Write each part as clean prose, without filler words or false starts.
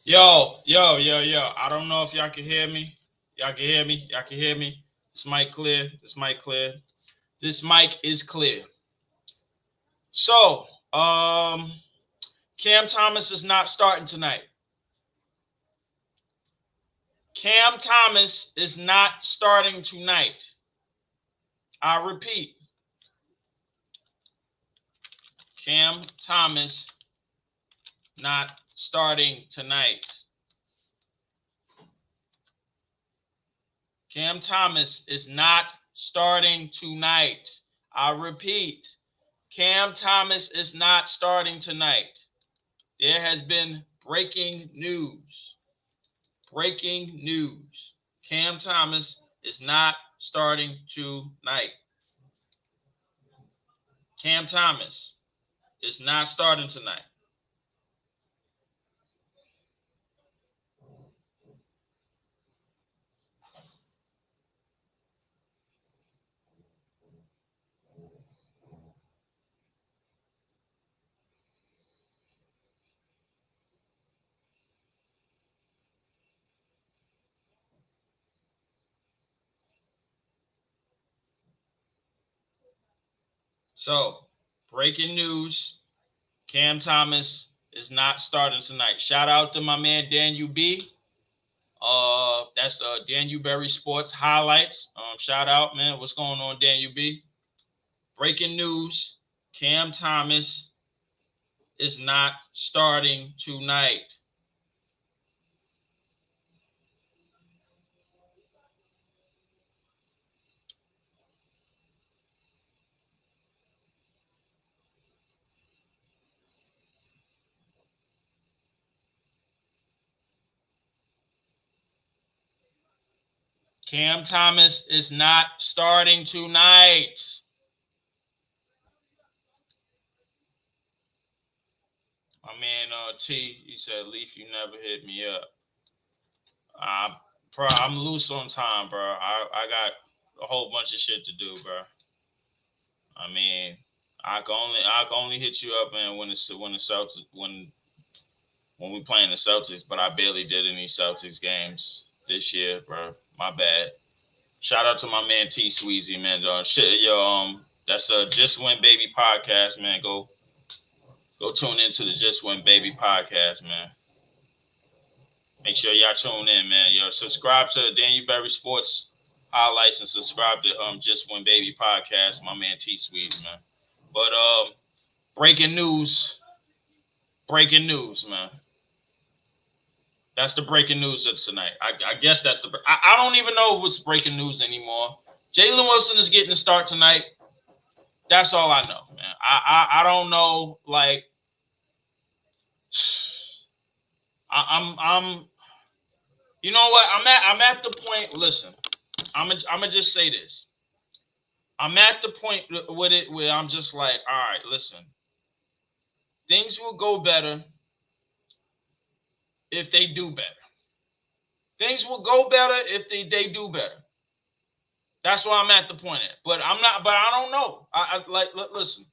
Yo. I don't know if y'all can hear me. Y'all can hear me. Y'all can hear me. This mic clear. This mic clear. This mic is clear. So, Cam Thomas is not starting tonight. Cam Thomas is not starting tonight. I repeat, Cam Thomas not starting tonight. Cam Thomas is not starting tonight. I repeat, Cam Thomas is not starting tonight. There has been breaking news. Breaking news. Cam Thomas is not starting tonight. Cam Thomas is not starting tonight. So, breaking news. Cam Thomas is not starting tonight. Shout out to my man Daniel B. That's Daniel Berry Sports Highlights. Shout out, man. What's going on, Daniel B? Breaking news. Cam Thomas is not starting tonight. Cam Thomas is not starting tonight. My man T, he said, Leaf, you never hit me up. Bro, I'm loose on time, bro. I got a whole bunch of shit to do, bro. I mean, I can only hit you up, man, when we playing the Celtics, but I barely did any Celtics games this year, bro. My bad. Shout out to my man T Sweezy, man. That's a Just Win Baby podcast, man. Go tune into the Just Win Baby podcast, man. Make sure y'all tune in, man. Yo, subscribe to Daniel Berry Sports Highlights and subscribe to Just Win Baby podcast. My man T Sweezy, man. But breaking news, man. That's the breaking news of tonight. I guess that's I don't even know if it's breaking news anymore. Jalen Wilson is getting the start tonight. That's all I know, man. I don't know. Like, I'm. You know what? I'm at the point. Listen, I'm gonna just say this. I'm at the point with it where I'm just like, all right, listen. Things will go better if they do better. Things will go better if they do better. That's why I'm at the point at. But I'm not. But I don't know. Listen.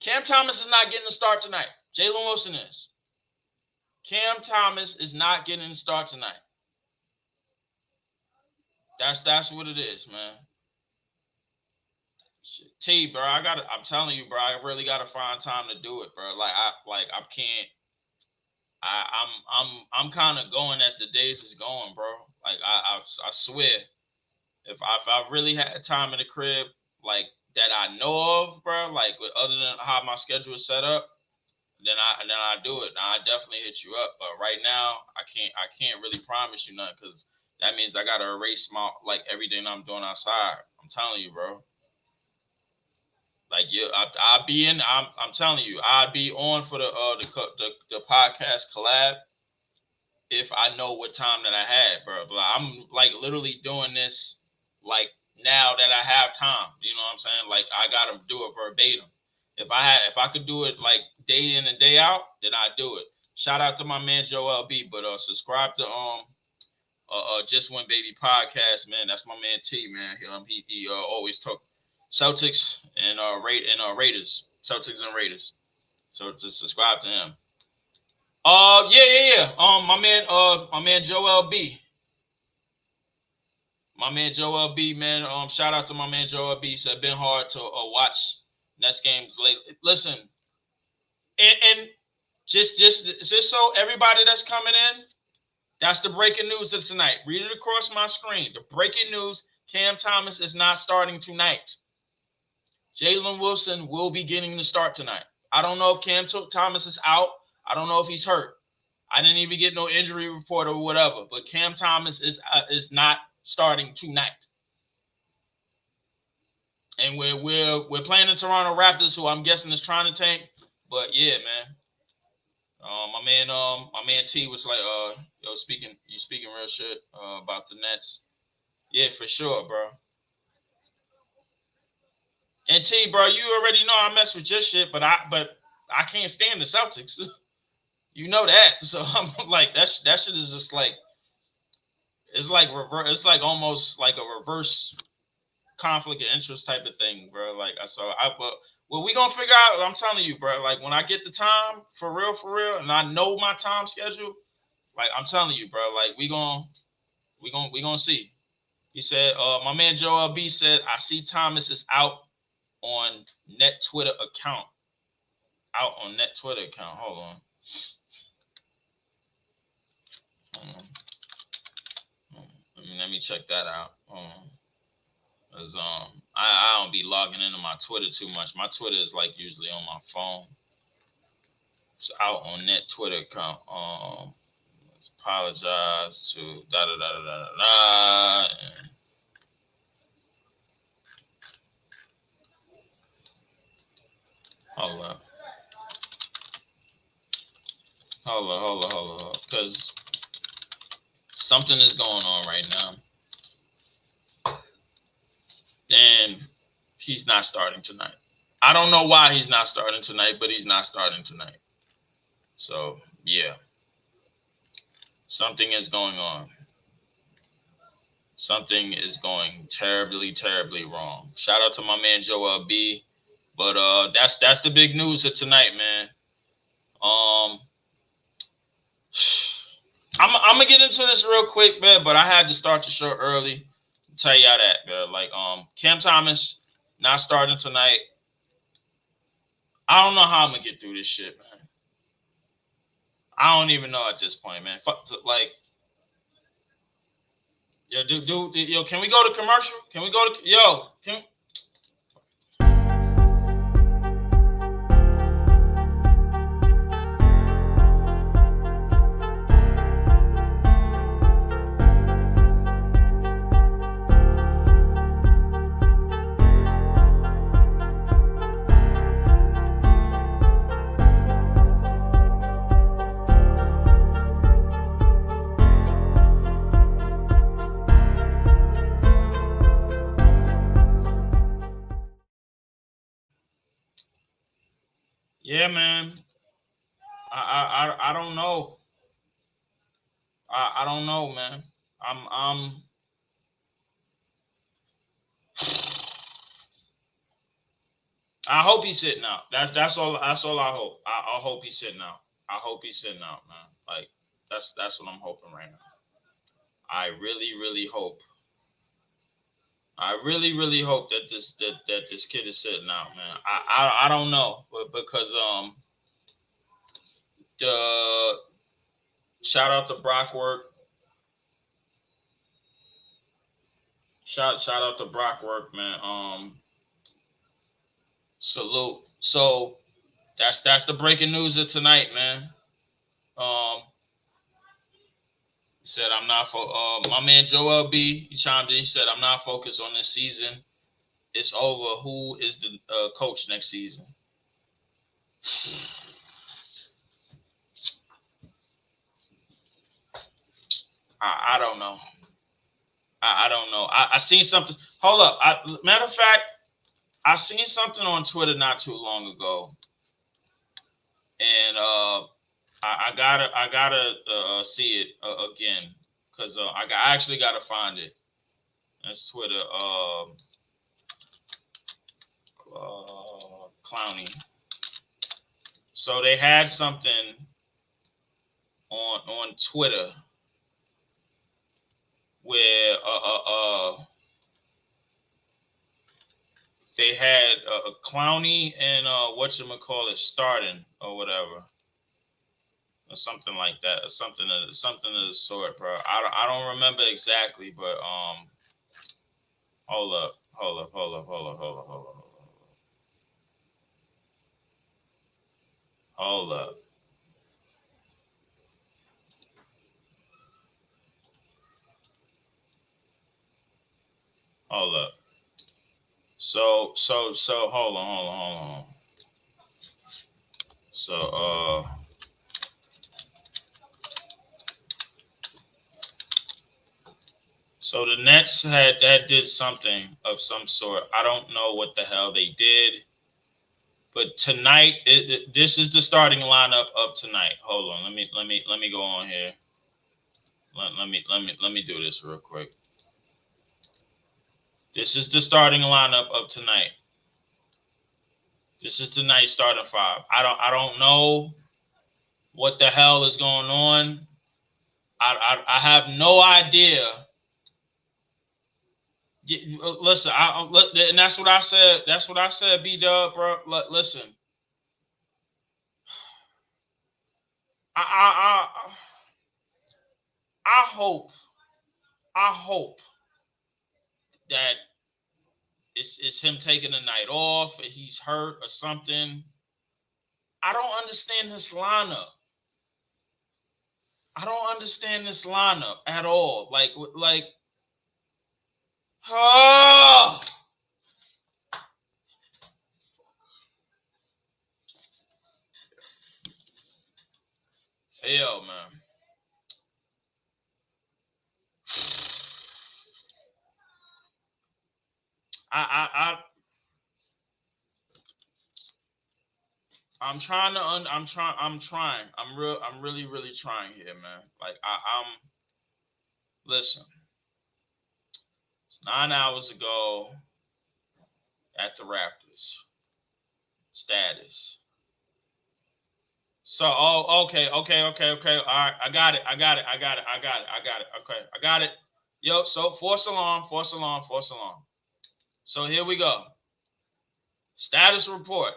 Cam Thomas is not getting the start tonight. Jalen Wilson is. Cam Thomas is not getting the start tonight. That's what it is, man. T, bro, I'm telling you, bro, I really gotta find time to do it, bro. I can't. I'm kind of going as the days is going, bro. Like I swear, if I really had time in the crib, like that I know of, bro, like other than how my schedule is set up, then I do it. Now, I definitely hit you up, but right now I can't really promise you nothing because that means I gotta erase my like everything I'm doing outside. I'm telling you, bro. Like I'll be in. I'm telling you, I'd be on for the podcast collab if I know what time that I had, bro. But I'm like literally doing this like now that I have time. You know what I'm saying? Like I gotta do it verbatim. If I could do it like day in and day out, then I do it. Shout out to my man Joe LB, but subscribe to Just One Baby podcast, man. That's my man T, man. He always talk Celtics and Raiders, Celtics and Raiders. So just subscribe to him. Yeah. My man Joel B. My man Joel B. Man, shout out to my man Joel B. Said been hard to watch Nets games lately. Listen, and just so everybody that's coming in, that's the breaking news of tonight. Read it across my screen. The breaking news: Cam Thomas is not starting tonight. Jalen Wilson will be getting the start tonight. I don't know if Cam Thomas is out. I don't know if he's hurt. I didn't even get no injury report or whatever. But Cam Thomas is not starting tonight. And we're playing the Toronto Raptors, who I'm guessing is trying to tank. But yeah, man. My man T was like, you speaking real shit about the Nets. Yeah, for sure, bro. And T, bro, you already know I mess with your shit, but I can't stand the Celtics. You know that. So I'm like, that shit is just like, it's like reverse. It's like almost like a reverse conflict of interest type of thing, bro. Like but well, we gonna figure out. I'm telling you, bro. Like when I get the time for real, and I know my time schedule. Like I'm telling you, bro. Like we gonna see. He said, my man Joel B said, I see Thomas is out on net Twitter account. Out on net Twitter account. Hold on. Let me check that out. Cause I don't be logging into my Twitter too much. My Twitter is like usually on my phone. It's out on net Twitter account. Let's apologize to da da da da da da. Hold up. Hold up. Because something is going on right now. And he's not starting tonight. I don't know why he's not starting tonight, but he's not starting tonight. So, yeah. Something is going on. Something is going terribly, terribly wrong. Shout out to my man Joel B. But that's the big news of tonight, man. I'm gonna get into this real quick, man, but I had to start the show early. Tell y'all that, man. Like Cam Thomas not starting tonight. I don't know how I'm gonna get through this shit, man. I don't even know at this point, man. Like, yo, yo, can we go to commercial? Can we go to Yeah, man. I don't know. I don't know, man. I'm I hope he's sitting out. That's all I hope. I hope he's sitting out. I hope he's sitting out, man. Like that's what I'm hoping right now. I really, really hope. I really, really hope that this kid is sitting out, man. I don't know, but because the shout out to Brockwork. Shout out to Brockwork, man. Salute. So that's the breaking news of tonight, man. Said I'm not for my man Joel B. He chimed in. He said I'm not focused on this season. It's over. Who is the coach next season? I don't know. I don't know. I seen something. Hold up. Matter of fact, I seen something on Twitter not too long ago, and I gotta see it again because I actually gotta find it. That's Twitter. Clowny. So they had something on Twitter where they had Clowney and whatchamacallit starting or whatever. Or something like that, or something of the sort, bro. I don't remember exactly, but hold up. So hold on. So the Nets did something of some sort. I don't know what the hell they did, but tonight this is the starting lineup of tonight. Hold on, let me go on here. Let me do this real quick. This is the starting lineup of tonight. This is tonight's starting five. I don't know what the hell is going on. I have no idea. Listen, and that's what I said. That's what I said, B-Dub, bro. Listen, I hope that it's him taking a night off, or he's hurt or something. I don't understand this lineup. I don't understand this lineup at all. Like, oh. Yo, man. I'm trying. I'm really trying here, man. Like I'm listen. It's 9 hours ago at the Raptors. Status. So okay. All right, I got it. Okay, I got it. Yo, so false alarm. So here we go. Status report.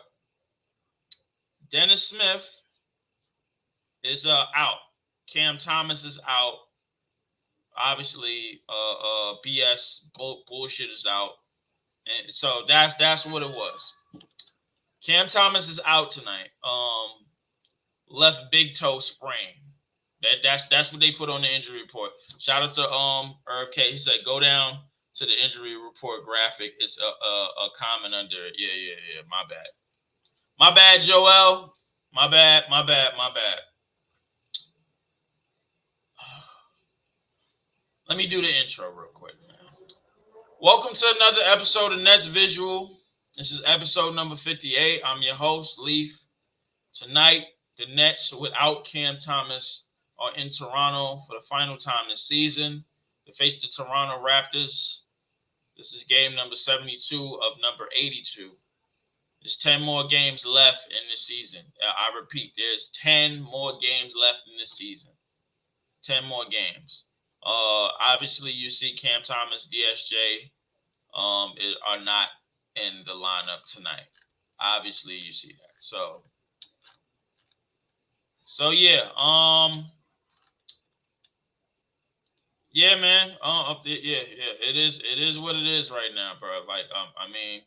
Dennis Smith is out. Cam Thomas is out. Obviously, BS bullshit is out, and so that's what it was. Cam Thomas is out tonight. Left big toe sprain. That's what they put on the injury report. Shout out to Irv K. He said go down to the injury report graphic. It's a comment under it. Yeah. My bad, Joel. My bad. Let me do the intro real quick, man. Welcome to another episode of Nets Visual. This is episode number 58. I'm your host, Leaf. Tonight, the Nets, without Cam Thomas, are in Toronto for the final time this season to face the Toronto Raptors. This is game number 72 of number 82. There's 10 more games left in this season. I repeat, there's 10 more games left in this season. 10 more games. Obviously, you see Cam Thomas, DSJ are not in the lineup tonight. Obviously, you see that. So yeah. Yeah, man. Yeah. It is what it is right now, bro. Like, I mean,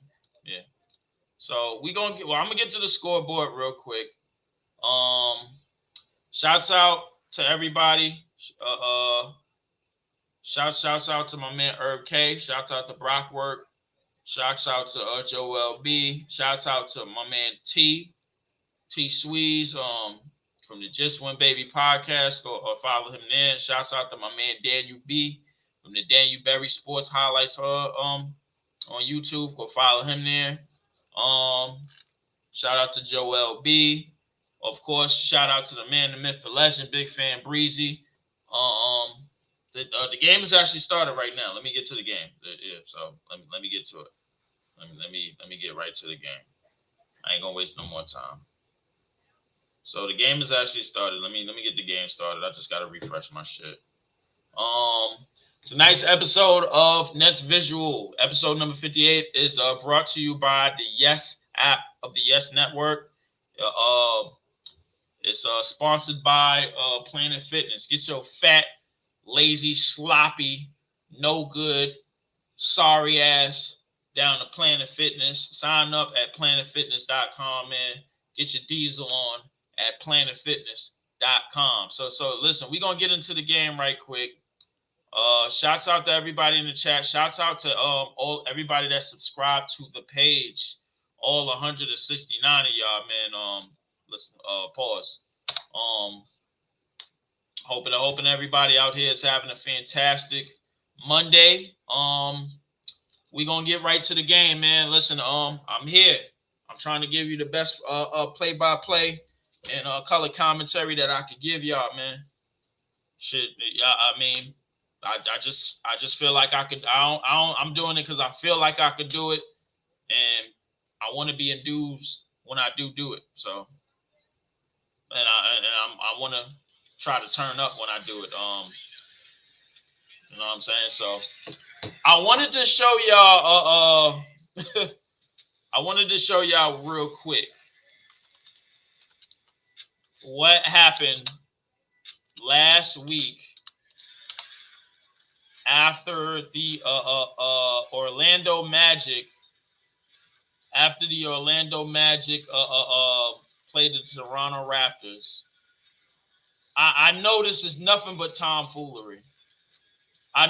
yeah. So I'm gonna get to the scoreboard real quick. Shouts out to everybody. Shouts out to my man Herb K. Shouts out to Brockwork. Shouts out to Joel B. Shouts out to my man T Sweeze from the Just One Baby podcast. Go follow him there. Shouts out to my man Daniel B from the Daniel Berry Sports Highlights on YouTube. Go follow him there. Shout out to Joel B. Of course, shout out to the man, the myth, the legend, big fan Breezy. The game is actually started right now. Let me get to the game. So let me get to it. Let me get right to the game. I ain't gonna waste no more time. So the game is actually started. Let me get the game started. I just gotta refresh my shit. Tonight's episode of Nest Visual, episode number 58, is brought to you by the Yes app of the Yes Network. It's sponsored by Planet Fitness. Get your fat, lazy, sloppy, no good, sorry ass down to Planet Fitness. Sign up at planetfitness.com, man. Get your diesel on at planetfitness.com. So listen, we're gonna get into the game right quick. Shouts out to everybody in the chat. Shouts out to all everybody that subscribed to the page. All 169 of y'all, man. Listen, pause. Hoping everybody out here is having a fantastic Monday. We gonna get right to the game, man. Listen, I'm here. I'm trying to give you the best play-by-play and color commentary that I could give y'all, man. Shit, yeah, I mean, I just feel like I could. I'm doing it because I feel like I could do it, and I want to be enthused when I do it. So, and I want to try to turn up when I do it. You know what I'm saying? So, I wanted to show y'all. I wanted to show y'all real quick what happened last week after the Orlando Magic. After the Orlando Magic played the Toronto Raptors. I know this is nothing but tomfoolery. I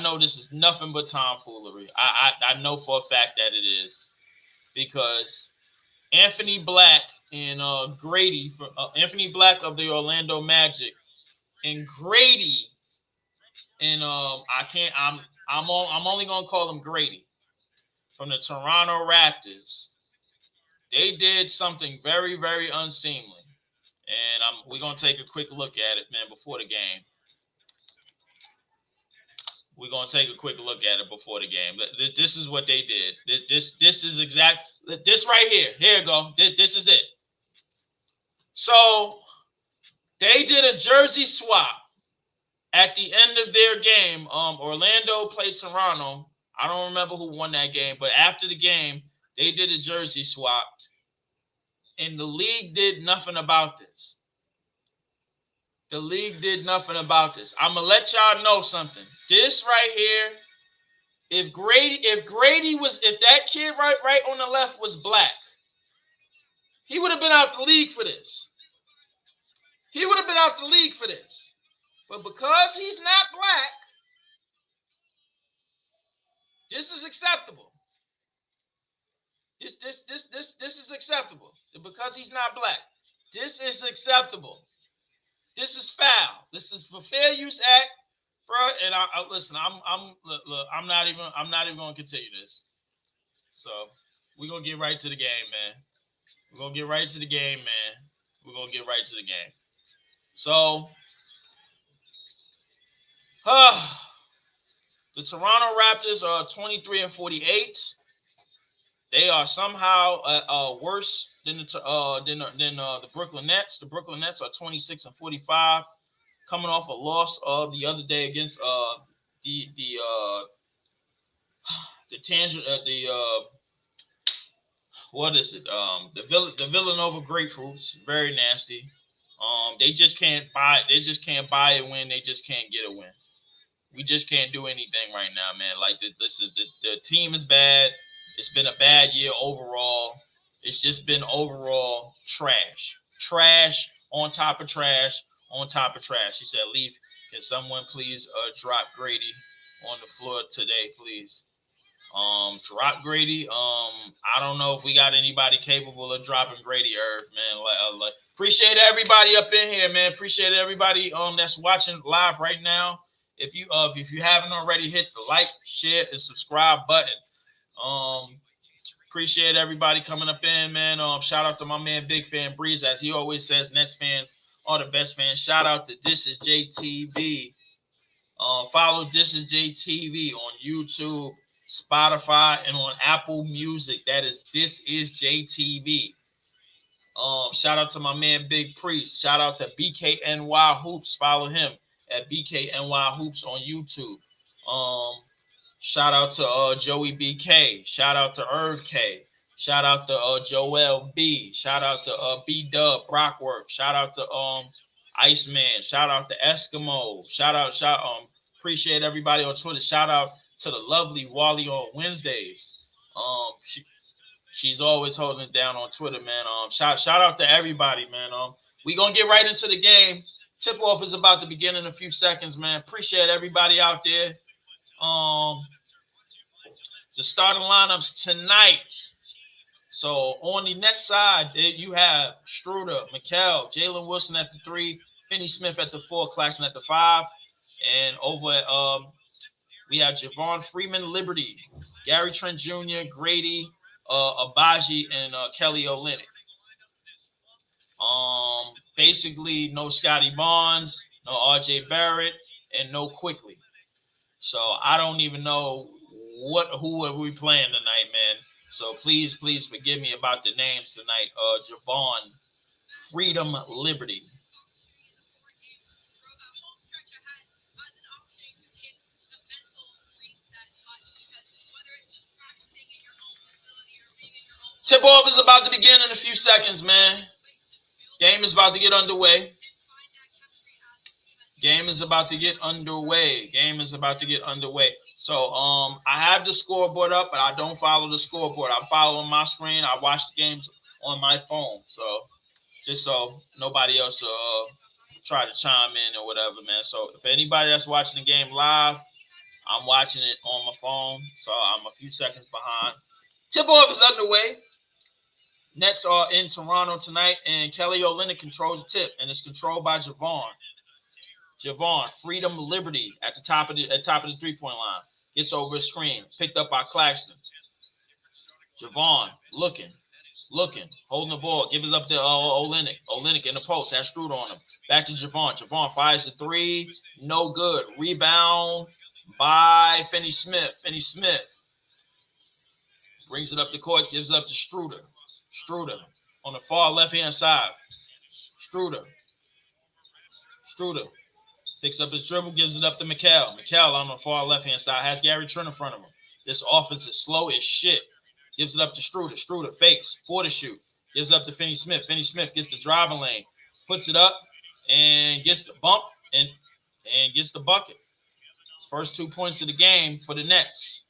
know for a fact that it is, because Anthony Black and Grady, Anthony Black of the Orlando Magic, and Grady, and I'm only gonna call him Grady, from the Toronto Raptors. They did something very, very unseemly, and we're gonna take a quick look at it, man, before the game. We're gonna take a quick look at it before the game. This is what they did. This is exact. This right here. Here you go. This is it. So they did a jersey swap at the end of their game. Orlando played Toronto. I don't remember who won that game, but after the game, they did a jersey swap, and the league did nothing about this. The league did nothing about this. I'm gonna let y'all know something. This right here, if that kid right on the left was black, he would have been out the league for this. But because he's not black, this is acceptable. This is acceptable. Because he's not black, this is acceptable. This is foul. This is for fair use act, bro. And I listen. I'm not even going to continue this. So we're gonna get right to the game, man. So, the Toronto Raptors are 23-48. They are somehow worse than the Brooklyn Nets. The Brooklyn Nets are 26-45, coming off a loss of the other day against the Villanova Grapefruits. Very nasty. They just can't buy a win. They just can't get a win. We just can't do anything right now, man. Like the team is bad. It's been a bad year overall. It's just been overall trash. Trash on top of trash on top of trash. He said, Leaf, can someone please drop Grady on the floor today, please? Drop Grady. I don't know if we got anybody capable of dropping Grady Irv, man. Appreciate everybody up in here, man. Appreciate everybody that's watching live right now. If you haven't already, hit the like, share, and subscribe button. Appreciate everybody coming up in, man. Shout out to my man Big Fan Breeze, as he always says, Nets fans are the best fans. Shout out to This Is JTV. Follow This Is JTV on YouTube, Spotify, and on Apple Music. That is This Is JTV. Shout out to my man Big Priest. Shout out to BKNY Hoops. Follow him at BKNY Hoops on YouTube. Shout out to Joey BK. Shout out to Irv K. Shout out to Joel B. Shout out to B Dub Brockwork. Shout out to Iceman. Shout out to Eskimo. Appreciate everybody on Twitter. Shout out to the lovely Wally on Wednesdays. She's always holding it down on Twitter, man. Shout out to everybody, man. We gonna get right into the game. Tip off is about to begin in a few seconds, man. Appreciate everybody out there. The starting lineups tonight. So on the net side, you have Struder, Mikal, Jalen Wilson at the 3, Finney Smith at the 4, Claxton at the 5, and over at we have Javon Freeman, Liberty, Gary Trent Jr., Grady, Abaji, and Kelly Olynyk. Basically, no Scotty Barnes, no RJ Barrett, and no Quickly. So I don't even know who are we playing tonight, man. So please forgive me about the names tonight. Javon, Freedom, Liberty. Tip-off is about to begin in a few seconds, man. Game is about to get underway. So I have the scoreboard up, but I don't follow the scoreboard. I'm following my screen. I watch the games on my phone. So just so nobody else try to chime in or whatever, man. So if anybody that's watching the game live, I'm watching it on my phone. So I'm a few seconds behind. Tip-off is underway. Nets are in Toronto tonight, and Kelly Olynyk controls the tip, and it's controlled by Javon. Freedom, Liberty at the top of the three-point line. Gets over a screen, picked up by Claxton. Javon looking, holding the ball, gives it up to Olynyk. Olynyk in the post, has Struder on him. Back to Javon. Javon fires the 3, no good. Rebound by Finney Smith. Brings it up the court, gives it up to Struder. Struder on the far left-hand side. Struder picks up his dribble, gives it up to Mikal. Mikal on the far left-hand side has Gary Trent in front of him. This offense is slow as shit. Gives it up to Struder. Struder fakes for the shoot. Gives it up to Finney Smith. Finney Smith gets the driving lane, puts it up, and gets the bump and gets the bucket. First 2 points of the game for the Nets.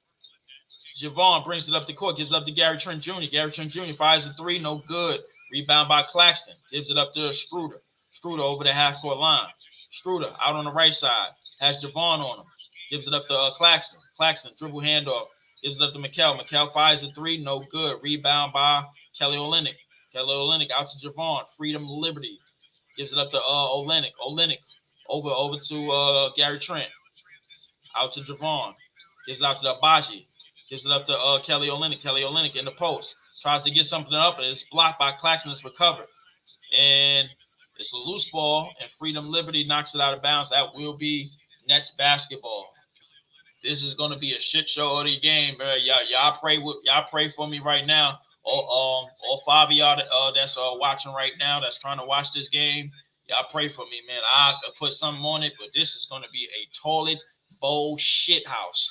Javon brings it up the court, gives it up to Gary Trent Jr. Gary Trent Jr. fires a 3, no good. Rebound by Claxton. Gives it up to Struder. Struder over the half-court line. Struder out on the right side. Has Javon on him. Gives it up to Claxton. Claxton, dribble handoff. Gives it up to Mikal. Mikal fires a 3, no good. Rebound by Kelly Olynyk. Kelly Olynyk out to Javon. Freedom, Liberty. Gives it up to Olynyk. Olynyk over to Gary Trent. Out to Javon. Gives it out to Abaji. Gives it up to Kelly Olynyk. Kelly Olynyk in the post. Tries to get something up, and it's blocked by Claxton. It's recovered. And it's a loose ball, and Freedom Liberty knocks it out of bounds. That will be Nets basketball. This is going to be a shit show of the game, bro. Y'all pray for me right now. All 5 of y'all that's watching right now, that's trying to watch this game, y'all pray for me, man. I could put something on it, but this is going to be a toilet bowl shit house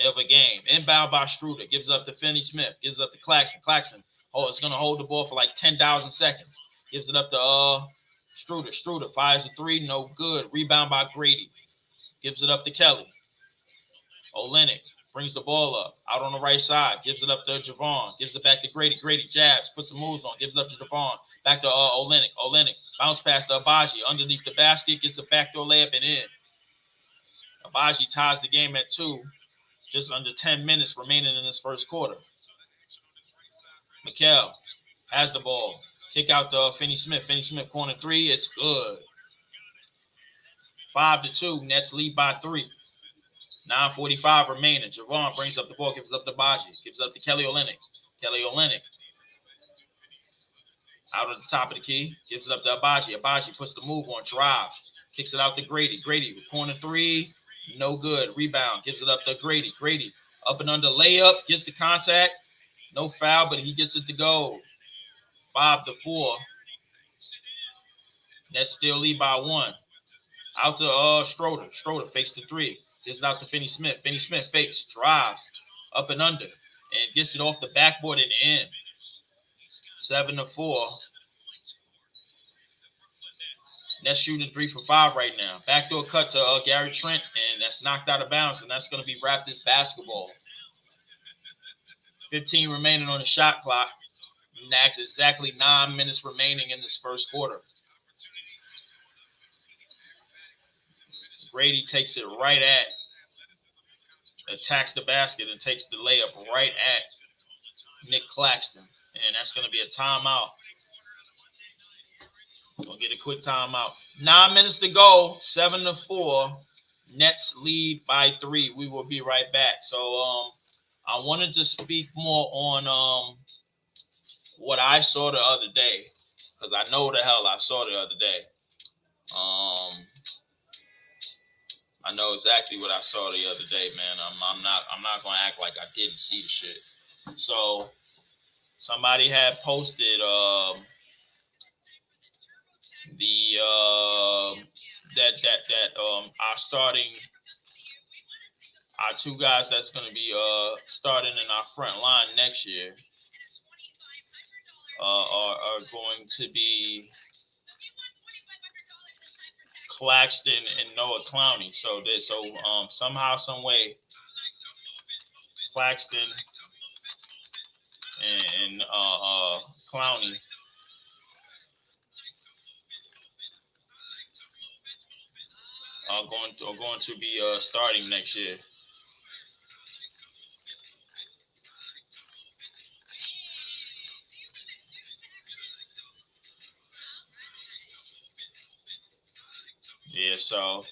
of a game. Inbound by Struder. Gives it up to Finney Smith. Gives it up to Claxton. Claxton. Oh, it's going to hold the ball for like 10,000 seconds. Gives it up to Struder. Struder fires a 3. No good. Rebound by Grady. Gives it up to Kelly. Olynyk brings the ball up. Out on the right side. Gives it up to Javon. Gives it back to Grady. Grady jabs. Puts some moves on. Gives it up to Javon. Back to Olynyk. Olynyk. Bounce pass to Abaji. Underneath the basket. Gets a backdoor layup and in. Abaji ties the game at 2. Just under 10 minutes remaining in this first quarter. Mikal has the ball. Kick out to Finney Smith. Finney Smith, corner 3. It's good. 5-2. Nets lead by 3. 9:45 remaining. Javon brings up the ball. Gives it up to Baji. Gives it up to Kelly Olynyk. Kelly Olynyk. Out at the top of the key. Gives it up to Abaji. Abaji puts the move on. Drives. Kicks it out to Grady. Grady with corner 3. No good. Rebound. Gives it up to Grady. Grady up and under layup. Gets the contact. No foul, but he gets it to go. 5-4. Nets still lead by 1. Out to Schroeder. Schroeder fakes the 3. Gives it out to Finney Smith. Finney Smith fakes, drives, up and under, and gets it off the backboard and in. 7-4. Nets shooting 3 for 5 right now. Backdoor cut to Gary Trent, and that's knocked out of bounds, and that's going to be Raptors basketball. 15 remaining on the shot clock. And that's exactly 9 minutes remaining in this first quarter. Brady takes it right at, attacks the basket and takes the layup right at Nick Claxton. And that's going to be a timeout. We'll get a quick timeout. 9 minutes to go, 7-4. Nets lead by 3. We will be right back. So I wanted to speak more on what I saw the other day, because I know the hell I saw the other day. I know exactly what I saw the other day, man. I'm not gonna act like I didn't see the shit. So somebody had posted our 2 guys that's gonna be starting in our front line next year are going to be Claxton and Noah Clowney. So somehow, some way, Claxton and Clowney are going to be starting next year. Yeah, so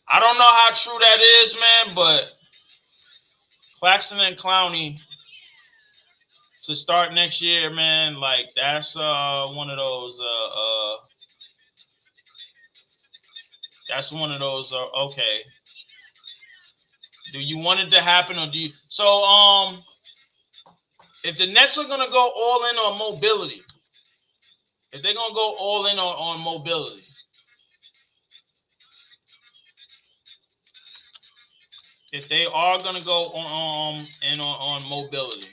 I don't know how true that is, man, but Claxton and Clowney to start next year, man, like that's one of those okay. Do you want it to happen, or do you? So if the Nets are gonna go all in on mobility, if they're gonna go all in on mobility, if they are gonna go on mobility,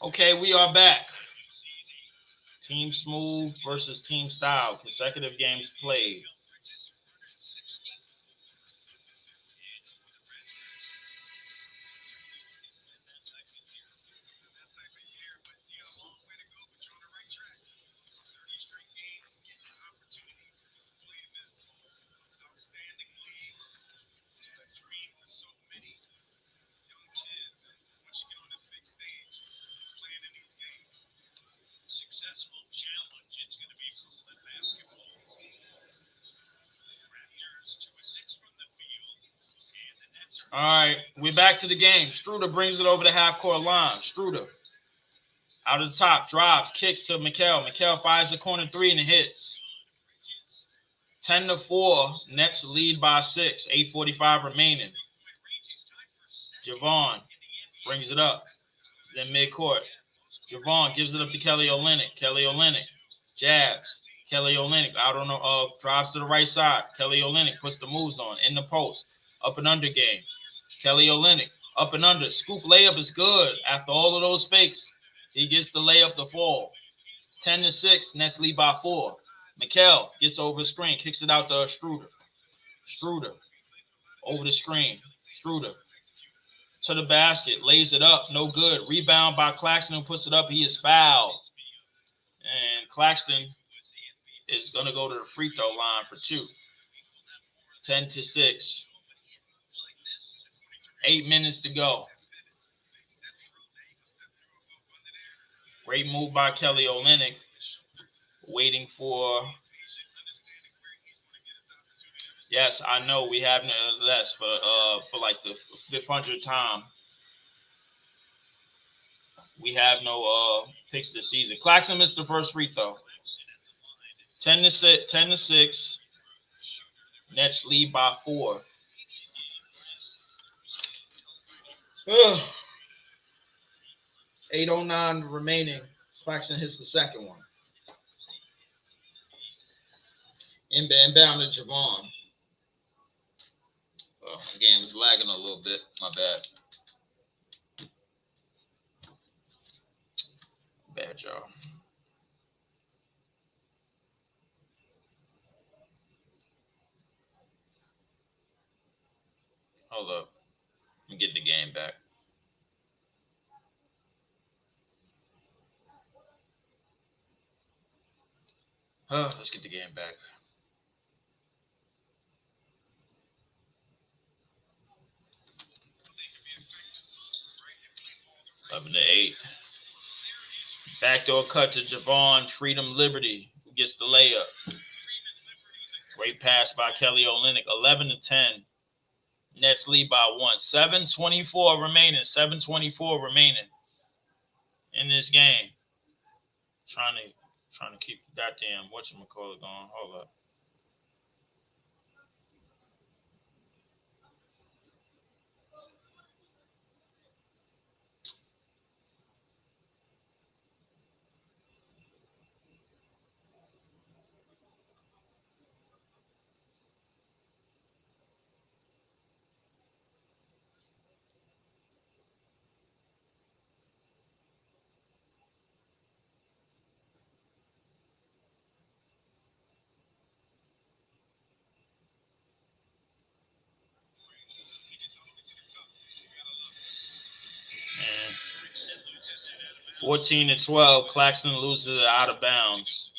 okay, we are back. Team smooth versus team style. Consecutive games played. All right, we're back to the game. Struder brings it over the half-court line. Struder out of the top, drives, kicks to Mikal. Mikal fires a corner 3 and it hits. 10-4, Nets lead by 6. 8:45 remaining. Javon brings it up. He's in midcourt. Javon gives it up to Kelly Olynyk. Kelly Olynyk jabs. Kelly Olynyk out on the drives to the right side. Kelly Olynyk puts the moves on in the post. Up and under game. Kelly Olynyk up and under. Scoop layup is good. After all of those fakes, he gets the layup to fall. 10-6. Nets lead by 4. Mikal gets over the screen, kicks it out to Struder. Struder over the screen. Struder to the basket, lays it up, no good. Rebound by Claxton, who puts it up. He is fouled. And Claxton is going to go to the free throw line for 2. 10-6. 8 minutes to go. Great move by Kelly Olynyk. Waiting for. Yes, I know we have less for like the 500th time. We have no picks this season. Claxton missed the first free throw. 10-6. 10-6. Nets lead by 4. Ugh. 8:09 remaining. Claxton hits the second one. Inbound to Javon. Oh, my game is lagging a little bit. My bad. Bad, y'all. Hold up. Let me get the game back. Let's get the game back. Up to 8. Backdoor cut to Javon. Freedom Liberty, who gets the layup. Great pass by Kelly Olynyk. 11-10. Nets lead by 1. 7:24 remaining. 7:24 remaining in this game. Trying to keep that damn whatchamacallit going. Hold up. And 14-12. Claxton loses it out of bounds.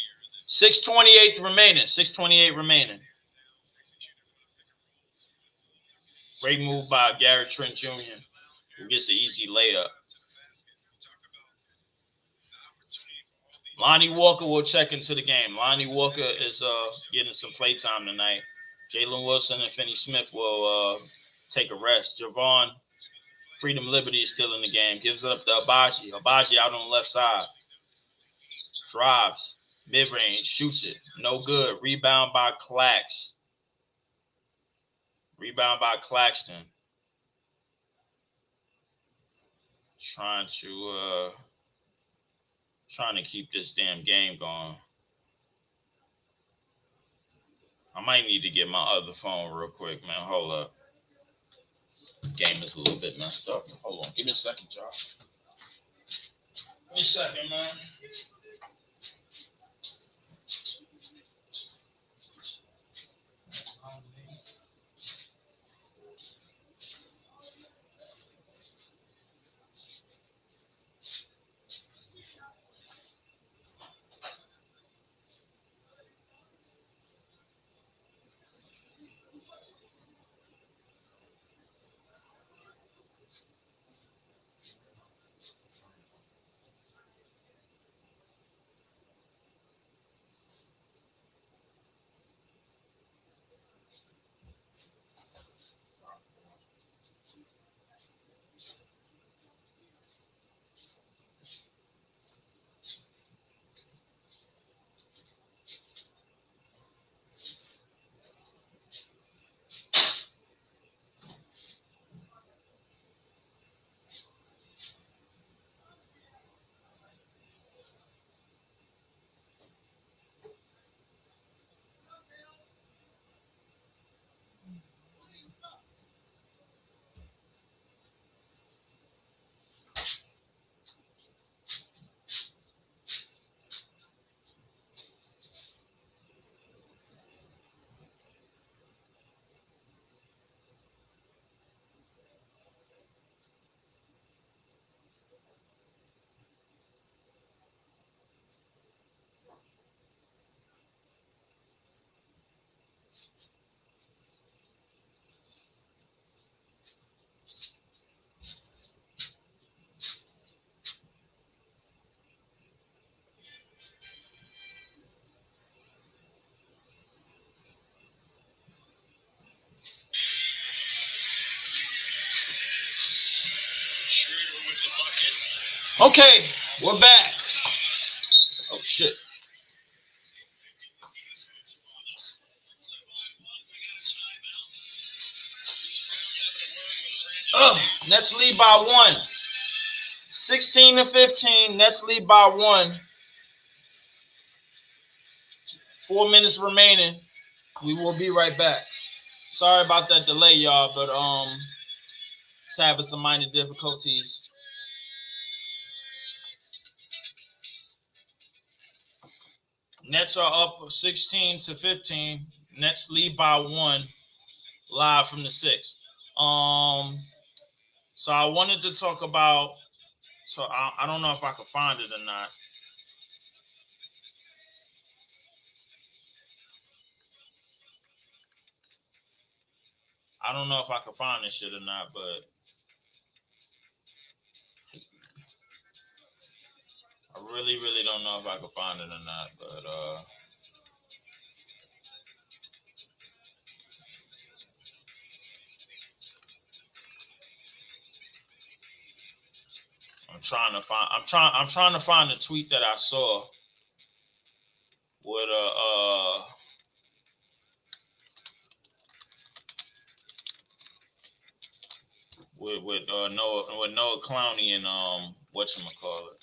6:28 remaining. 6:28 remaining. Great move by Garrett Trent Jr., who gets an easy layup. Lonnie Walker will check into the game. Lonnie Walker is getting some playtime tonight. Jalen Wilson and Finney Smith will take a rest. Javon, Freedom Liberty is still in the game. Gives it up to Abaji. Abaji out on the left side. Drives. Mid-range. Shoots it. No good. Rebound by Claxton. Trying to keep this damn game going. I might need to get my other phone real quick, man. Hold up. Game is a little bit messed up. Hold on. Give me a second, y'all. Give me a second, man. Okay, we're back. Oh shit. Nets lead by 1. 16-15. Nets lead by 1. 4 minutes remaining. We will be right back. Sorry about that delay, y'all, but just having some minor difficulties. Nets are up 16-15. Nets lead by 1. Live from the 6. So I wanted to talk about. So I don't know if I can find it or not. I don't know if I can find this shit or not, but I really, really don't know if I can find it or not. But I'm trying to find the tweet that I saw with Noah Clowney and whatchamacallit.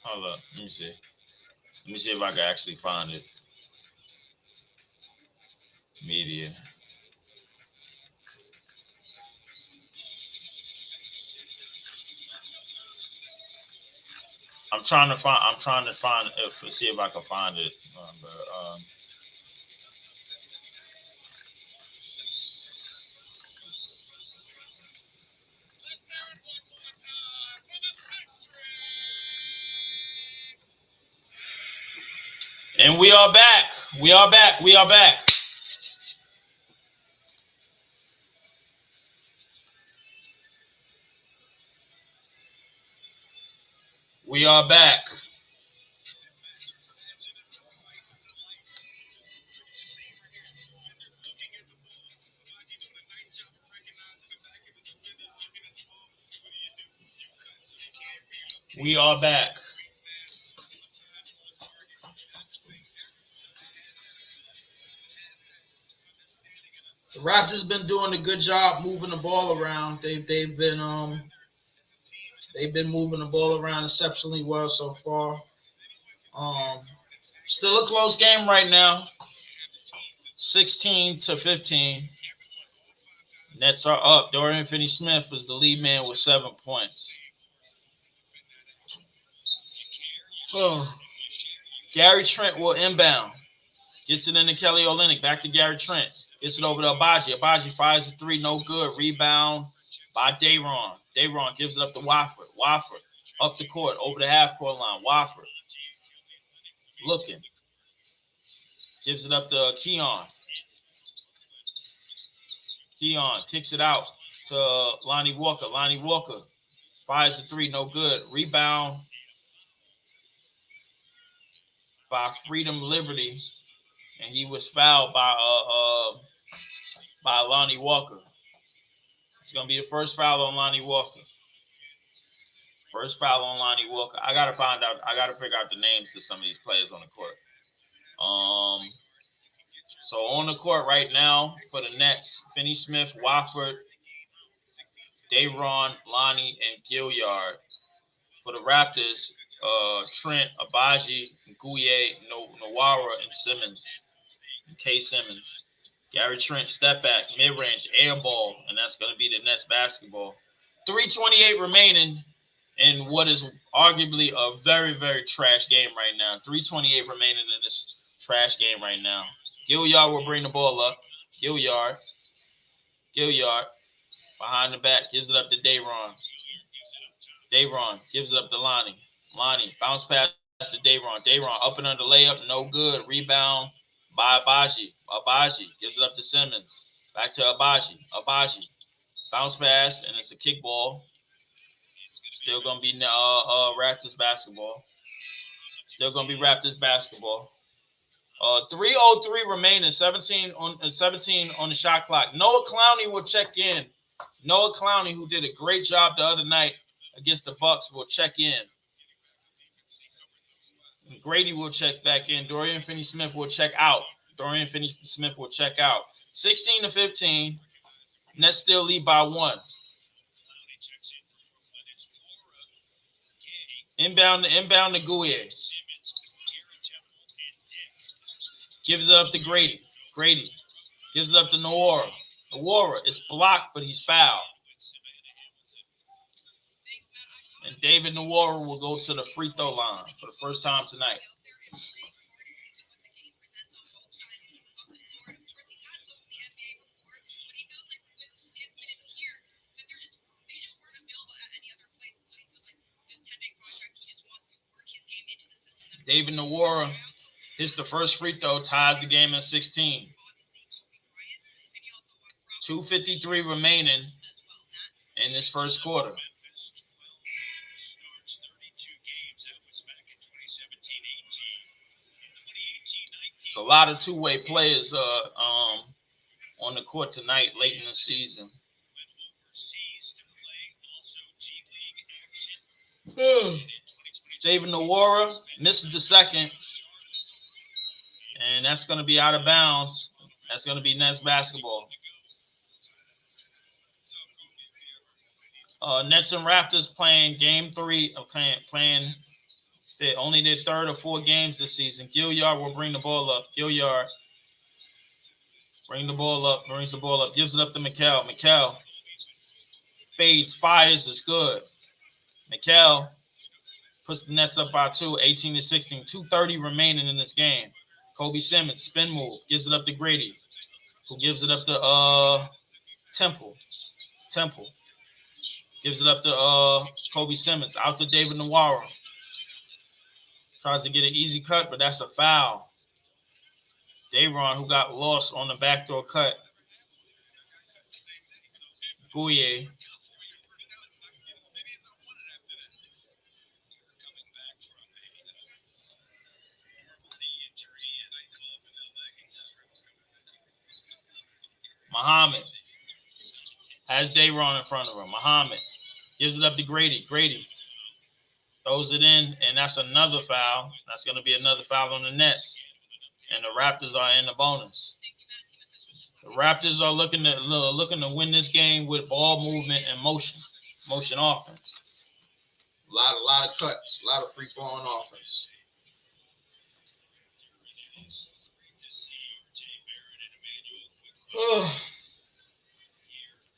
Hold up, let me see. Let me see if I can actually find it. Media. I'm trying to see if I can find it. And we are back. We are back. We are back. We are back. We are back. The Raptors been doing a good job moving the ball around. They've been moving the ball around exceptionally well so far. Still a close game right now. 16-15. Nets are up. Dorian Finney-Smith was the lead man with 7 points. Gary Trent will inbound. Gets it into Kelly Olynyk. Back to Gary Trent. Gets it over to Abaji. Abaji fires a 3. No good. Rebound by Day'Ron. Day'Ron gives it up to Wofford. Wofford up the court. Over the half-court line. Wofford looking. Gives it up to Keon. Keon kicks it out to Lonnie Walker. Lonnie Walker fires a 3. No good. Rebound by Freedom Liberty. And he was fouled by Lonnie Walker. It's gonna be the first foul on Lonnie Walker. First foul on Lonnie Walker. I gotta figure out the names to some of these players on the court. So on the court right now for the Nets, Finney-Smith, Wofford, Day'Ron, Lonnie, and Gilliard. For the Raptors, Trent, Abaji, Nguye, Nawara, and Simmons. And K. Simmons. Gary Trent, step back, mid-range, air ball, and that's going to be the Nets basketball. 3:28 remaining in what is arguably a very, very trash game right now. 3:28 remaining in this trash game right now. Gilliard will bring the ball up. Gilliard behind the back, gives it up to Day'Ron. Day'Ron gives it up to Lonnie. Lonnie bounce pass to Day'Ron. Day'Ron up and under layup, no good. Rebound by Abaji. Abaji gives it up to Simmons. Back to Abaji. Abaji bounce pass, and it's a kick ball. Still gonna be Raptors basketball. Still gonna be Raptors basketball. 3:03 remaining. 17 on the shot clock. Noah Clowney will check in Noah Clowney, who did a great job the other night against the Bucks, will check in. Grady will check back in. Dorian Finney-Smith will check out. 16-15. Nets still lead by 1. Inbound to Gouye. Gives it up to Grady. Grady gives it up to Nwora. Nwora is blocked, but he's fouled. And David Nwora will go to the free throw line for the first time tonight. David Nwora hits the first free throw, ties the game at 16. 2:53 remaining in this first quarter. It's a lot of two-way players on the court tonight, late in the season. David Nwora misses the second, and that's going to be out of bounds. That's going to be Nets basketball. Nets and Raptors playing game 3 of playing only their third or fourth games this season. Gilliard will bring the ball up. Gilliard brings the ball up, gives it up to Mikal. Mikal fades, fires, is good. Mikal puts the Nets up by 2, 18-16. 2:30 remaining in this game. Kobe Simmons, spin move, gives it up to Grady, who gives it up to Temple. Gives it up to Kobe Simmons. Out to David Nwora. Tries to get an easy cut, but that's a foul. Dayron, who got lost on the backdoor cut. Gouye. Muhammad has Dayron in front of him. Muhammad gives it up to Grady. Grady throws it in, and that's another foul. That's going to be another foul on the Nets. And the Raptors are in the bonus. The Raptors are looking to win this game with ball movement and motion offense. A lot of cuts, a lot of free-flowing offense.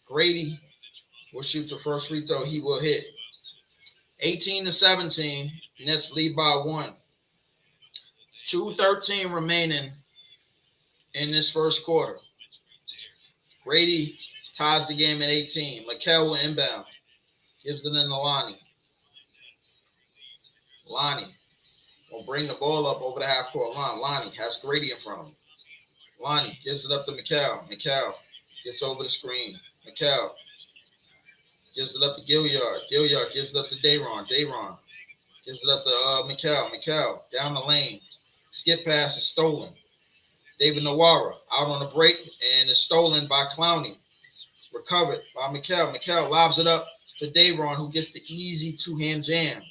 Grady will shoot the first free throw. He will hit. 18-17. Nets lead by 1. 2:13 remaining in this first quarter. Grady ties the game at 18. Mikal will inbound. Gives it in to Lonnie. Lonnie will bring the ball up over the half-court line. Lonnie has Grady in front of him. Lonnie gives it up to Mikal. Mikal gets over the screen. Mikal gives it up to Gilliard. Gilliard gives it up to Dayron. Dayron gives it up to Mikal. Mikal down the lane. Skip pass is stolen. David Nwora out on the break and is stolen by Clowney. Recovered by Mikal. Mikal lobs it up to Dayron, who gets the easy two-hand jam.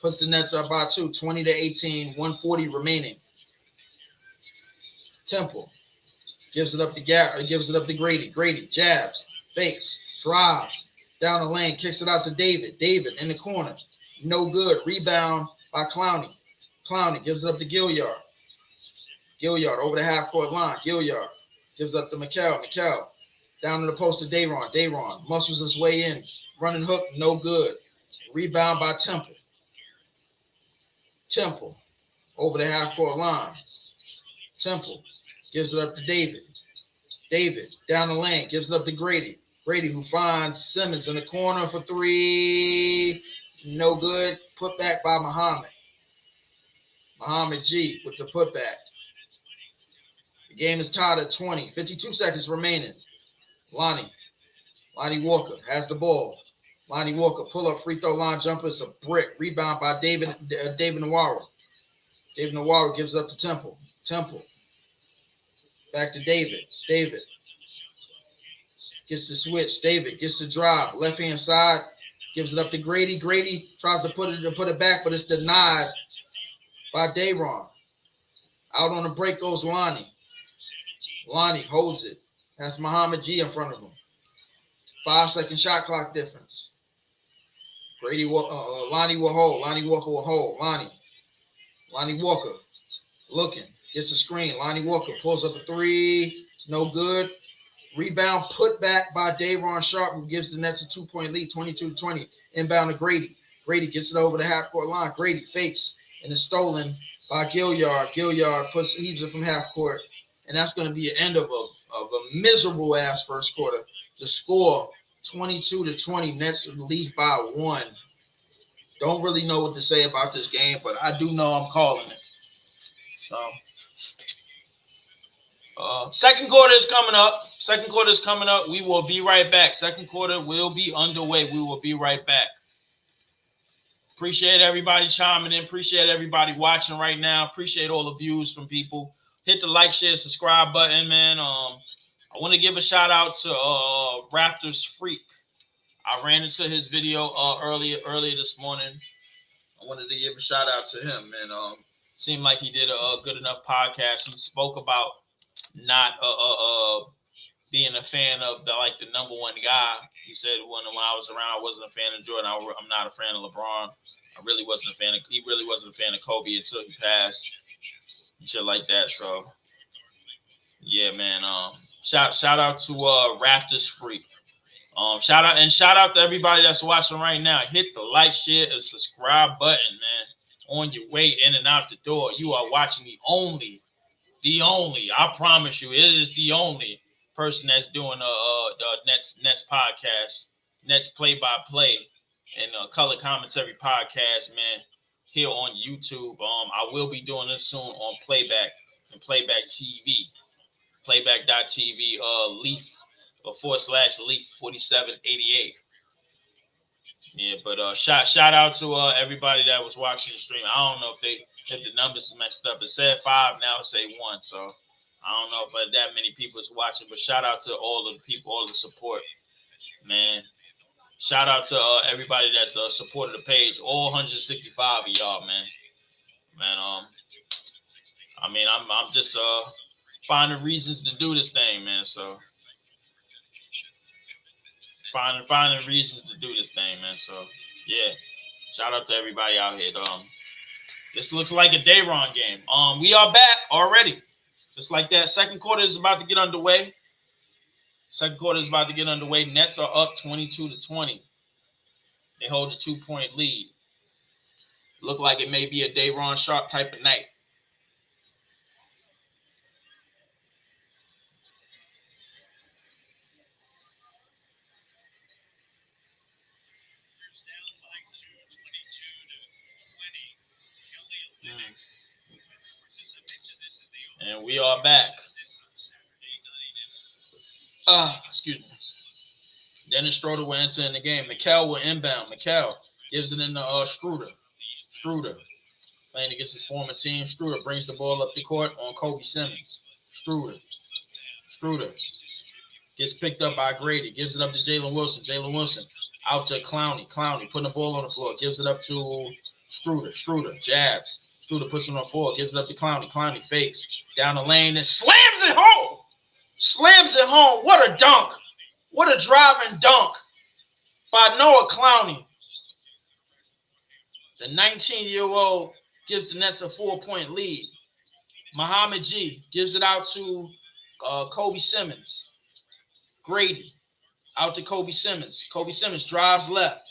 Puts the Nets up by 2, 20-18, 1:40 remaining. Temple gives it up to Grady. Grady jabs, fakes, drives down the lane, kicks it out to David. David in the corner, no good. Rebound by Clowney. Clowney gives it up to Gilliard. Gilliard over the half-court line. Gilliard gives it up to Mikal. Mikal down to the post to Dayron. Dayron muscles his way in. Running hook, no good. Rebound by Temple. Temple over the half-court line. Temple gives it up to David. David down the lane, gives it up to Grady. Grady, who finds Simmons in the corner for 3. No good. Put back by Muhammad. Muhammad G with the putback. The game is tied at 20. 52 seconds remaining. Lonnie Walker has the ball. Lonnie Walker pull-up free throw line jumper. It's a brick. Rebound by David Nwora. David Nwora gives it up to Temple. Temple. Back to David. David gets the switch. David gets the drive. Left-hand side, gives it up to Grady. Grady tries to put it back, but it's denied by Dayron. Out on the break goes Lonnie. Lonnie holds it. That's Muhammad G in front of him. 5-second shot clock difference. Lonnie will hold. Lonnie Walker will hold. Lonnie Walker looking. Gets the screen. Lonnie Walker pulls up a three. No good. Rebound put back by Dayron Sharp, who gives the Nets a 2-point lead, 22-20. Inbound to Grady. Grady gets it over the half-court line. Grady fakes, and it's stolen by Gilliard. Gilliard heaves it from half-court, and that's going to be the end of a miserable-ass first quarter. The score, 22-20. Nets lead by 1. Don't really know what to say about this game, but I do know I'm calling it. So, second quarter is coming up. We will be right back. Second quarter will be underway. We will be right back. Appreciate everybody chiming in. Appreciate everybody watching right now. Appreciate all the views from people. Hit the like, share, subscribe button, man. I want to give a shout out to Raptors Freak. I ran into his video earlier this morning. I wanted to give a shout out to him, man. Seemed like he did a good enough podcast. He spoke about not being a fan of the number one guy. He said when I was around, I wasn't a fan of Jordan. I'm not a fan of LeBron. He really wasn't a fan of Kobe until he passed and shit like that. So yeah, man. Shout out to Raptors Freak. Shout out to everybody that's watching right now. Hit the like, share, and subscribe button, man. On your way in and out the door. You are watching the only, I promise you, it is the only person that's doing the Nets podcast, Nets play-by-play, and color commentary podcast, man, here on YouTube. I will be doing this soon on Playback and Playback TV, playback.tv, Leaf /Leaf 4788. Yeah, but shout out to everybody that was watching the stream. I don't know if the numbers messed up. It said 5, now it say 1. So I don't know if that many people is watching, but shout out to all the people, all the support, man. Shout out to everybody that's supported the page, all 165 of y'all, man. I mean, I'm just finding reasons to do this thing, man. So finding reasons to do this thing, man. So yeah, shout out to everybody out here. This looks like a Dayron game. We are back already. Just like that. Second quarter is about to get underway. Nets are up 22-20. They hold a 2-point lead. Look like it may be a Dayron Sharp type of night. And we are back. Excuse me. Dennis Schroeder will enter in the game. Mikal will inbound. Mikal gives it in to Schroeder. Schroeder playing against his former team. Schroeder brings the ball up the court on Kobe Simmons. Schroeder gets picked up by Grady. Gives it up to Jalen Wilson. Jalen Wilson out to Clowney. Clowney putting the ball on the floor. Gives it up to Schroeder. Schroeder jabs. Schroeder puts it on the floor. Gives it up to Clowney. Clowney fakes down the lane and slams it home. What a dunk. What a driving dunk by Noah Clowney. The 19-year-old gives the Nets a 4-point lead. Muhammad G gives it out to Kobe Simmons. Grady out to Kobe Simmons. Kobe Simmons drives left,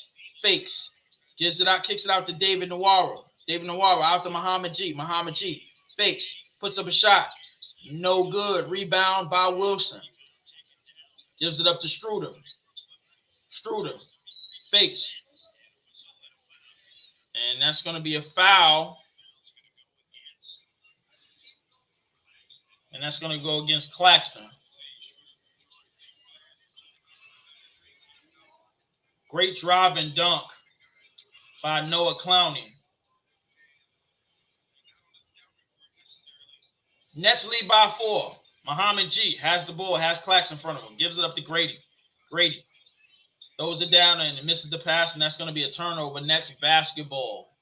fakes, gives it out, kicks it out to David Nwara. David Nwara out to Muhammad G. Muhammad G fakes, puts up a shot. No good. Rebound by Wilson. Gives it up to Schroeder. Schroeder fakes. And that's going to be a foul. And that's going to go against Claxton. Great drive and dunk by Noah Clowney. Nets lead by 4. Muhammad G has the ball, has Claxton in front of him. Gives it up to Grady. Grady throws it down and misses the pass, and that's going to be a turnover. Nets basketball.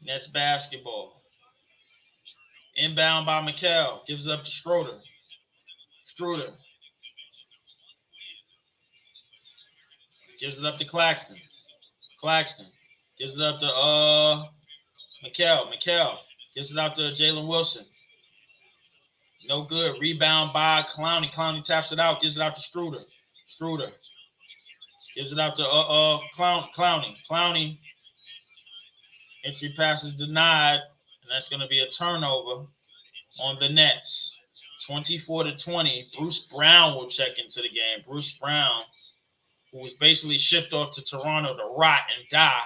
Nets basketball. Inbound by McHale. Gives it up to Schroeder. Schroeder. Gives it up to Claxton. Claxton. Gives it up to McHale. McHale. Gives it out to Jalen Wilson. No good. Rebound by Clowney. Clowney taps it out. Gives it out to Schroeder. Schroeder. Gives it out to Clowney. Clowney. Entry pass is denied. And that's going to be a turnover on the Nets. 24-20. Bruce Brown will check into the game. Bruce Brown, who was basically shipped off to Toronto to rot and die,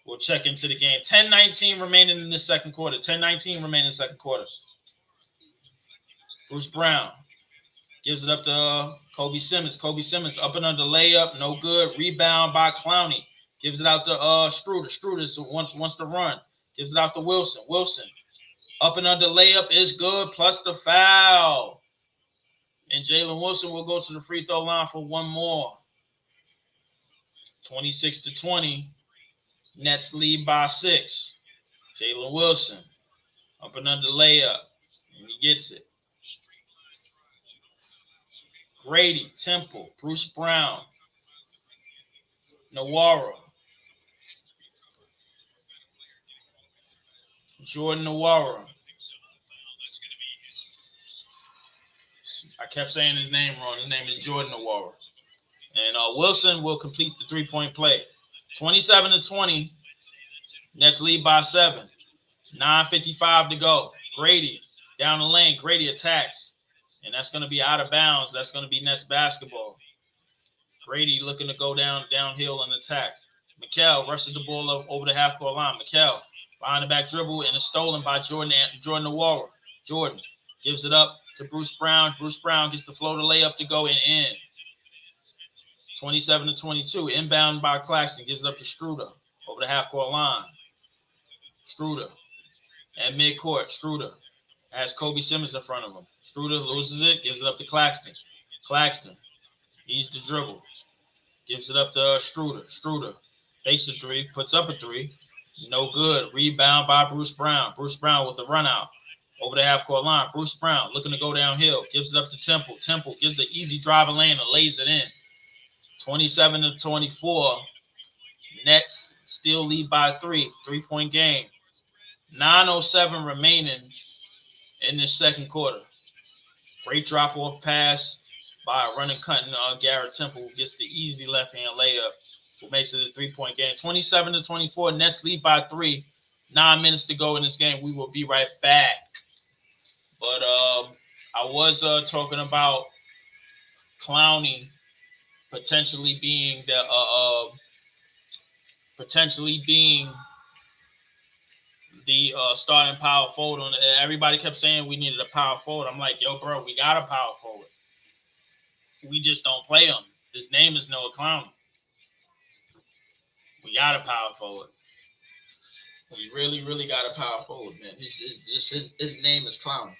will check into the game. 10-19 remaining in the second quarter. 10-19 remaining in the second quarter. Bruce Brown gives it up to Kobe Simmons. Kobe Simmons up and under layup. No good. Rebound by Clowney. Gives it out to Schroeder. Schroeder wants to run. Gives it out to Wilson. Wilson up and under layup is good, plus the foul. And Jalen Wilson will go to the free throw line for one more. 26-20. Nets lead by 6. Jalen Wilson up and under layup. And he gets it. Grady, Temple, Bruce Brown, Nawara, Jordan Nawara. I kept saying his name wrong. His name is Jordan Nawara. And Wilson will complete the three-point play. 27-20. Nets lead by 7. 9:55 to go. Grady down the lane. Grady attacks. And that's going to be out of bounds. That's going to be Nets basketball. Grady looking to go downhill and attack. McHale rushes the ball up over the half-court line. McHale behind the back dribble, and it's stolen by Jordan Nawara. Jordan gives it up to Bruce Brown. Bruce Brown gets the floater layup to go and in. 27-22. Inbound by Claxton. Gives it up to Schroeder over the half-court line. Schroeder at midcourt. Schroeder has Kobe Simmons in front of him. Schroeder loses it. Gives it up to Claxton. Claxton needs to dribble. Gives it up to Schroeder. Schroeder takes the three. Puts up a three. No good. Rebound by Bruce Brown. Bruce Brown with the run out over the half-court line. Bruce Brown looking to go downhill. Gives it up to Temple. Temple gives the easy driving lane and lays it in. 27-24. Nets still lead by 3. 3-point game. 9:07 remaining in the second quarter. Great drop-off pass by a running cutting Garrett Temple, who gets the easy left-hand layup, who makes it a 3-point game. 27-24. Nets lead by 3. 9 minutes to go in this game. We will be right back. But I was talking about Clowney potentially being the starting power forward. Everybody kept saying we needed a power forward. I'm like, yo, bro, we got a power forward. We just don't play him. His name is Noah Clowney. We got a power forward. We really, really got a power forward, man. His name is Clowney.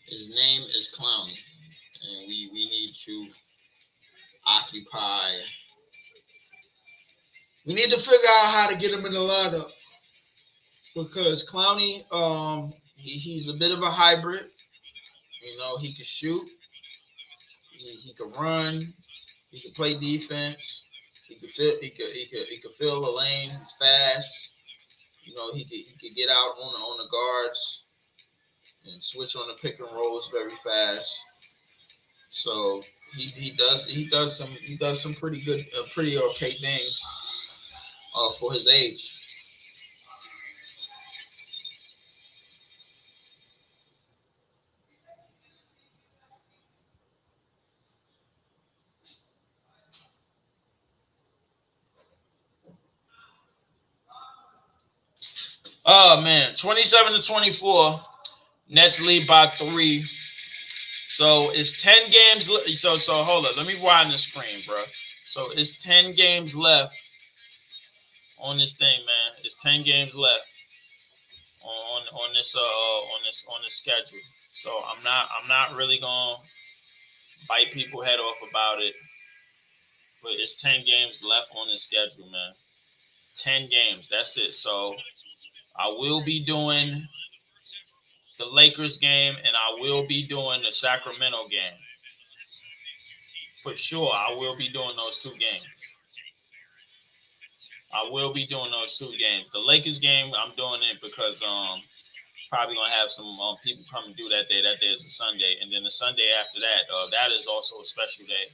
His name is Clowney. And we need to occupy. We need to figure out how to get him in the lineup. Because Clowney, he's a bit of a hybrid. You know, he can shoot. He can run. He can play defense. He can fill the lane. He's fast. You know, he could get out on the guards and switch on the pick and rolls very fast. So he does some pretty good, pretty okay things for his age. Oh man, 27-24. Nets lead by 3. So it's 10 games. So hold on. Let me widen the screen, bro. So it's 10 games left on this thing, man. It's 10 games left. this schedule. So I'm not really gonna bite people head off about it. But it's 10 games left on the schedule, man. It's 10 games. That's it. So I will be doing the Lakers game and I will be doing the Sacramento game. For sure, I will be doing those two games. I will be doing those two games. The Lakers game, I'm doing it because probably gonna have some people come and do that day. That day is a Sunday, and then the Sunday after that, that is also a special day.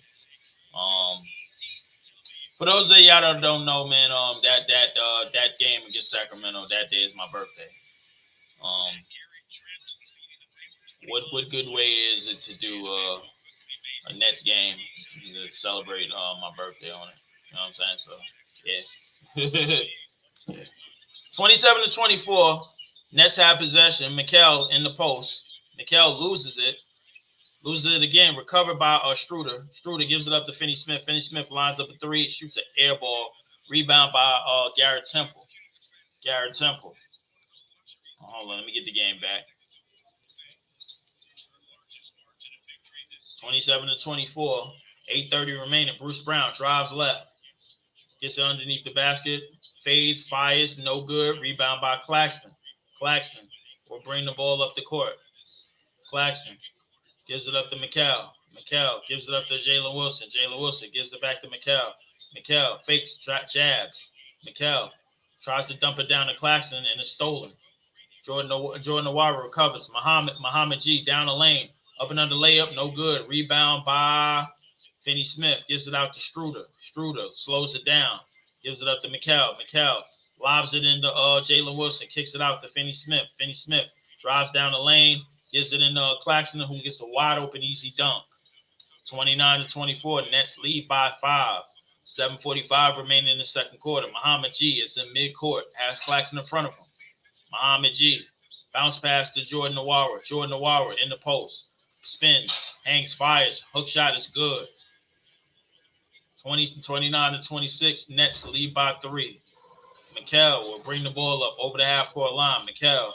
For those of y'all that don't know, man, that game against Sacramento, that day is my birthday. What good way is it to do a Nets game to celebrate my birthday on it? You know what I'm saying? So yeah. 27-24. Nets have possession. Mikal in the post. Mikal loses it. Loses it again. Recovered by Struder. Struder gives it up to Finney Smith. Finney Smith lines up a three. Shoots an air ball. Rebound by Garrett Temple. Garrett Temple. Hold on. Let me get the game back. 27-24. 8:30 remaining. Bruce Brown drives left. Gets it underneath the basket. Fades. Fires. No good. Rebound by Claxton. Claxton will bring the ball up the court. Claxton gives it up to Mikal. Mikal gives it up to Jalen Wilson. Jalen Wilson gives it back to Mikal. Mikal fakes, jabs. Mikal tries to dump it down to Claxton and it's stolen. Jordan Nwora recovers. Muhammad G down the lane. Up and under layup, no good. Rebound by Finney Smith. Gives it out to Struder. Struder slows it down. Gives it up to Mikal. Mikal lobs it into Jalen Wilson. Kicks it out to Finney Smith. Finney Smith drives down the lane. Gives it in Claxton, who gets a wide open, easy dunk. 29-24. Nets lead by 5. 7:45 remaining in the second quarter. Muhammad G is in midcourt. Has Claxton in front of him. Muhammad G bounce pass to Jordan Nwora. Jordan Nwora in the post. Spins, hangs, fires. Hook shot is good. 29-26. Nets lead by 3. Mikal will bring the ball up over the half-court line. Mikal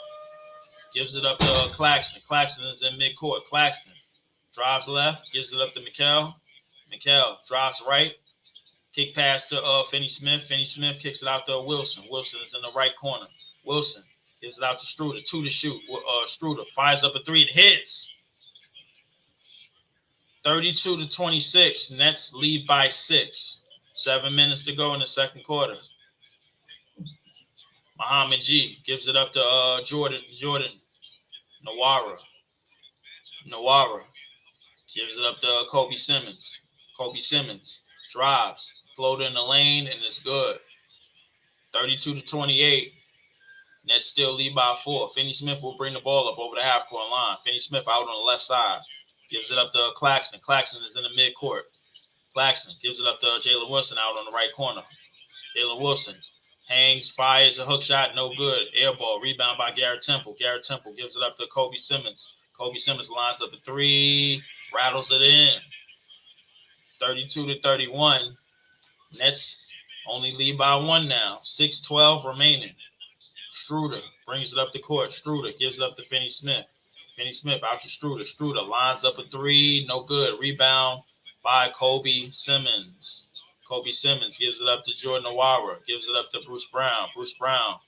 gives it up to Claxton. Claxton is in midcourt. Claxton drives left, gives it up to Mikal. Mikal drives right. Kick pass to Finney Smith. Finney Smith kicks it out to Wilson. Wilson is in the right corner. Wilson gives it out to Struder. 2 to shoot. Struder fires up a 3 and hits. 32-26. Nets lead by 6. 7 minutes to go in the second quarter. Muhammad G gives it up to Jordan Nwora. Nwora gives it up to Kobe Simmons. Kobe Simmons drives, float in the lane, and it's good. 32-28. Nets still lead by 4. Finney Smith will bring the ball up over the half-court line. Finney Smith out on the left side. Gives it up to Claxton. Claxton is in the midcourt. Claxton gives it up to Jalen Wilson out on the right corner. Jalen Wilson hangs, fires a hook shot, no good. Air ball, rebound by Garrett Temple. Garrett Temple gives it up to Kobe Simmons. Kobe Simmons lines up a 3, rattles it in. 32-31. Nets only lead by 1 now. 6:12 remaining. Struder brings it up the court. Struder gives it up to Finney Smith. Finney Smith out to Struder. Struder lines up a 3, no good. Rebound by Kobe Simmons. Kobe Simmons gives it up to Jordan Nwora. Gives it up to Bruce Brown. Bruce Brown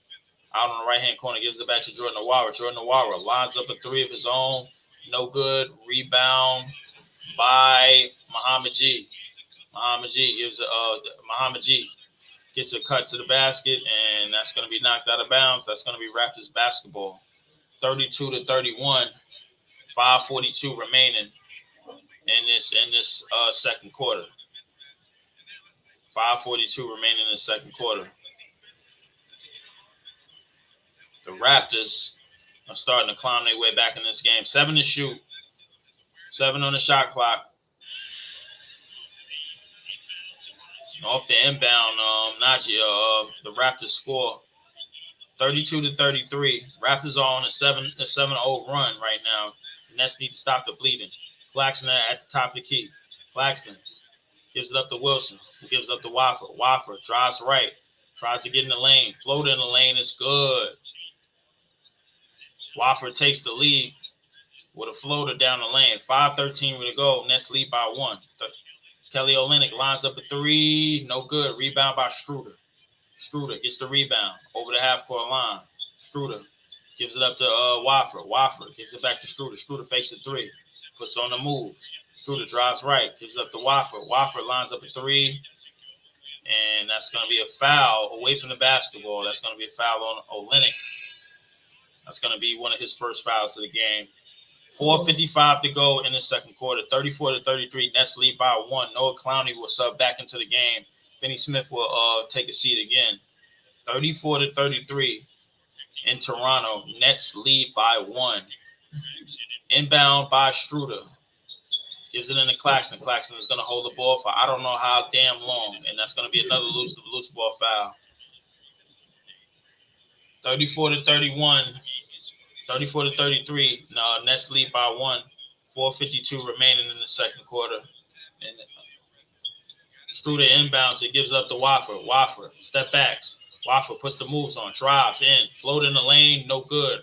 out on the right-hand corner. Gives it back to Jordan Nwora. Jordan Nwora lines up a 3 of his own. No good. Rebound by Muhammad G. Muhammad G gets a cut to the basket, and that's going to be knocked out of bounds. That's going to be Raptors basketball. 32-31. 5:42 remaining in this second quarter. 5:42 remaining in the second quarter. The Raptors are starting to climb their way back in this game. 7 to shoot. 7 on the shot clock. Off the inbound, Najee, the Raptors score 32-33. Raptors are on a 7-0 run right now. The Nets need to stop the bleeding. Claxton at the top of the key. Claxton gives it up to Wilson, who gives it up to Wofford. Wofford drives right, tries to get in the lane. Float in the lane is good. Wofford takes the lead with a floater down the lane. 5:13 to go. Nets lead by 1. Kelly Olynyk lines up a three. No good. Rebound by Struder. Struder gets the rebound over the half-court line. Struder gives it up to Wofford. Wofford gives it back to Struder. Struder fakes a three. Puts on the moves. Struder drives right. Gives it up to Wofford. Wofford lines up a three. And that's going to be a foul away from the basketball. That's going to be a foul on Olynyk. That's going to be one of his first fouls of the game. 4:55 to go in the second quarter. 34-33. Nets lead by 1. Noah Clowney will sub back into the game. Finney Smith will take a seat again. 34-33 in Toronto. Nets lead by 1. Inbound by Struder. Gives it into Claxton. Claxton is going to hold the ball for I don't know how damn long. And that's going to be another loose ball foul. 34-31. 34-33. No, Nets lead by 1. 4:52 remaining in the second quarter. And Struder inbounds. It gives up to Wofford. Wofford step backs. Wofford puts the moves on. Drives in. Float in the lane. No good.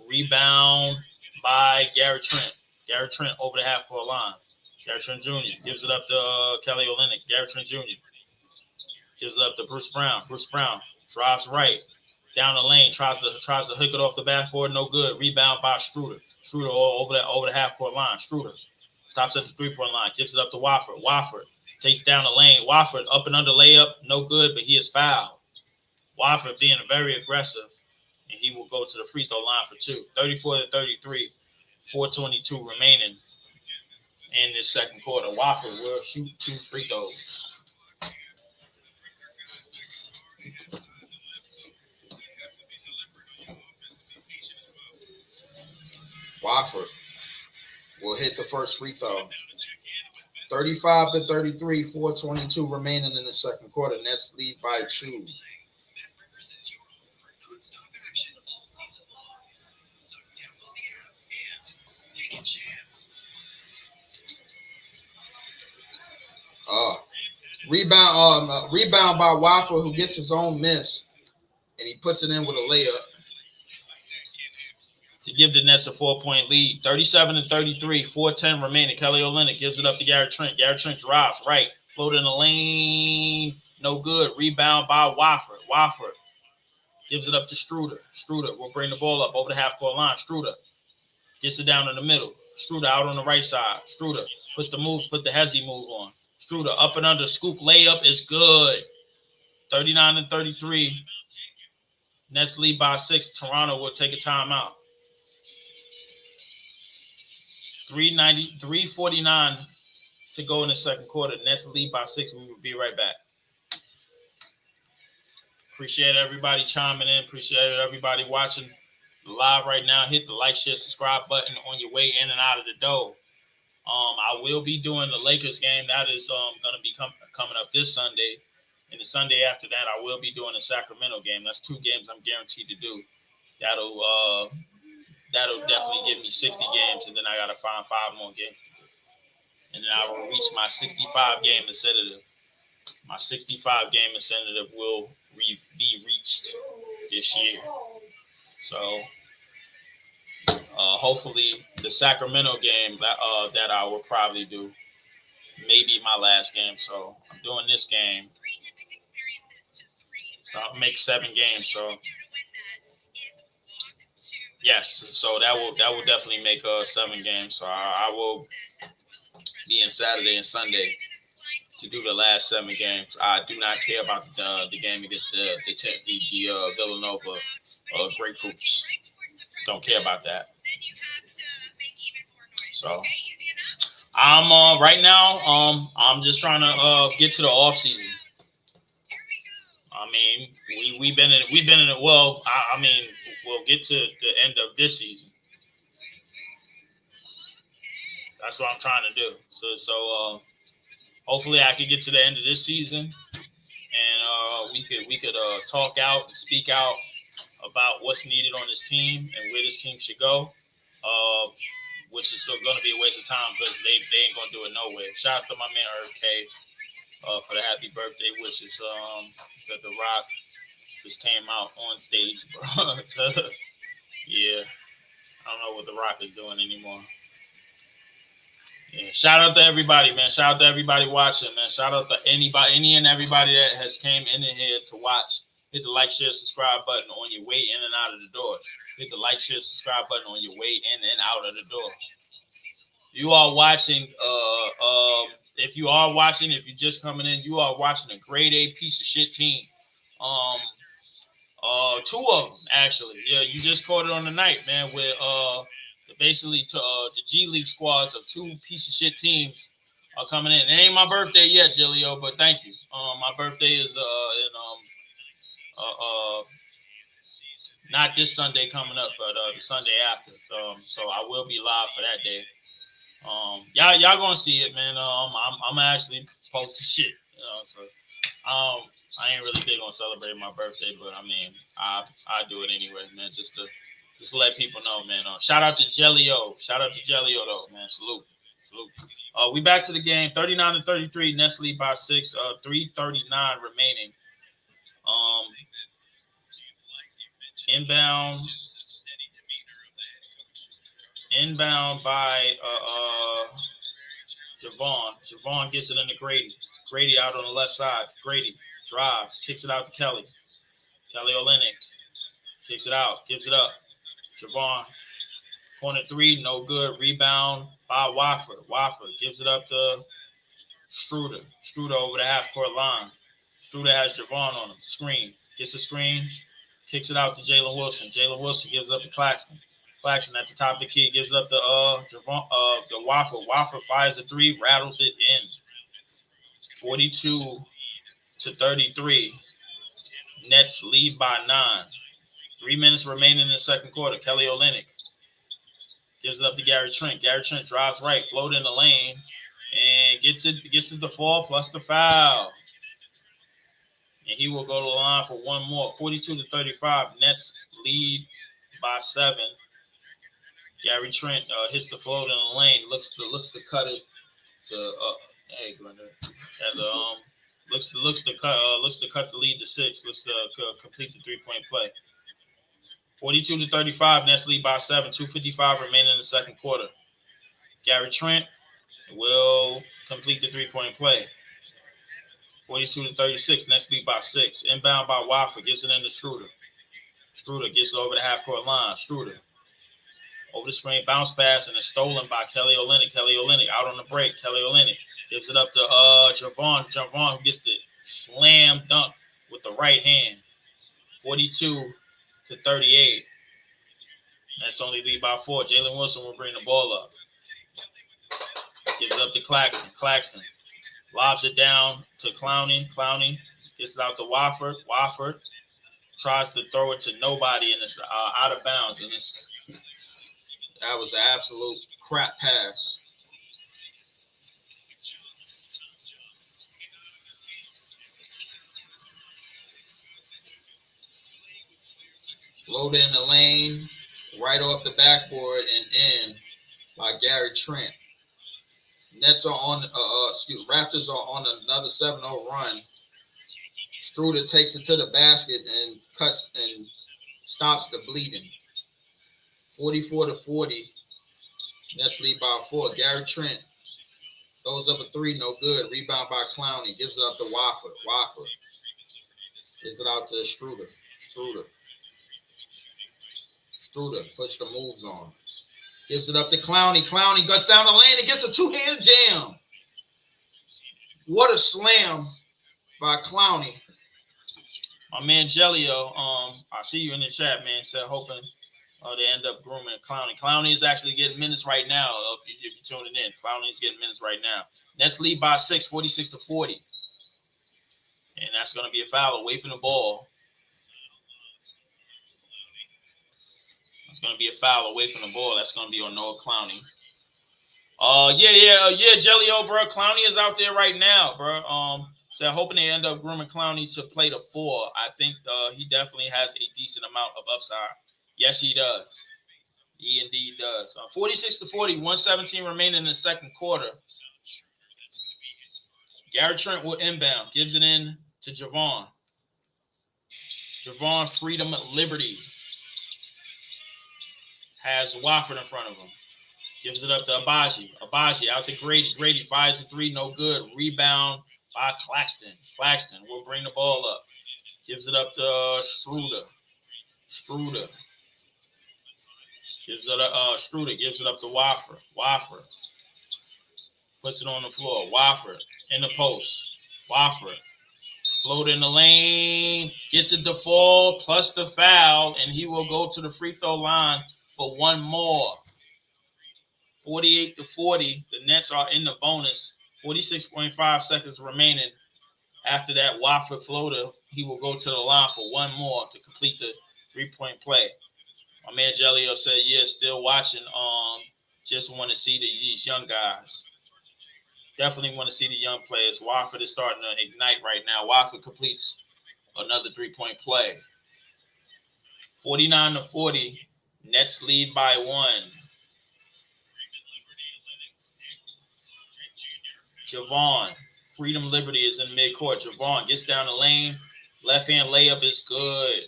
Rebound by Garrett Trent. Garrett Trent over the half-court line. Garrett Trent Jr. gives it up to Kelly Olynyk. Garrett Trent Jr. gives it up to Bruce Brown. Bruce Brown drives right. Down the lane, tries to hook it off the backboard, no good. Rebound by Struder. Struder over the half-court line. Struder stops at the three-point line, gives it up to Wofford. Wofford takes down the lane. Wofford up and under layup, no good, but he is fouled. Wofford being very aggressive, and he will go to the free throw line for 2. 34-33, 4:22 remaining in this second quarter. Wofford will shoot 2 free throws. Wofford will hit the first free throw. 35-33, 4:22 remaining in the second quarter. Nets lead by 2. Rebound by Wofford, who gets his own miss, and he puts it in with a layup to give the Nets a 4-point lead. 37-33, 4:10 remaining. Kelly Olynyk gives it up to Garrett Trent. Garrett Trent drives right, float in the lane, no good. Rebound by Wofford. Wofford gives it up to Struder. Struder will bring the ball up over the half-court line. Struder gets it down in the middle. Struder out on the right side. Struder puts the hezzy move on. Struder up and under, scoop layup is good. 39-33. Nets lead by 6. Toronto will take a timeout. 3:49 to go in the second quarter. Nets lead by 6. We will be right back. Appreciate everybody chiming in. Appreciate everybody watching live right now. Hit the like, share, subscribe button on your way in and out of the door. I will be doing the Lakers game. That is going to be coming up this Sunday. And the Sunday after that, I will be doing the Sacramento game. That's 2 games I'm guaranteed to do. That'll definitely give me 60 games, and then I got to find 5 more games to do. And then I will reach my 65-game incentive. My 65-game incentive will be reached this year. So hopefully the Sacramento game that I will probably do may be my last game. So I'm doing this game. So I'll make 7 games. So yes, so that will definitely make 7 games. So I will be in Saturday and Sunday to do the last 7 games. I do not care about the game against the Villanova Grapefruits. Don't care about that. So I'm right now. I'm just trying to get to the off season. I mean, we've been in it. Well, I mean, we'll get to the end of this season. That's what I'm trying to do. So hopefully I can get to the end of this season, and we could talk out and speak out about what's needed on this team and where this team should go. Which is still going to be a waste of time because they ain't going to do it no way. Shout out to my man Irv K for the happy birthday wishes. Said The Rock just came out on stage, bro. So, yeah. I don't know what the Rock is doing anymore. Yeah, shout out to everybody, man. Shout out to everybody watching, man. Shout out to any and everybody that has came in here to watch. Hit the like, share, subscribe button on your way in and out of the doors. Hit the like, share, subscribe button on your way in and out of the door. You are watching. If you are watching, if you're just coming in, you are watching a grade A piece of shit team. Two of them actually. Yeah, you just caught it on the night, man. With basically to the G League squads of two piece of shit teams are coming in. It ain't my birthday yet, Gilio, but thank you. My birthday is not this Sunday coming up, but the Sunday after. So I will be live for that day. Y'all gonna see it, man. I'm actually posting shit, you know. So I ain't really big on celebrating my birthday, but I mean, I do it anyway, man. Just to let people know, man. Shout out to Jellio. Shout out to Jellio, though, man. Salute. We back to the game. 39-33. Nets lead by 6. 3:39 remaining. Inbound by Javon. Javon gets it into Grady. Grady out on the left side. Grady drives, kicks it out to Kelly. Kelly Olynyk kicks it out, gives it up. Javon, corner three, no good. Rebound by Wofford. Wofford gives it up to Struder. Struder over the half-court line. Struder has Javon on him. Screen. Gets the screen. Kicks it out to Jalen Wilson. Jalen Wilson gives it up to Claxton. Claxton at the top of the key gives it up to Javon, the Wofford. Wofford fires a three, rattles it in. 42-33. Nets lead by 9. 3 minutes remaining in the second quarter. Kelly Olynyk gives it up to Gary Trent. Gary Trent drives right, float in the lane, and gets it the fall plus the foul. And he will go to the line for one more. 42-35. Nets lead by 7. Gary Trent hits the float in the lane. Looks to cut it to hey Glenda. Looks to cut the lead to 6. Looks to complete the 3-point play. 42-35. Nets lead by 7. 2:55 remaining in the second quarter. Gary Trent will complete the 3-point play. 42-36. Nets lead by 6. Inbound by Wofford. Gives it into Struder. Struder gets it over the half-court line. Struder over the screen, bounce pass, and it's stolen by Kelly Olynyk. Kelly Olynyk out on the break. Kelly Olynyk gives it up to Javon. Javon, who gets the slam dunk with the right hand. 42-38. That's only lead by 4. Jalen Wilson will bring the ball up. Gives it up to Claxton. Claxton lobs it down to Clowney. Clowney gets it out to Wofford. Wofford tries to throw it to nobody, and it's out of bounds. And that was an absolute crap pass. Floated in the lane, right off the backboard and in by Gary Trent. Nets are on. Raptors are on another 7-0 run. Struder takes it to the basket and cuts and stops the bleeding. 44-40. Nets lead by 4. Gary Trent throws up a 3, no good. Rebound by Clowney. Gives it up to Wofford. Wofford gives it out to Struder. Struder puts the moves on. Gives it up to Clowney. Clowney guts down the lane and gets a 2-hand jam. What a slam by Clowney. My man Jellio, I see you in the chat, man. Said hoping they end up grooming Clowney. Clowney is actually getting minutes right now. If you're tuning in, Clowney is getting minutes right now. Nets lead by 6, 46-40. And that's going to be a foul away from the ball. That's going to be a foul away from the ball. That's going to be on Noah Clowney. Yeah, Jellio, bro. Clowney is out there right now, bro. So hoping they end up grooming Clowney to play the 4. I think he definitely has a decent amount of upside. Yes, he does. He indeed does. 46-40, 1:17 remaining in the second quarter. Gary Trent will inbound. Gives it in to Javon. Javon, freedom, liberty. has Wofford in front of him. Gives it up to Abaji. Abaji out to Grady. Grady fires a three, no good. Rebound by Claxton. Claxton will bring the ball up. Gives it up to Struder. Struder. Gives it Struder gives it up to Wofford. Wofford puts it on the floor. Wofford in the post. Wofford float in the lane. Gets a default plus the foul, and he will go to the free throw line for one more. 48-40. The Nets are in the bonus. 46.5 seconds remaining. After that Wofford floater, he will go to the line for one more to complete the three-point play. My man Jelio said, yeah, still watching. Just want to see these young guys. Definitely want to see the young players. Wofford is starting to ignite right now. Wofford completes another three-point play. 49-40. Nets lead by one. Javon. Freedom Liberty is in midcourt. Javon gets down the lane. Left-hand layup is good.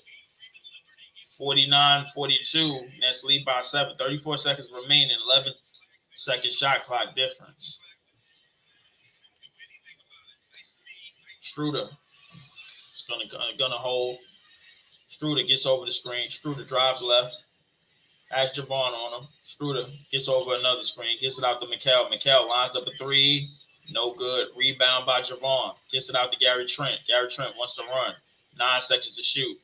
49-42. Nets lead by 7. 34 seconds remaining. 11-second shot clock difference. Struder is gonna hold. Struder gets over the screen. Struder drives left. Has Javon on him. Struder gets over another screen. Gets it out to Mikal. Mikal lines up a three. No good. Rebound by Javon. Gets it out to Gary Trent. Gary Trent wants to run. 9 seconds to shoot.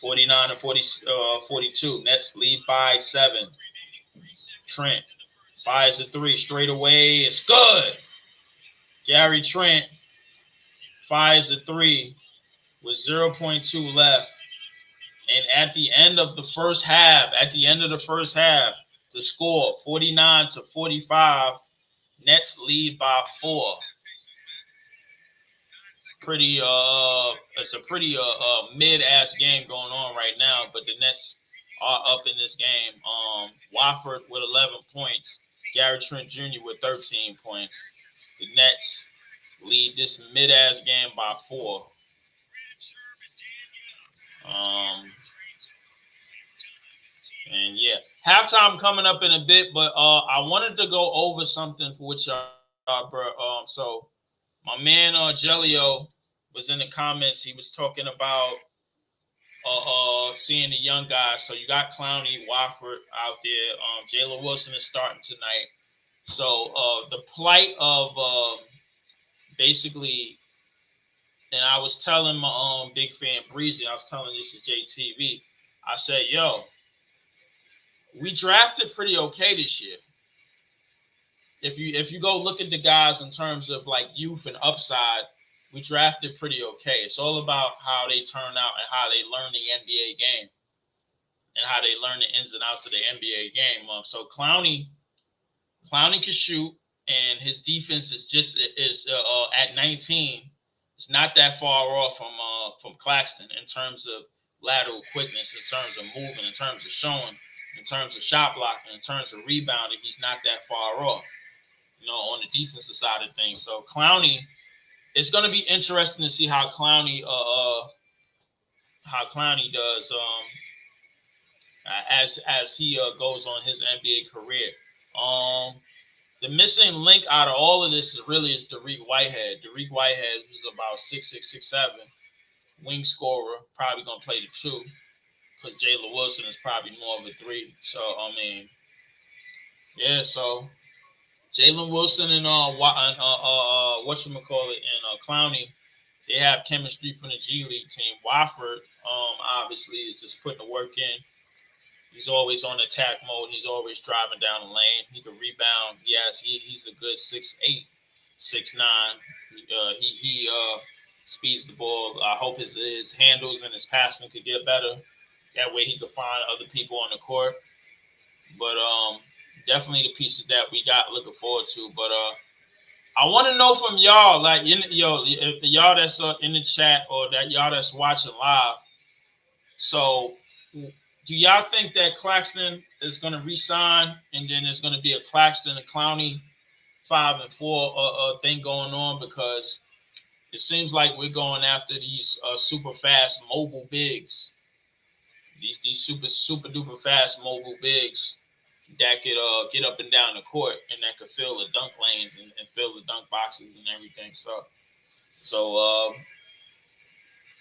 49-42. Nets lead by 7. Trent fires a three straight away. It's good. Gary Trent fires a three with 0.2 left. And at the end of the first half, the score 49-45. Nets lead by 4. It's a pretty mid-ass game going on right now, but the Nets are up in this game. Wofford with 11 points, Gary Trent Jr. with 13 points. The Nets lead this mid-ass game by 4. And yeah, halftime coming up in a bit, but I wanted to go over something for which y'all, bro. So my man Jelio was in the comments. He was talking about seeing the young guys. So you got Clowney, Wofford out there. Jalen Wilson is starting tonight. So the plight of basically, and I was telling my big fan Breezy, I was telling this to JTV. I said, yo, we drafted pretty okay this year. If you go look at the guys in terms of like youth and upside, we drafted pretty okay. It's all about how they turn out and how they learn the NBA game and how they learn the ins and outs of the NBA game. So Clowney can shoot, and his defense is at 19. It's not that far off from Claxton in terms of lateral quickness, in terms of moving, in terms of showing, in terms of shot blocking, in terms of rebounding. He's not that far off, on the defensive side of things. So Clowney, it's going to be interesting to see how Clowney does as he goes on his NBA career. The missing link out of all of this is Dariq Whitehead. Dariq Whitehead is about 6'6", 6'7", wing scorer, probably going to play the 2 because Jalen Wilson is probably more of a 3. So, so Jalen Wilson and Clowney, they have chemistry from the G League team. Wofford, obviously, is just putting the work in. He's always on attack mode. He's always driving down the lane. He can rebound. Yes, he's a good 6'8", 6'9". He speeds the ball. I hope his handles and his passing could get better. That way he could find other people on the court. But definitely the pieces that we got looking forward to. But I want to know from y'all, like, y'all that's in the chat or that y'all that's watching live. So do y'all think that Claxton is going to re-sign and then there's going to be a Claxton and Clowney 5 and 4 thing going on? Because it seems like we're going after these super fast mobile bigs. These super duper fast mobile bigs. that could get up and down the court and that could fill the dunk lanes and fill the dunk boxes and everything. So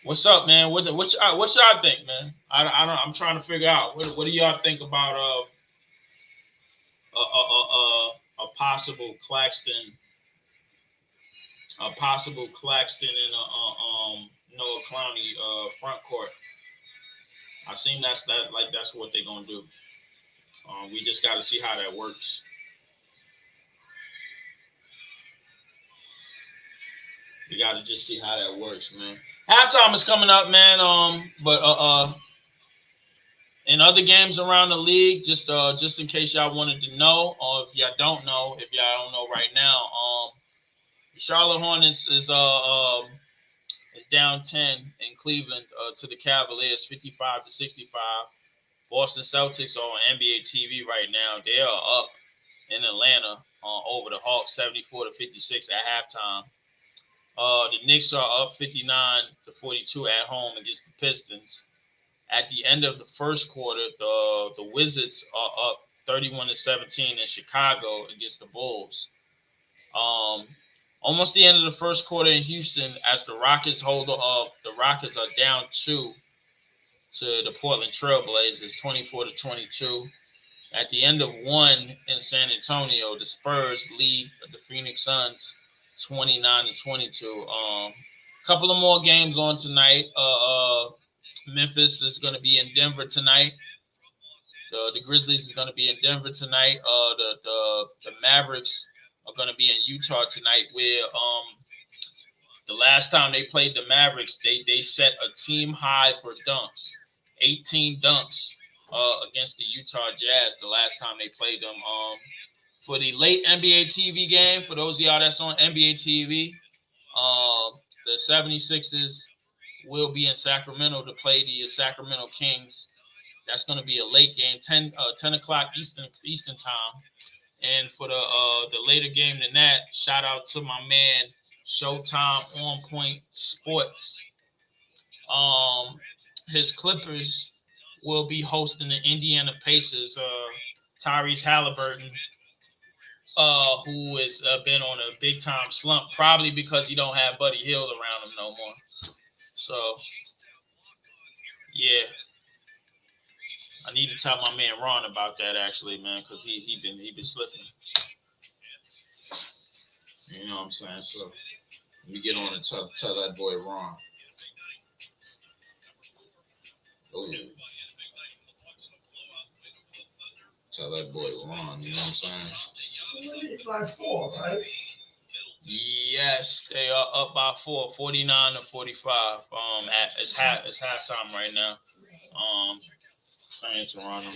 what's up, man? What y'all think, man? I don't. I'm trying to figure out what do y'all think about a possible Claxton and Noah Clowney front court. I seem that's what they're gonna do. We just got to see how that works. We got to just see how that works, man. Halftime is coming up, man. But in other games around the league, just in case y'all wanted to know, or if y'all don't know, right now, the Charlotte Hornets is down 10 in Cleveland to the Cavaliers, 55-65. Boston Celtics are on NBA TV right now. They are up in Atlanta over the Hawks, 74-56 at halftime. The Knicks are up 59-42 at home against the Pistons. At the end of the first quarter, the Wizards are up 31-17 in Chicago against the Bulls. Almost the end of the first quarter in Houston, as the Rockets hold up, the Rockets are down 2 to the Portland Trailblazers, 24-22. At the end of one in San Antonio, the Spurs lead the Phoenix Suns 29-22. Couple of more games on tonight. Memphis is going to be in Denver tonight. The Grizzlies is going to be in Denver tonight. The Mavericks are going to be in Utah tonight. Where the last time they played the Mavericks, they set a team high for dunks, 18 dunks against the Utah Jazz. The last time they played them. For the late NBA TV game, for those of y'all that's on NBA TV, the 76ers will be in Sacramento to play the Sacramento Kings. That's going to be a late game, 10 o'clock Eastern time. And for the later game than that, shout out to my man Showtime On Point Sports. His Clippers will be hosting the Indiana Pacers. Tyrese Halliburton, who has been on a big time slump, probably because he don't have Buddy Hield around him no more. So, yeah, I need to tell my man Ron about that actually, man, because he been slipping. You know what I'm saying? So, let me get on and tell that boy Ron. Oh, tell that boy Ron. You know what I'm saying? By 4, right? Yes, they are up by 4, 49-45. It's halftime right now. Playing Toronto.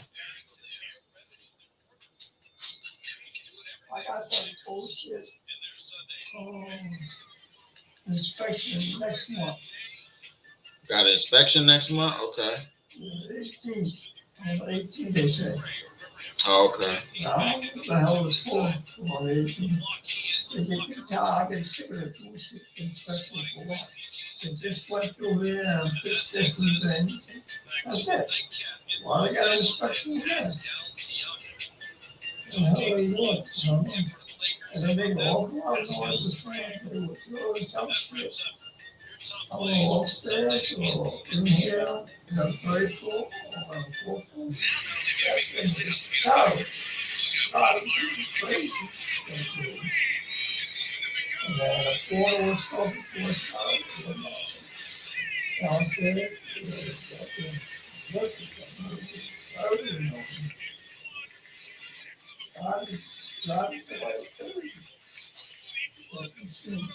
I got some bullshit inspection next month. Got an inspection next month? Okay. 18th. On the 18th, they say. Oh, okay. Now, what the hell is for? On the 18th. I get sick of the bullshit inspection for what? They just went through there and fixed different things. That's it. Why they got an inspection again? The hell are they doing? And then they go, oh, I don't know what this man, they were throwing some shit. I don't know, upstairs or in here, in the third floor, or on the fourth floor. That thing is terrible. God, it's crazy. And then the floor was talking to us downstairs. I didn't know. God is the way it is. Let me see.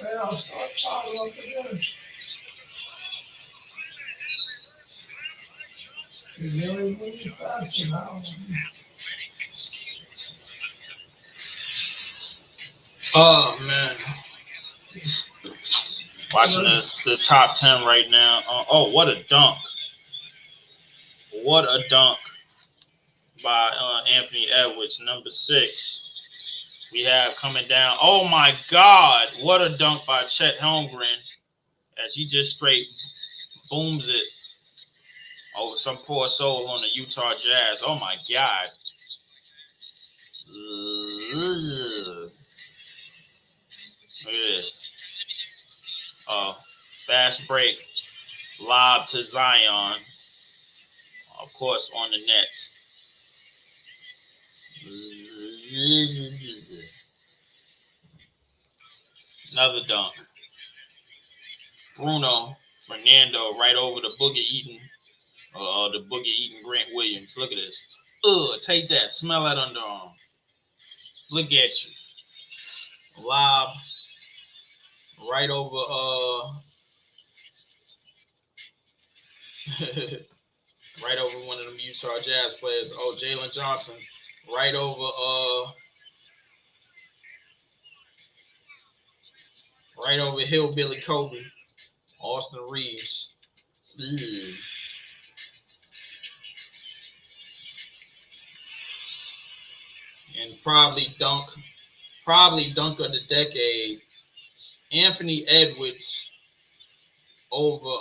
Man, I'll start Oh man, watching the top 10 right now. Oh, what a dunk! What a dunk by Anthony Edwards, number 6. We have coming down. Oh my God! What a dunk by Chet Holmgren as he just straight booms it over some poor soul on the Utah Jazz. Oh my God! Ugh. Look at this. Fast break, lob to Zion. Of course, on the Nets. Another dunk. Bruno Fernando right over the Boogie Eaton. The Boogie Eaton Grant Williams. Look at this. Take that. Smell that underarm. Look at you. Lob right over right over one of them Utah Jazz players. Oh, Jalen Johnson. Right over Hillbilly Kobe. Austin Reeves. Ugh. And probably dunk of the decade, Anthony Edwards over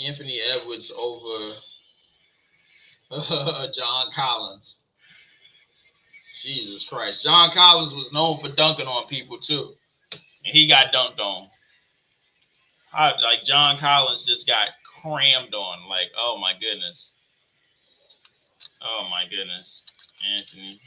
Anthony Edwards over John Collins. Jesus Christ. John Collins was known for dunking on people too. And he got dunked on. Like John Collins just got crammed on. Like, oh my goodness. Oh my goodness. Anthony.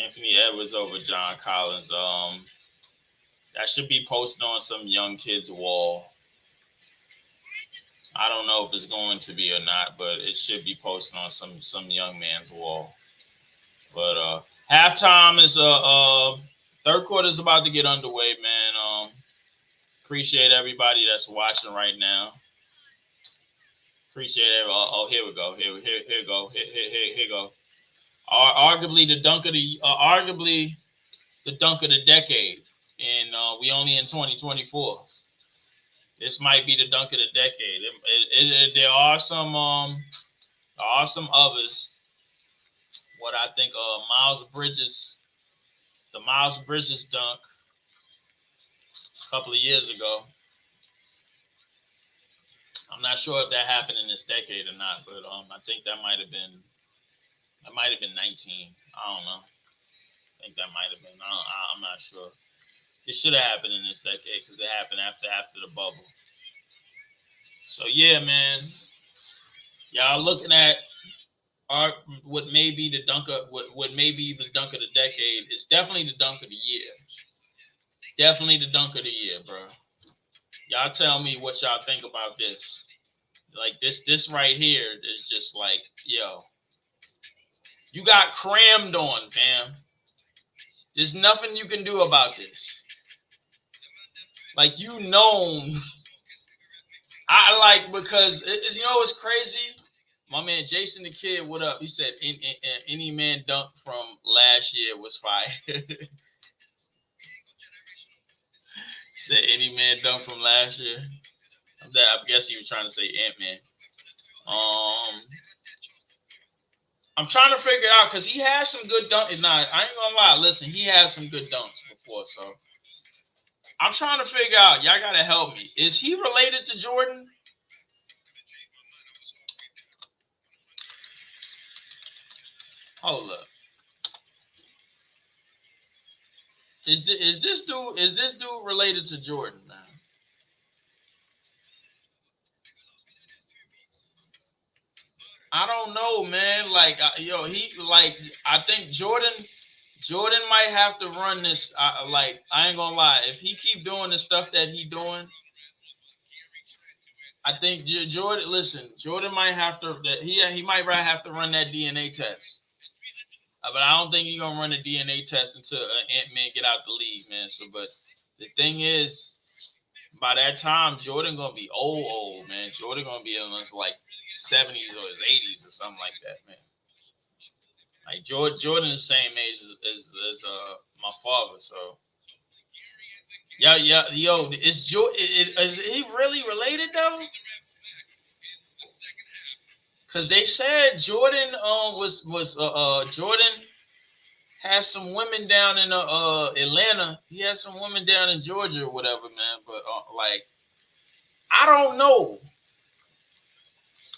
Anthony Edwards over John Collins. That should be posted on some young kid's wall. I don't know if it's going to be or not, but it should be posted on some young man's wall. But halftime is third quarter is about to get underway, man. Appreciate everybody that's watching right now. Appreciate it. Oh, here we go. Here we go. Here go. Arguably the dunk of the decade, and we only in 2024. This might be the dunk of the decade. There are some others. What I think, the Miles Bridges dunk a couple of years ago. I'm not sure if that happened in this decade or not, but I think that might have been 19. I don't know. I think that might have been. I'm not sure. It should have happened in this decade because it happened after the bubble. So yeah, man, y'all looking at what may be the dunk of the decade. It's definitely the dunk of the year. Definitely the dunk of the year, bro. Y'all tell me what y'all think about this. Like this right here is just like, yo, you got crammed on, fam. There's nothing you can do about this. Like, because you know what's crazy? My man Jason the Kid, what up? He said any man dunk from last year was fire. Said any man dunk from last year. I guess he was trying to say Ant-Man. I'm trying to figure it out because he has some good dunks. Nah, I ain't gonna lie. Listen, he has some good dunks before, so I'm trying to figure out. Y'all gotta help me. Is he related to Jordan? Hold up. Is this dude related to Jordan now? I don't know, man. Like, I think Jordan Jordan might have to run this. I ain't gonna lie. If he keep doing the stuff that he doing, I think Jordan. Listen, Jordan might have to. He might have to run that DNA test. But I don't think he's gonna run a DNA test until Ant-Man get out the league, man. So, but the thing is, by that time, Jordan gonna be old, man. Jordan gonna be in his like 70s or his 80s or something like that, man. Like Jordan is the same age as my father, so yeah, yo, is he really related though? Because they said Jordan Jordan has some women down in Atlanta. He has some women down in Georgia or whatever, man. But like, I don't know.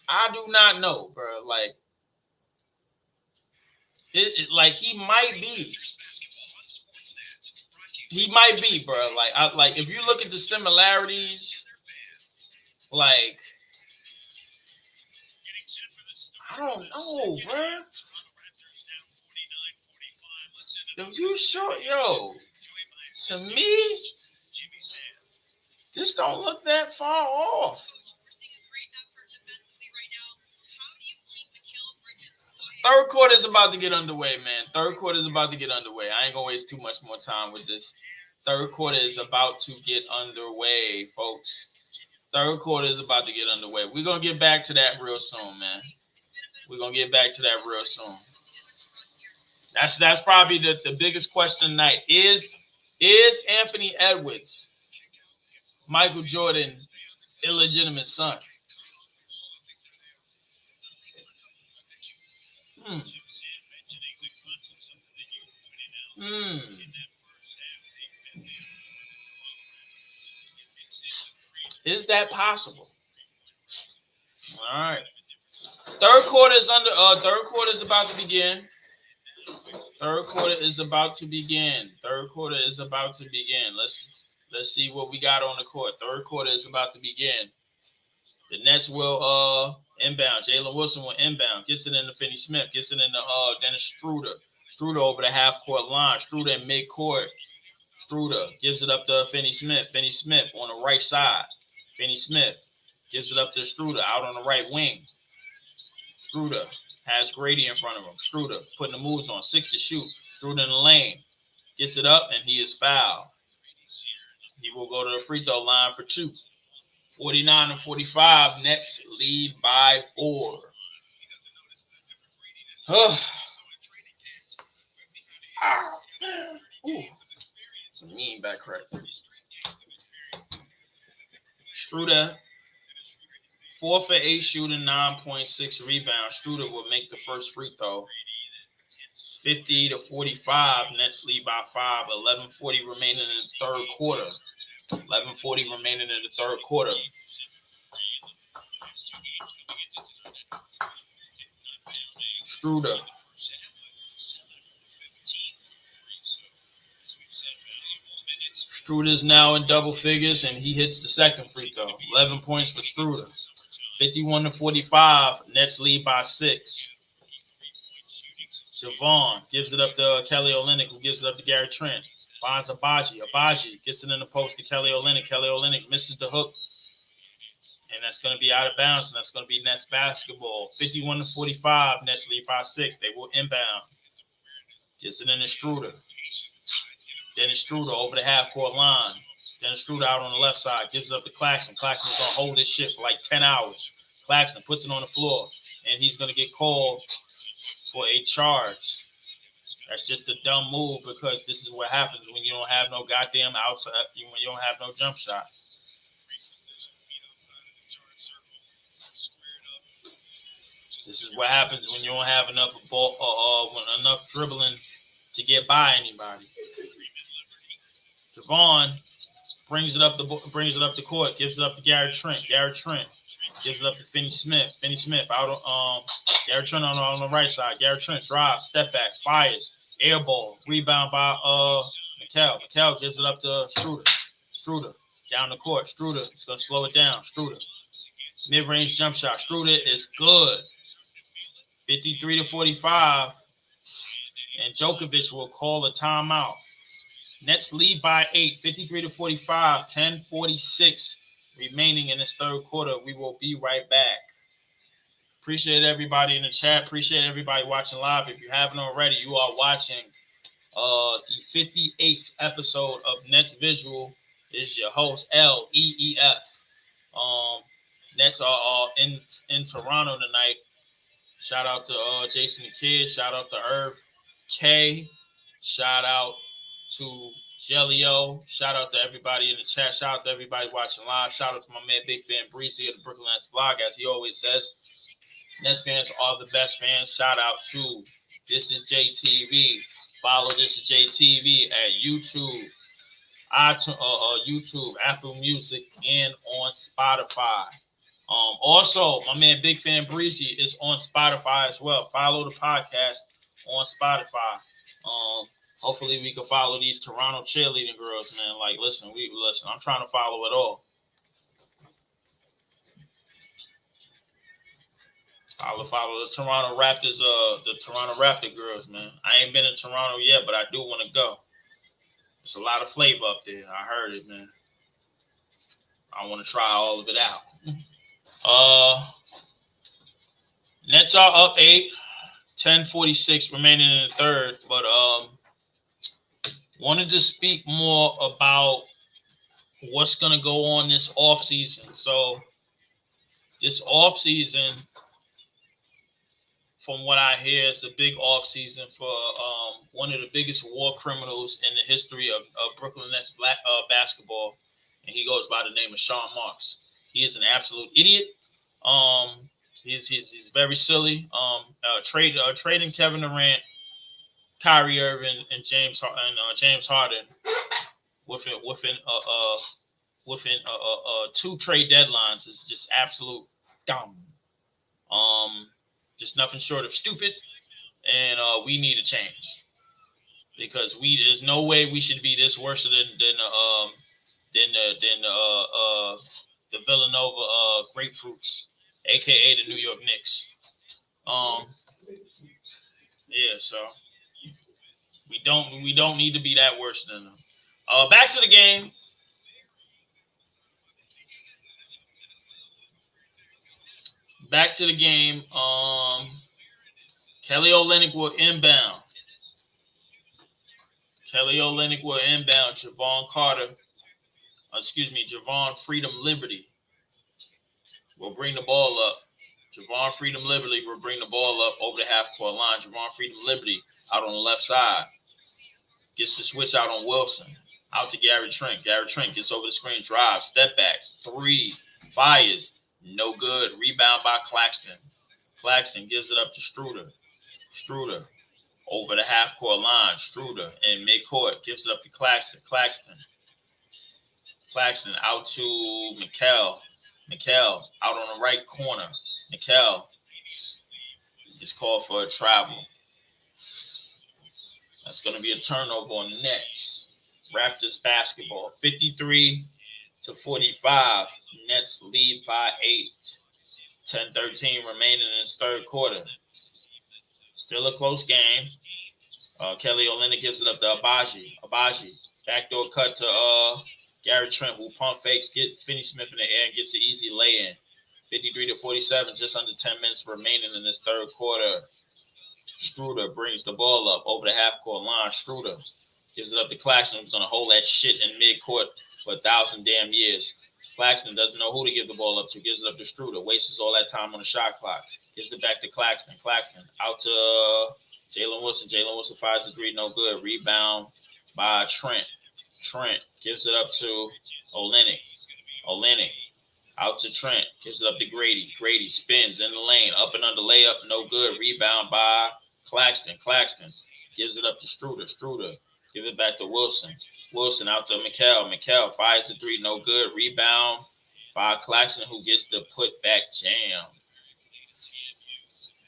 I do not know, bro. Like, like he might be. He might be, bro. Like if you look at the similarities, like I don't know, bro. Yo, you sure, yo? To me, this don't look that far off. Third quarter is about to get underway, man. Third quarter is about to get underway. I ain't gonna waste too much more time with this. Third quarter is about to get underway, folks. Third quarter is about to get underway. We're gonna get back to that real soon, man. We're gonna get back to that real soon. That's probably the biggest question tonight. Is Anthony Edwards Michael Jordan illegitimate son? Is that possible? All right. Third quarter is about to begin. Third quarter is about to begin. Let's see what we got on the court. Third quarter is about to begin. The Nets will inbound. Jalen Wilson will inbound. Gets it into Finney Smith. Gets it into Dennis Schroeder. Schroeder over the half court line. Schroeder in mid court. Schroeder gives it up to Finney Smith. Finney Smith on the right side. Finney Smith gives it up to Schroeder out on the right wing. Schroeder has Grady in front of him. Schroeder putting the moves on. 6 to shoot. Schroeder in the lane. Gets it up, and he is fouled. He will go to the free throw line for 2. 49-45. Nets lead by 4. Ooh. Some mean back crack. Schroeder, 4 for 8 shooting, 9.6 rebounds. Schroeder will make the first free throw. 50-45. Nets lead by 5. 11:40 remaining in the third quarter. 11:40 remaining in the third quarter. Schroeder. Schroeder is now in double figures, and he hits the second free throw. 11 points for Schroeder. 51-45. Nets lead by 6. Javon gives it up to Kelly Olynyk, who gives it up to Gary Trent. Finds Abaji. Abaji gets it in the post to Kelly Olynyk. Kelly Olynyk misses the hook. And that's going to be out of bounds, and that's going to be Nets basketball. 51-45. Nets lead by 6. They will inbound. Gets it in to Schroeder. Dennis Schroeder over the half-court line. Dennis Schroeder out on the left side. Gives it up to Claxton. Claxton's going to hold this shit for like 10 hours. Claxton puts it on the floor, and he's going to get called for a charge. That's just a dumb move because this is what happens when you don't have no goddamn outside, when you don't have no jump shot. This is what happens when you don't have enough ball, enough dribbling to get by anybody. Javon brings it up the court, gives it up to Gary Trent. Gary Trent gives it up to Finney Smith. Finney Smith out on Gary Trent on the right side. Gary Trent drives, step back, fires, air ball, rebound by Mikal. Mikal gives it up to Schroeder. Schroeder down the court. Schroeder is going to slow it down. Schroeder. Mid-range jump shot. Schroeder is good. 53-45. and Djokovic will call a timeout. Nets lead by 8, 53-45, 10:46 remaining in this third quarter. We will be right back. Appreciate everybody in the chat. Appreciate everybody watching live. If you haven't already, you are watching the 58th episode of Nets Visual. Is your host LEEF. Nets are in Toronto tonight. Shout out to Jason the Kid. Shout out to Irv K. Shout out to Jellio. Shout out to everybody in the chat. Shout out to everybody watching live. Shout out to my man Big Fan Breezy of the Brooklyn Nets vlog, as he always says. Nets fans are the best fans. Shout out to This Is JTV. Follow This Is JTV at YouTube, YouTube, Apple Music, and on Spotify. Also, my man Big Fan Breezy is on Spotify as well. Follow the podcast on Spotify. Hopefully we can follow these Toronto cheerleading girls, man. Like, listen, I'm trying to follow it all. Follow the Toronto Raptors, the Toronto Raptor girls, man. I ain't been in Toronto yet, but I do want to go. There's a lot of flavor up there. I heard it, man. I want to try all of it out. Nets are up 8, 10:46 remaining in the third, but wanted to speak more about what's going to go on this offseason. So this offseason, from what I hear, is a big offseason for one of the biggest war criminals in the history of Brooklyn Nets basketball, and he goes by the name of Sean Marks. He is an absolute idiot. He's very silly. Trading Kevin Durant, Kyrie Irving, and James Harden within 2 trade deadlines is just absolute dumb. Just nothing short of stupid, and we need a change because there's no way we should be this worse than the Villanova Grapefruits, aka the New York Knicks. Yeah, so we don't need to be that worse than them. Back to the game. Kelly Olynyk will inbound. Javon Freedom Liberty will bring the ball up. Javon Freedom Liberty will bring the ball up over the half-court line. Javon Freedom Liberty out on the left side. Gets the switch out on Wilson. Out to Gary Trent. Gary Trent gets over the screen, drives, step backs, 3, fires. No good. Rebound by Claxton. Claxton gives it up to Struder. Struder over the half-court line. Struder in midcourt gives it up to Claxton. Claxton out to McHale. McHale out on the right corner. McHale is called for a travel. That's going to be a turnover on the Nets. Raptors basketball, 53-45. Nets lead by 8. 10:13 remaining in this third quarter. Still a close game. Kelly Olynyk gives it up to Abaji. Backdoor cut to Gary Trent, who pump fakes, get Finney Smith in the air and gets an easy lay-in. 53-47, just under 10 minutes remaining in this third quarter. Struder brings the ball up over the half-court line. Struder gives it up to Claxton, who's going to hold that shit in mid-court for 1,000 damn years. Claxton doesn't know who to give the ball up to. Gives it up to Struder. Wastes all that time on the shot clock. Gives it back to Claxton. Claxton out to Jalen Wilson. Jalen Wilson fires the 3. No good. Rebound by Trent. Trent gives it up to Olynyk. Olynyk out to Trent. Gives it up to Grady. Grady spins in the lane. Up and under layup. No good. Rebound by Claxton. Claxton gives it up to Struder. Struder give it back to Wilson. Wilson out to McHale. McHale fires the 3. No good. Rebound by Claxton, who gets the put-back jam.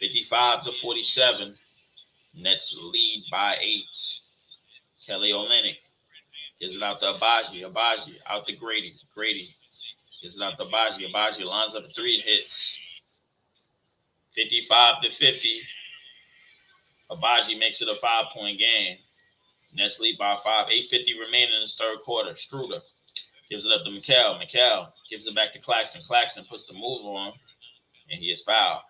55-47. Nets lead by 8. Kelly Olynyk gives it out to Abaji. Abaji out to Grady. Grady gives it out to Abaji. Abaji lines up a 3 and hits. 55-50. Abaji makes it a 5-point game. Nets lead by 5. 8:50 remaining in this third quarter. Struder gives it up to Mikal. Mikal gives it back to Claxton. Claxton puts the move on, and he is fouled.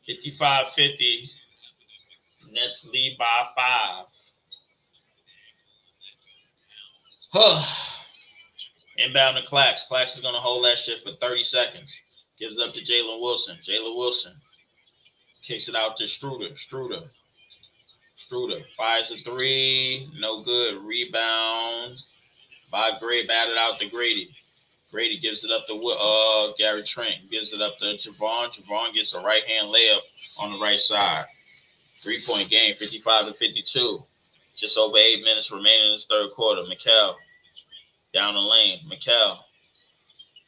$55-50. Nets lead by 5. Inbound to Clax. Clax is going to hold that shit for 30 seconds. Gives it up to Jalen Wilson. Jalen Wilson kicks it out to Struder. Struder fires a 3. No good. Rebound by Gray. Batted out to Grady. Grady gives it up to Gary Trent. Gives it up to Javon. Javon gets a right-hand layup on the right side. 3-point game, 55-52. Just over 8 minutes remaining in this third quarter. Mikal down the lane. Mikal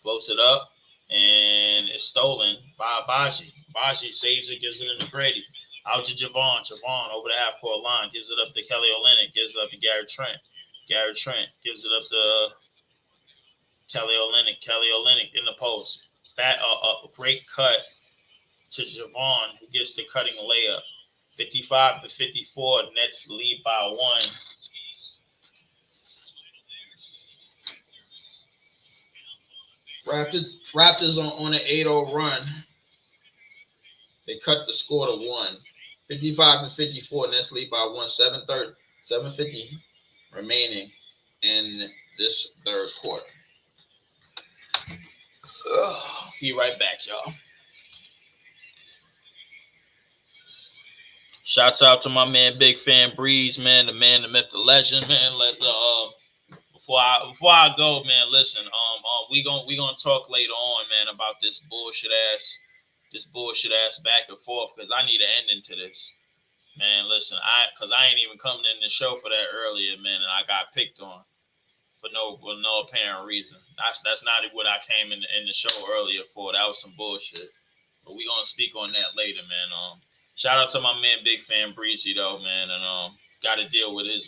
floats it up, and it's stolen by Abaji. Abaji saves it, gives it into Grady. Out to Javon. Javon over the half-court line. Gives it up to Kelly Olynyk. Gives it up to Gary Trent. Gary Trent gives it up to Kelly Olynyk. Kelly Olynyk in the post. A great cut to Javon, who gets the cutting layup. 55-54. Nets lead by 1. Raptors on an 8-0 run. They cut the score to 1. 55-54. Nets lead by 1. 7:50 remaining in this third quarter. Be right back, y'all. Shouts out to my man, Big Fan Breeze, man, the man, the myth, the legend, man. Before I go, man, listen, we gonna talk later on, man, about this bullshit ass back and forth, because I need an ending to this, man. Listen, because I ain't even coming in the show for that earlier, man, and I got picked on for no apparent reason. That's not what I came in the show earlier for. That was some bullshit, but we gonna speak on that later, man. Shout out to my man, Big Fan Breezy, though, man, and got to deal with his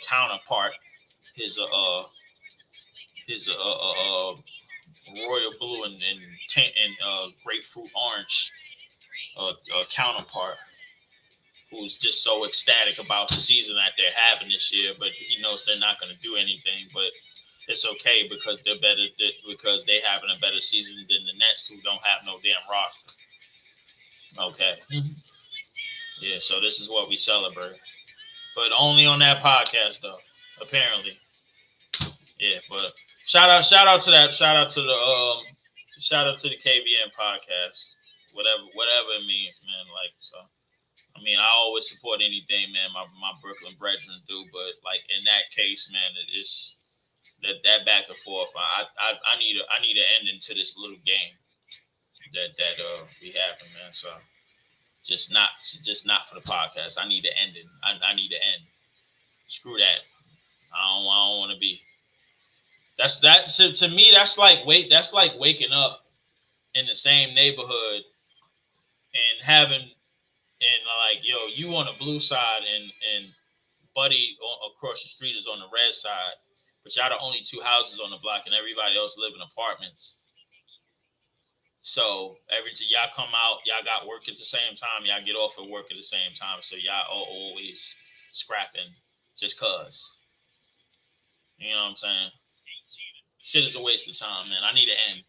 counterpart, his royal blue and grapefruit orange counterpart, who's just so ecstatic about the season that they're having this year, but he knows they're not going to do anything. But it's okay because they're better, because they having a better season than the Nets, who don't have no damn roster. Okay. Yeah, so this is what we celebrate. But only on that podcast, though, apparently. Yeah, but shout out to that. Shout out to the KBN podcast. Whatever it means, man. Like, so I mean, I always support anything, man, my Brooklyn brethren do, but like in that case, man, it's that back and forth. I need an ending to this little game that we having, man. So just not for the podcast. I need to end it. I need to end. Screw that. I don't want to be. To me. That's like waking up in the same neighborhood and having, and like, yo, you on the blue side and Buddy across the street is on the red side, but y'all the only two houses on the block and everybody else live in apartments. So every time y'all come out, y'all got work at the same time. Y'all get off at work at the same time. So y'all always scrapping just cause. You know what I'm saying? Shit is a waste of time, man. I need to end.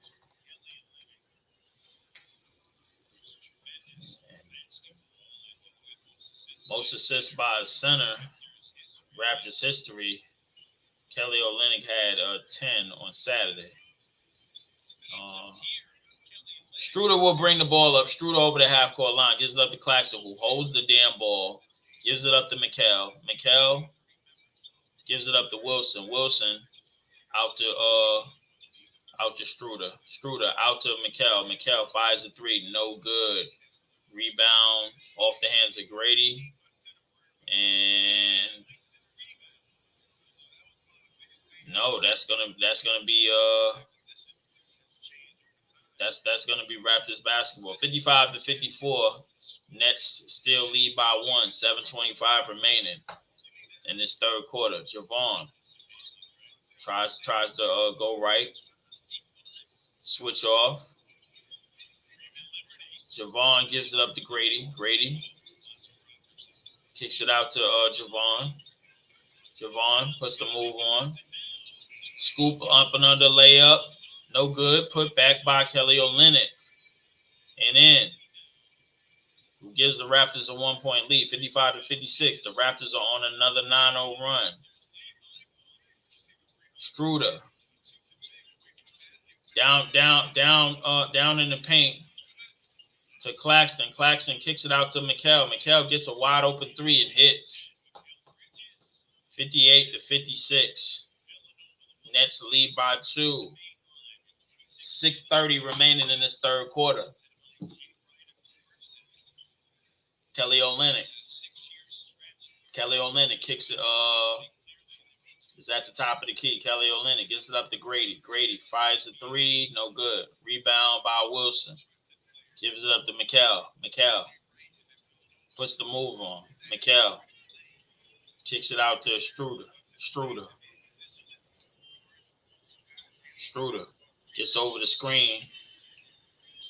Most assists by a center, Raptors history. Kelly Olynyk had 10 on Saturday. Struder will bring the ball up. Struder over the half-court line. Gives it up to Claxton, who holds the damn ball. Gives it up to Mikal. Mikal gives it up to Wilson. Wilson out to Struder. Struder out to Mikal. Mikal fires a 3. No good. Rebound off the hands of Grady. And no, that's gonna be Raptors basketball. 55-54. Nets still lead by 1. 7:25 remaining. in this third quarter. Javon tries to go right. Switch off. Javon gives it up to Grady. Grady kicks it out to Javon. Javon puts the move on. Scoop up and under layup. No good. Put back by Kelly Olynyk. And in. Who gives the Raptors a 1-point lead, 55-56. The Raptors are on another 9-0 run. Struder. Down in the paint to Claxton. Claxton kicks it out to Mikal. Mikal gets a wide open three and hits. 58-56. Nets lead by 2. 6:30 remaining in this third quarter. Kelly Olynyk. Kelly Olynyk kicks it. Is at the top of the key. Kelly Olynyk gives it up to Grady. Grady fires a three. No good. Rebound by Wilson. Gives it up to Mikal. Mikal puts the move on. Mikal kicks it out to Struder gets over the screen.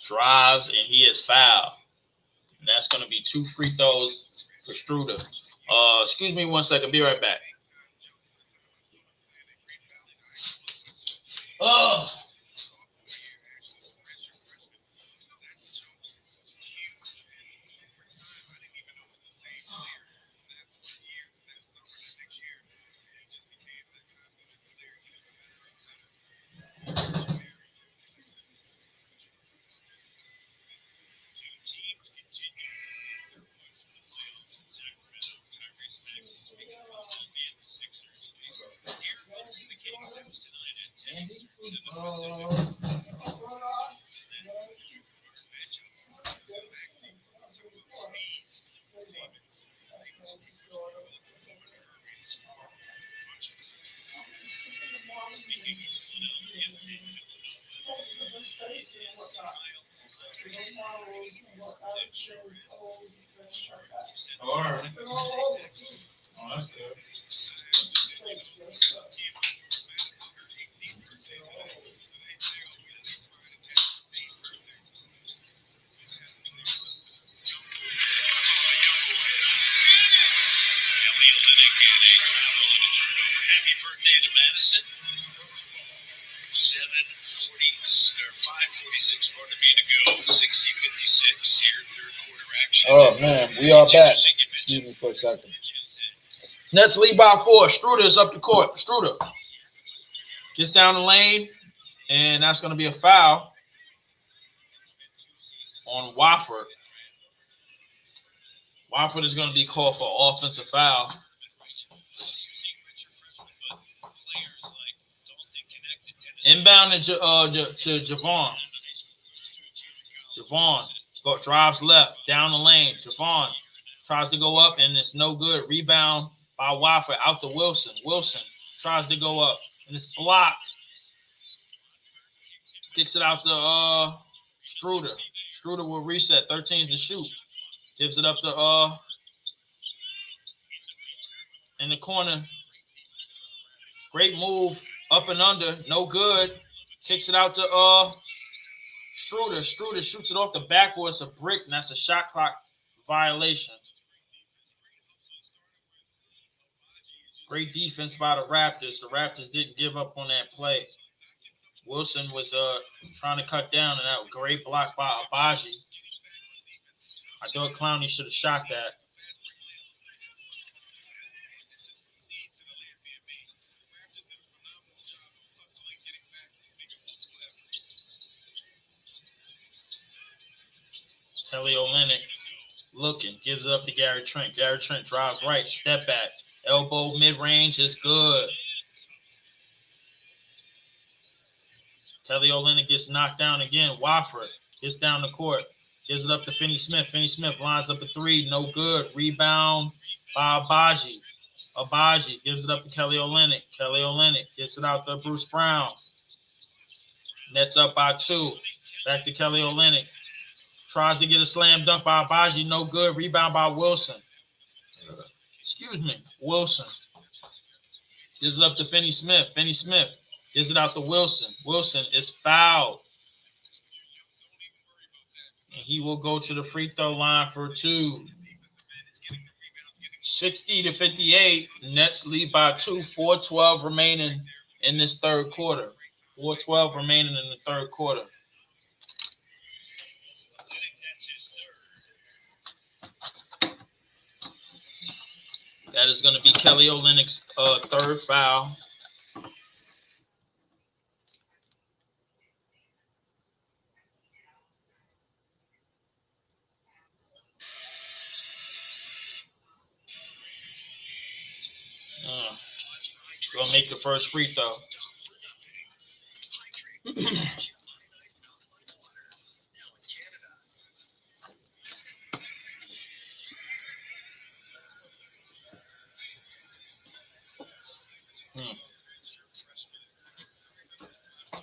Drives, and he is fouled. And that's going to be 2 free throws for Struder. Excuse me 1 second. Be right back. Oh. All right. Oh, that's good. Happy birthday to Madison. 5:46 for the to go. 60-56 here, third quarter action. Oh man, we are back. Excuse me for a second. Nets lead by 4. Struder is up the court. Struder gets down the lane, and that's going to be a foul on Wofford. Wofford is going to be called for offensive foul. Inbound to Javon. Javon drives left, down the lane. Javon tries to go up, and it's no good. Rebound by Wofford out to Wilson. Wilson tries to go up, and it's blocked. Kicks it out to Struder. Struder will reset. 13's to shoot. Gives it up to in the corner. Great move. Up and under. No good. Kicks it out to Struder. Struder shoots it off the backboard. It's a brick, and that's a shot clock violation. Great defense by the Raptors. The Raptors didn't give up on that play. Wilson was trying to cut down, and that was a great block by Abaji. I thought Clowney should have shot that. Kelly Olynyk looking, gives it up to Gary Trent. Gary Trent drives right, step back, elbow mid-range is good. Kelly Olynyk gets knocked down again. Wofford gets down the court, gives it up to Finney Smith. Finney Smith lines up a three, no good. Rebound by Abaji. Abaji gives it up to Kelly Olynyk. Kelly Olynyk gets it out to Bruce Brown. Nets up by 2. Back to Kelly Olynyk. Tries to get a slam dunk by Abaji, no good. Rebound by Wilson. Wilson. Gives it up to Finney Smith. Finney Smith gives it out to Wilson. Wilson is fouled. And he will go to the free throw line for 2. 60-58. Nets lead by 2. 4:12 remaining in this third quarter. 4:12 remaining in the third quarter. That is going to be Kelly Olynyk's third foul. Gonna make the first free throw.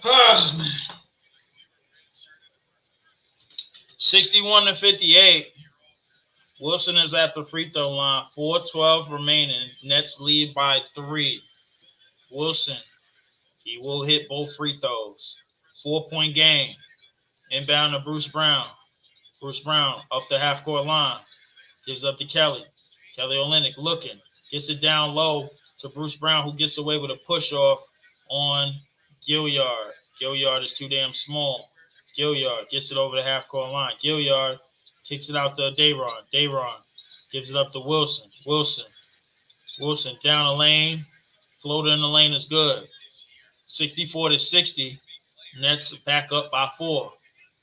Oh, man. 61-58. Wilson is at the free throw line. 4:12 remaining. Nets lead by 3. Wilson, he will hit both free throws. 4-point game. Inbound to Bruce Brown. Bruce Brown up the half-court line. Gives up to Kelly. Kelly Olynyk looking. Gets it down low to Bruce Brown, who gets away with a push-off on Gilliard. Gilliard is too damn small. Gilliard gets it over the half-court line. Gilliard kicks it out to Dayron. Dayron gives it up to Wilson. Wilson down the lane. Floater in the lane is good. 64-60. Nets back up by 4.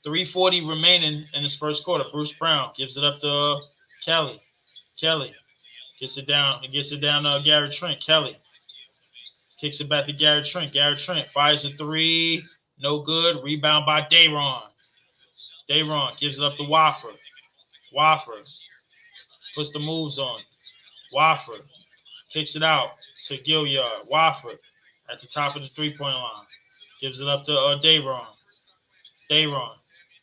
3:40 remaining in this first quarter. Bruce Brown gives it up to Kelly. Kelly gets it down to Gary Trent. Kelly kicks it back to Gary Trent. Gary Trent fires a 3. No good. Rebound by Dayron. Dayron gives it up to Wofford. Wofford puts the moves on. Wofford kicks it out to Gilliard. Wofford at the top of the three-point line. Gives it up to Dayron. Dayron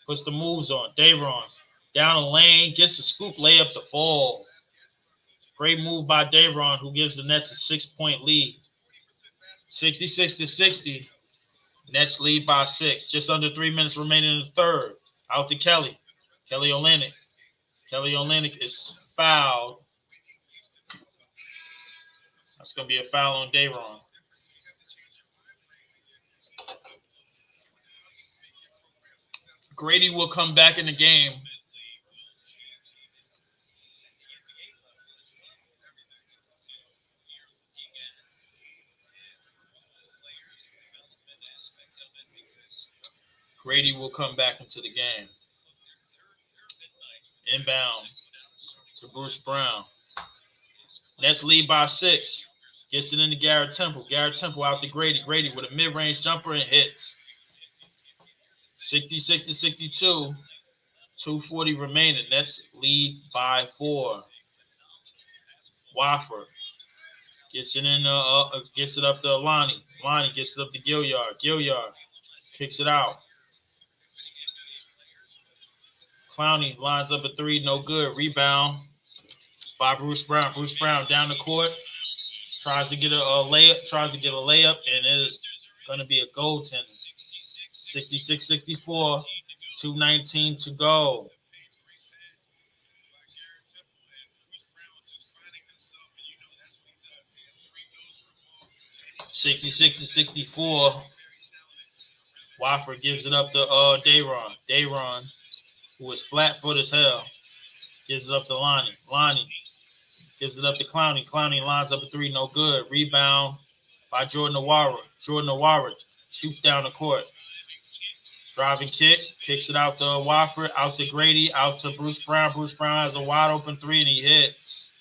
puts the moves on. Dayron down the lane. Gets the scoop layup to fall. Great move by Dayron, who gives the Nets a 6-point lead. 66-60. Nets lead by 6. Just under 3 minutes remaining in the third. Out to Kelly. Kelly Olynyk. Kelly Olynyk is fouled. That's going to be a foul on Dayron. Grady will come back in the game. Grady will come back into the game. Inbound to Bruce Brown. Nets lead by 6. Gets it into Garrett Temple. Garrett Temple out to Grady. Grady with a mid-range jumper and hits. 66-62. 2:40 remaining. Nets lead by 4. Wofford gets it gets it up to Lonnie. Lonnie gets it up to Gilliard. Gilliard kicks it out. Clowney lines up a 3, no good. Rebound by Bruce Brown. Bruce Brown down the court. Tries to get a layup, and it is going to be a goaltender. 66-64, 2:19 to go. (66-64). Wofford gives it up to Dayron. Dayron, who is flat-footed as hell, gives it up to Lonnie. Lonnie gives it up to Clowney. Clowney lines up a 3, no good. Rebound by Jordan Awara. Jordan Awara shoots down the court. Driving kick, kicks it out to Wofford, out to Grady, out to Bruce Brown. Bruce Brown has a wide open 3 and he hits.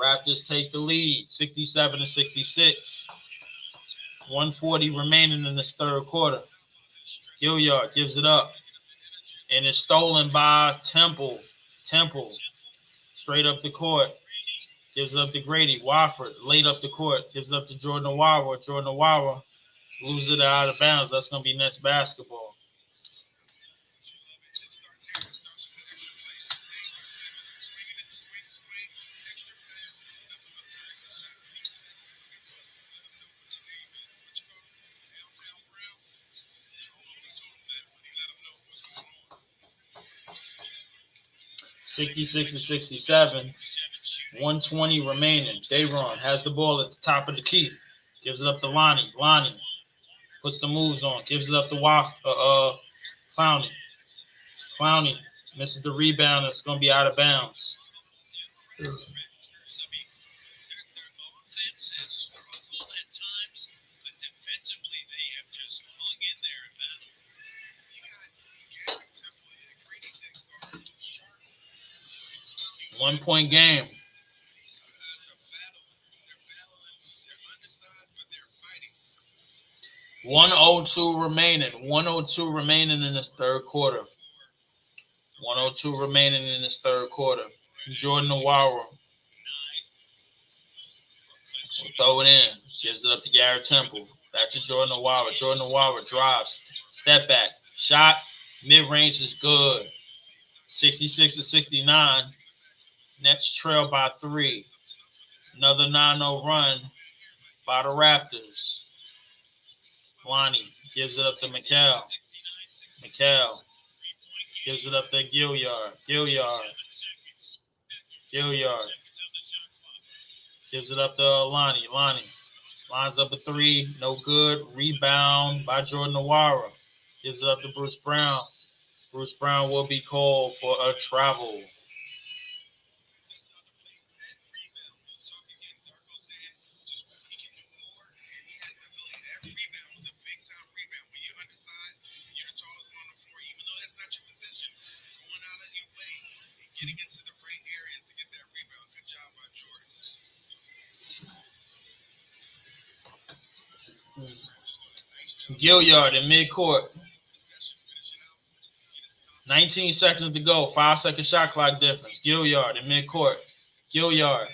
Raptors take the lead, 67-66. 1:40 remaining in this third quarter. Gilliard gives it up, and it's stolen by Temple. Temple straight up the court. Gives it up to Grady. Wofford late up the court. Gives it up to Jordan Awara. Jordan Awara loses it out of bounds. That's going to be Nets basketball. 66-67. 120 remaining. Dayron has the ball at the top of the key. Gives it up to Lonnie. Lonnie puts the moves on. Gives it up to Clowney. Clowney misses the rebound. It's going to be out of bounds. One-point game. 102 remaining. 102 remaining in this third quarter. 102 remaining in this third quarter. Jordan Nwara will throw it in. Gives it up to Garrett Temple. Back to Jordan Nwara. Jordan Nwara drives. Step back. Shot. Mid-range is good. 66-69. Nets trail by 3. Another 9-0 run by the Raptors. Lonnie gives it up to McHale. McHale gives it up to Gilliard. Gilliard gives it up to Lonnie. Lonnie lines up a 3. No good. Rebound by Jordan Nwara. Gives it up to Bruce Brown. Bruce Brown will be called for a travel. Gilliard in midcourt. 19 seconds to go. 5-second shot clock difference. Gilliard in midcourt. Gilliard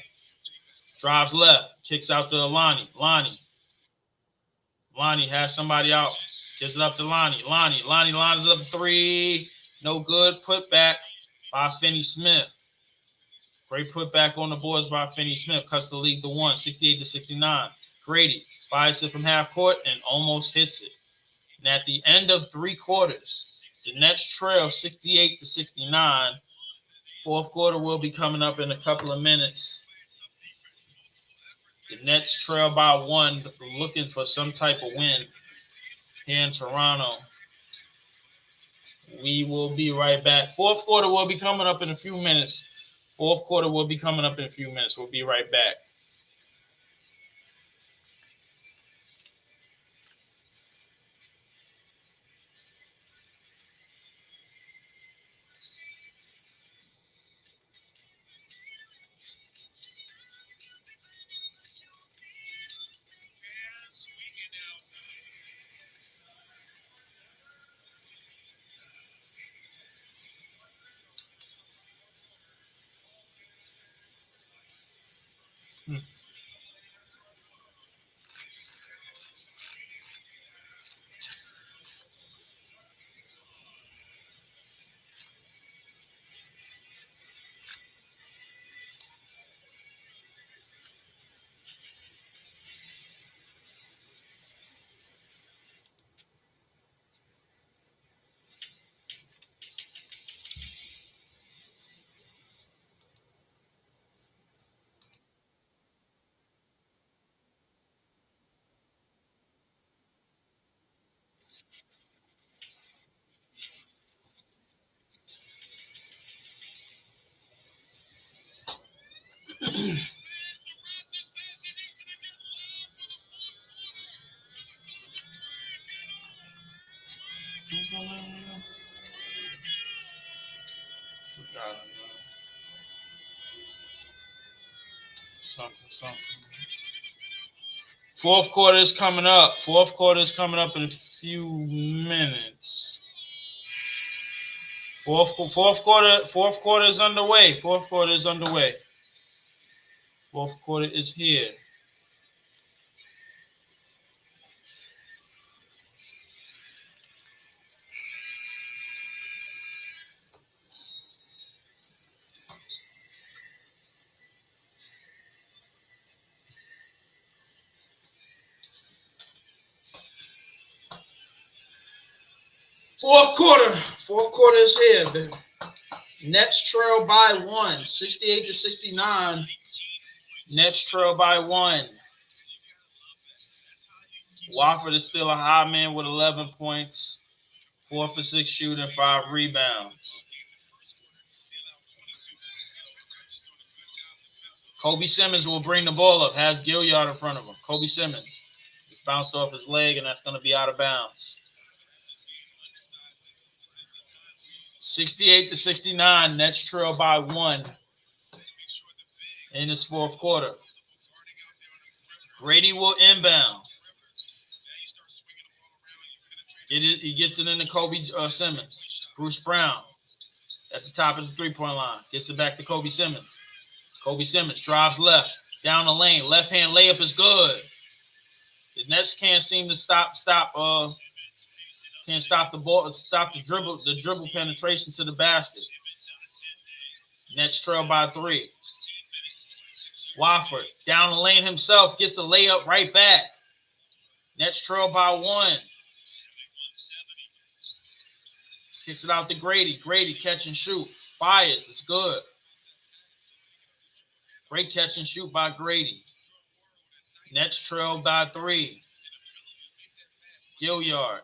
drives left. Kicks out to Lonnie. Lonnie has somebody out. Gives it up to Lonnie. Lonnie lines it up 3. No good. Put back by Finney Smith. Great putback on the boards by Finney Smith. Cuts the lead to 1. 68-69. Grady fires it from half court and almost hits it. And at the end of 3 quarters, the Nets trail 68-69. Fourth quarter will be coming up in a couple of minutes. The Nets trail by 1, looking for some type of win here in Toronto. We will be right back. Fourth quarter will be coming up in a few minutes. We'll be right back. Something. Fourth quarter is coming up. In a few minutes. Fourth quarter is underway. Fourth quarter is here. Fourth quarter is here, baby. Nets trail by 1, 68-69. Nets trail by 1. Wofford is still a high man with 11 points, 4 for 6 shooting, 5 rebounds. Kobe Simmons will bring the ball up, has Gilliard in front of him. Kobe Simmons. It's bounced off his leg, and that's going to be out of bounds. 68-69, Nets trail by 1 in this fourth quarter. Grady will inbound. He gets it into Kobe Simmons. Bruce Brown at the top of the three-point line. Gets it back to Kobe Simmons. Kobe Simmons drives left, down the lane. Left-hand layup is good. The Nets can't seem to stop the ball, stop the dribble penetration to the basket. Nets trail by 3. Wofford down the lane himself, gets a layup right back. Nets trail by 1. Kicks it out to Grady. Grady catch and shoot. Fires. It's good. Great catch and shoot by Grady. Nets trail by 3. Gilliard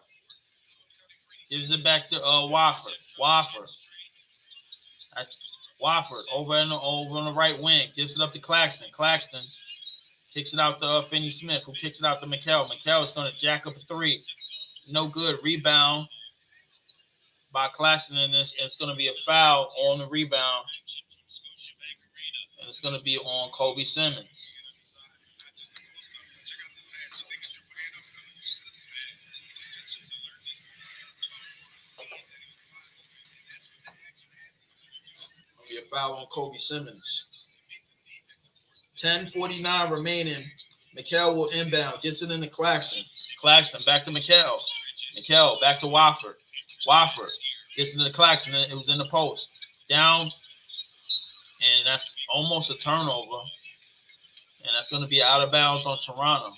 gives it back to Wofford. Wofford over on the right wing. Gives it up to Claxton. Claxton kicks it out to Finney Smith, who kicks it out to McHale. McHale is going to jack up a 3. No good. Rebound by Claxton, and it's going to be a foul on the rebound. And it's going to be on Kobe Simmons. Be a foul on Kobe Simmons. 10:49 remaining. McHale will inbound. Gets it into Claxton. Claxton back to McHale. McHale back to Wofford. Wofford gets into Claxton. It was in the post. Down. And that's almost a turnover. And that's going to be out of bounds on Toronto.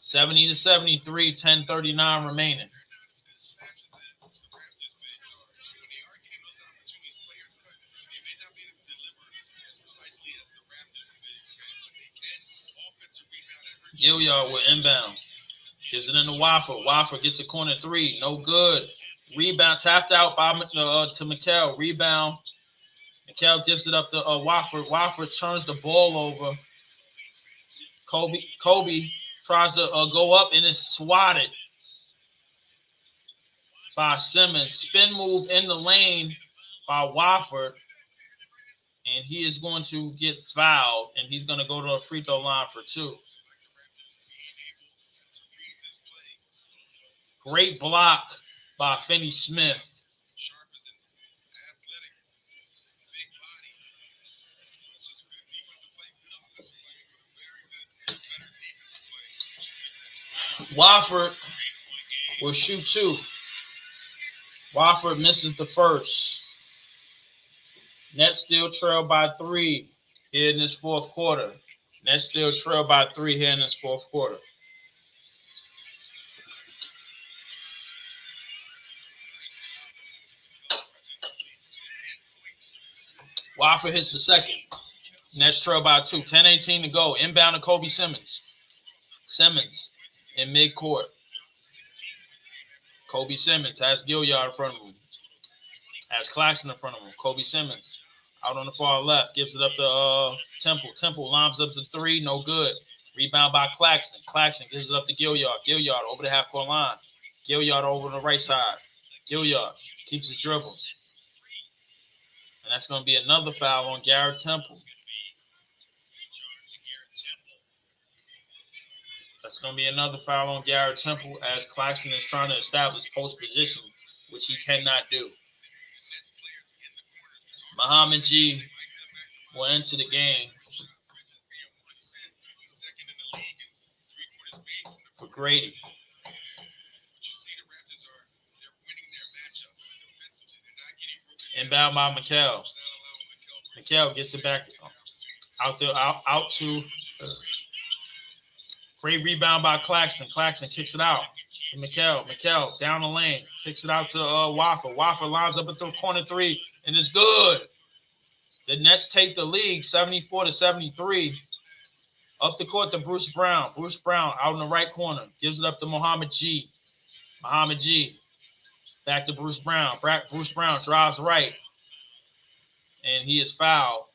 70-73, 10:39 remaining. Gilliard will inbound. Gives it into Wofford. Wofford gets the corner 3. No good. Rebound tapped out by to McHale. Rebound. McHale gives it up to Wofford. Wofford turns the ball over. Kobe tries to go up and is swatted by Simmons. Spin move in the lane by Wofford. And he is going to get fouled. And he's going to go to a free throw line for 2. Great block by Finney Smith. Wofford will shoot 2. Wofford misses the first. Nets still trail by 3 here in this fourth quarter. Nets still trail by 3 here in this fourth quarter. Wofford hits the second. Nets trail by 2. 10:18 to go. Inbound to Kobe Simmons. Simmons in midcourt. Kobe Simmons has Gilliard in front of him. Has Claxton in front of him. Kobe Simmons out on the far left. Gives it up to Temple. Temple lobs up to 3. No good. Rebound by Claxton. Claxton gives it up to Gilliard. Gilliard over the half-court line. Gilliard over on the right side. Gilliard keeps his dribble. And that's going to be another foul on Garrett Temple. That's going to be another foul on Garrett Temple as Claxton is trying to establish post position, which he cannot do. Muhammad G will enter the game for Grady. Inbound by McHale. McHale gets it back out to great rebound by Claxton. Claxton kicks it out. McHale down the lane. Kicks it out to Wofford. Wofford lines up at the corner three, and it's good. The Nets take the lead 74-73. Up the court to Bruce Brown. Bruce Brown out in the right corner. Gives it up to Muhammad G. Muhammad G. Back to Bruce Brown. Bruce Brown drives right. And he is fouled.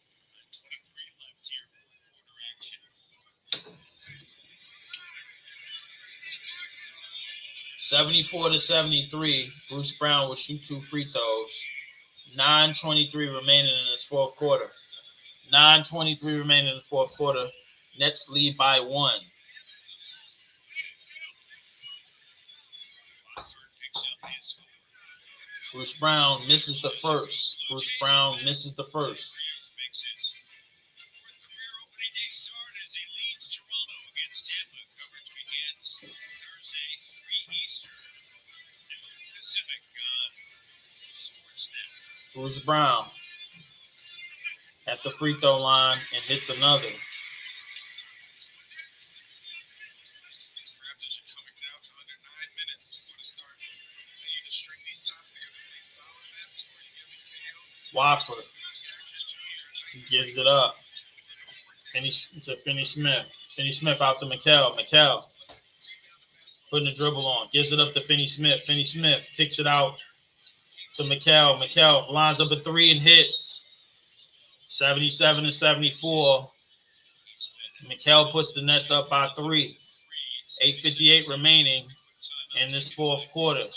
(74-73). Bruce Brown will shoot 2 free throws. 9:23 remaining in this fourth quarter. 9:23 remaining in the fourth quarter. Nets lead by 1. Bruce Brown misses the first. Bruce Brown at the free throw line and hits another. Wofford. He gives it up. To Finney Smith. Finney Smith out to McHale. McHale putting the dribble on. Gives it up to Finney Smith. Finney Smith kicks it out to McHale. McHale lines up a 3 and hits. 77-74. McHale puts the Nets up by 3. 8:58 remaining in this fourth quarter.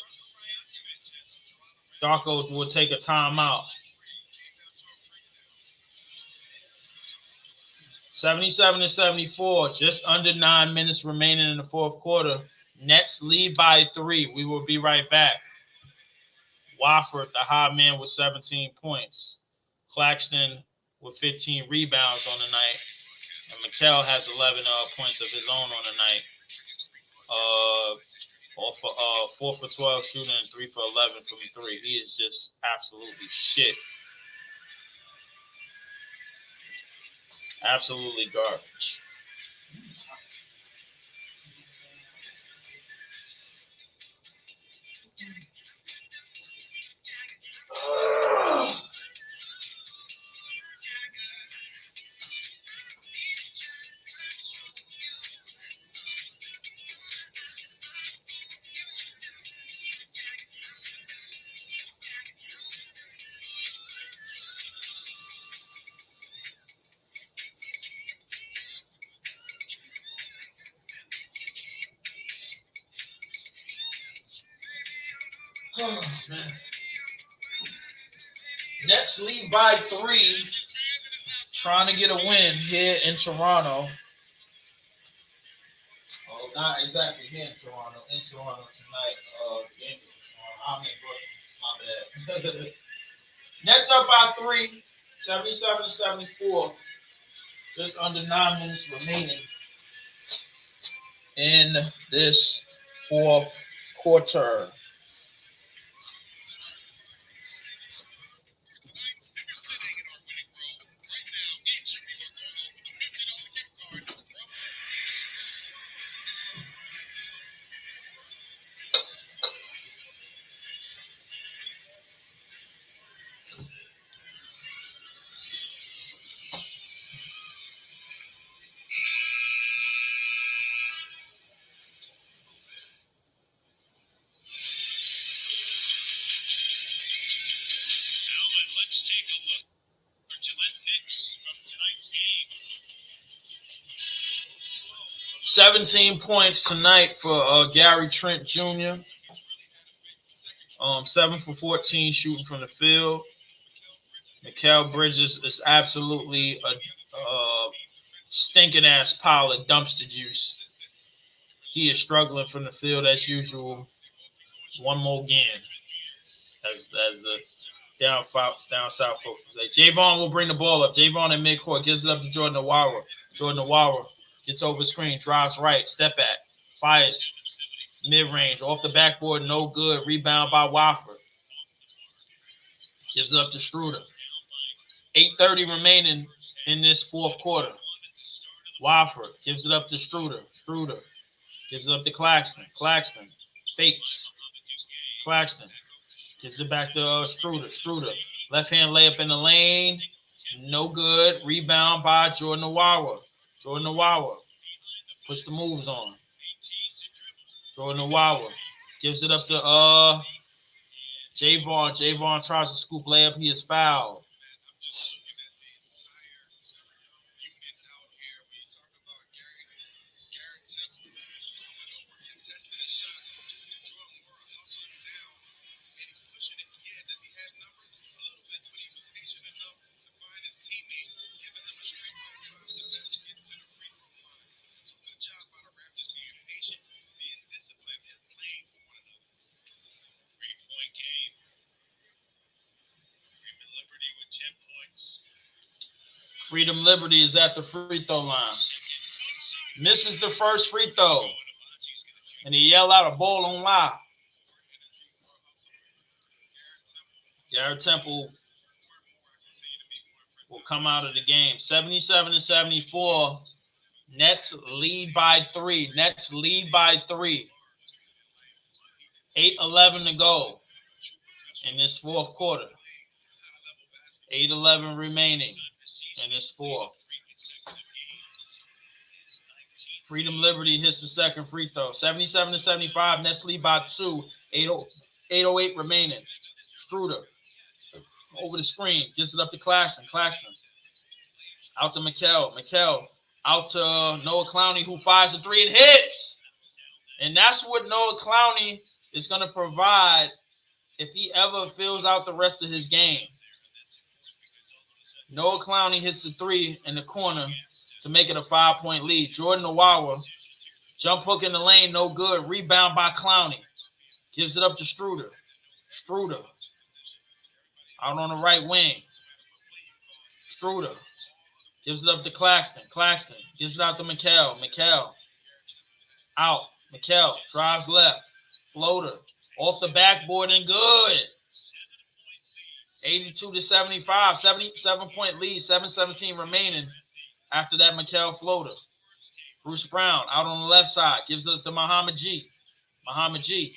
Darko will take a timeout. 77-74, just under 9 minutes remaining in the fourth quarter. Nets lead by 3. We will be right back. Wofford, the high man, with 17 points. Claxton with 15 rebounds on the night. And McHale has 11 points of his own on the night. 4 for 12 shooting and 3 for 11 from 3. He is just absolutely shit. Absolutely garbage. Oh, man. Nets lead by 3. Trying to get a win here in Toronto. Oh, not exactly here in Toronto. In Toronto tonight. The game is in Toronto. I'm in Brooklyn. My bad. Nets up by 3. 77-74. Just under 9 minutes remaining in this fourth quarter. Let's take a look for Gillette picks from tonight's game. 17 points tonight for Gary Trent Jr. 7 for 14 shooting from the field. Mikal Bridges is absolutely a stinking ass pile of dumpster juice. He is struggling from the field as usual. One more game. As the down south folks say. Javon will bring the ball up. Javon in midcourt gives it up to Jordan Awara. Jordan Awara gets over the screen, drives right, step back, fires mid-range, off the backboard, no good. Rebound by Wofford. Gives it up to Struder. 8:30 remaining in this fourth quarter. Wofford gives it up to Struder. Struder gives it up to Claxton. Claxton Fakes. Claxton gives it back to Struder. Struder. Left hand layup in the lane. No good. Rebound by Jordan Awawa. Jordan Awawa puts the moves on. Jordan Awawa gives it up to Javon. Javon tries to scoop layup. He is fouled. Freedom Liberty is at the free throw line. Misses the first free throw. And he yelled out a ball on live. Garrett Temple will come out of the game. 77-74. Nets lead by 3. Nets lead by 3. 8:11 to go in this fourth quarter. 8:11 remaining in this fourth. Freedom Liberty hits the second free throw. 77-75. Nets lead by 2. 8:08 remaining. Struder over the screen. Gives it up to Claxton. Claxton. Out to Mikal. Mikal. Out to Noah Clowney, who fires a 3 and hits. And that's what Noah Clowney is going to provide if he ever fills out the rest of his game. Noah Clowney hits the 3 in the corner to make it a 5-point lead. Jordan Awawa, jump hook in the lane, no good. Rebound by Clowney. Gives it up to Struder. Struder. Out on the right wing. Struder. Gives it up to Claxton. Claxton gives it out to Mikal. Mikal. Out. Mikal drives left. Floater. Off the backboard and good. 82-75. 77-point lead. 7:17 remaining after that Mikal floater. Bruce Brown out on the left side. Gives it up to Muhammad G. Muhammad G.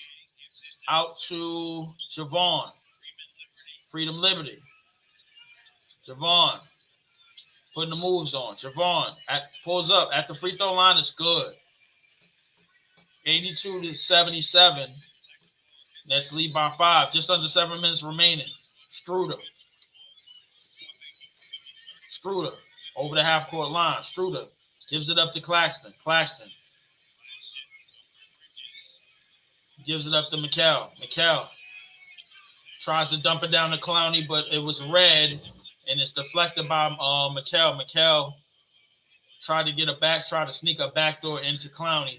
Out to Javon. Freedom Liberty. Javon. Putting the moves on. Javon pulls up at the free throw line. Is good. 82-77. Nets lead by 5. Just under 7 minutes remaining. Struder. Struder over the half-court line. Struder gives it up to Claxton. Claxton gives it up to Mikal. Mikal tries to dump it down to Clowney, but it was red. And it's deflected by Mikal. Mikal tried to sneak a backdoor into Clowney.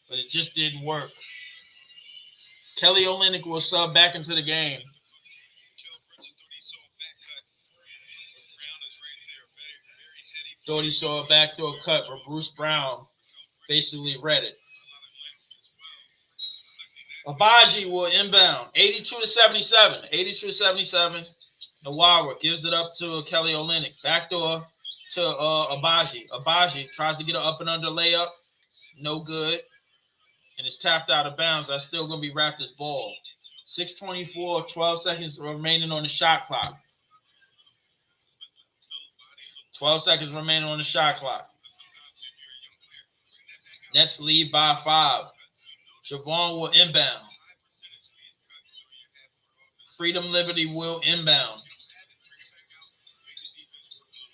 But it just didn't work. Kelly Olynyk will sub back into the game. Thought he saw a backdoor cut, but Bruce Brown basically read it. Abaji will inbound. 82-77. 82-77. Nawara gives it up to Kelly Olynyk. Backdoor to Abaji. Abaji tries to get an up and under layup. No good. And it's tapped out of bounds. That's still going to be Raptors ball. 6:24, 12 seconds remaining on the shot clock. 12 seconds remaining on the shot clock. Nets lead by 5. Javon will inbound. Freedom Liberty will inbound.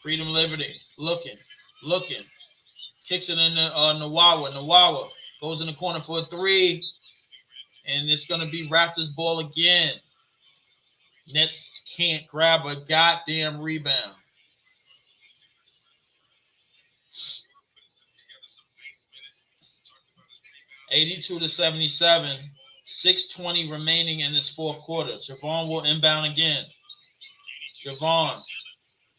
Freedom Liberty looking. Kicks it in the Nawawa. Nawawa goes in the corner for a 3. And it's going to be Raptors ball again. Nets can't grab a goddamn rebound. 82-77. 6:20 remaining in this fourth quarter. Javon will inbound again. Javon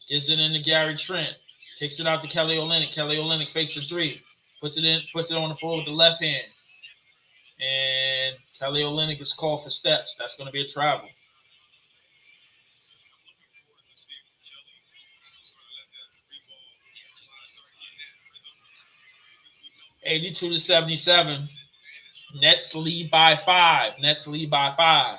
gives it into Gary Trent. Kicks it out to Kelly Olynyk. Kelly Olynyk fakes a 3. Puts it on the floor with the left hand. And Kelly Olynyk is called for steps. That's going to be a travel. $82-77. Nets lead by 5. Nets lead by 5.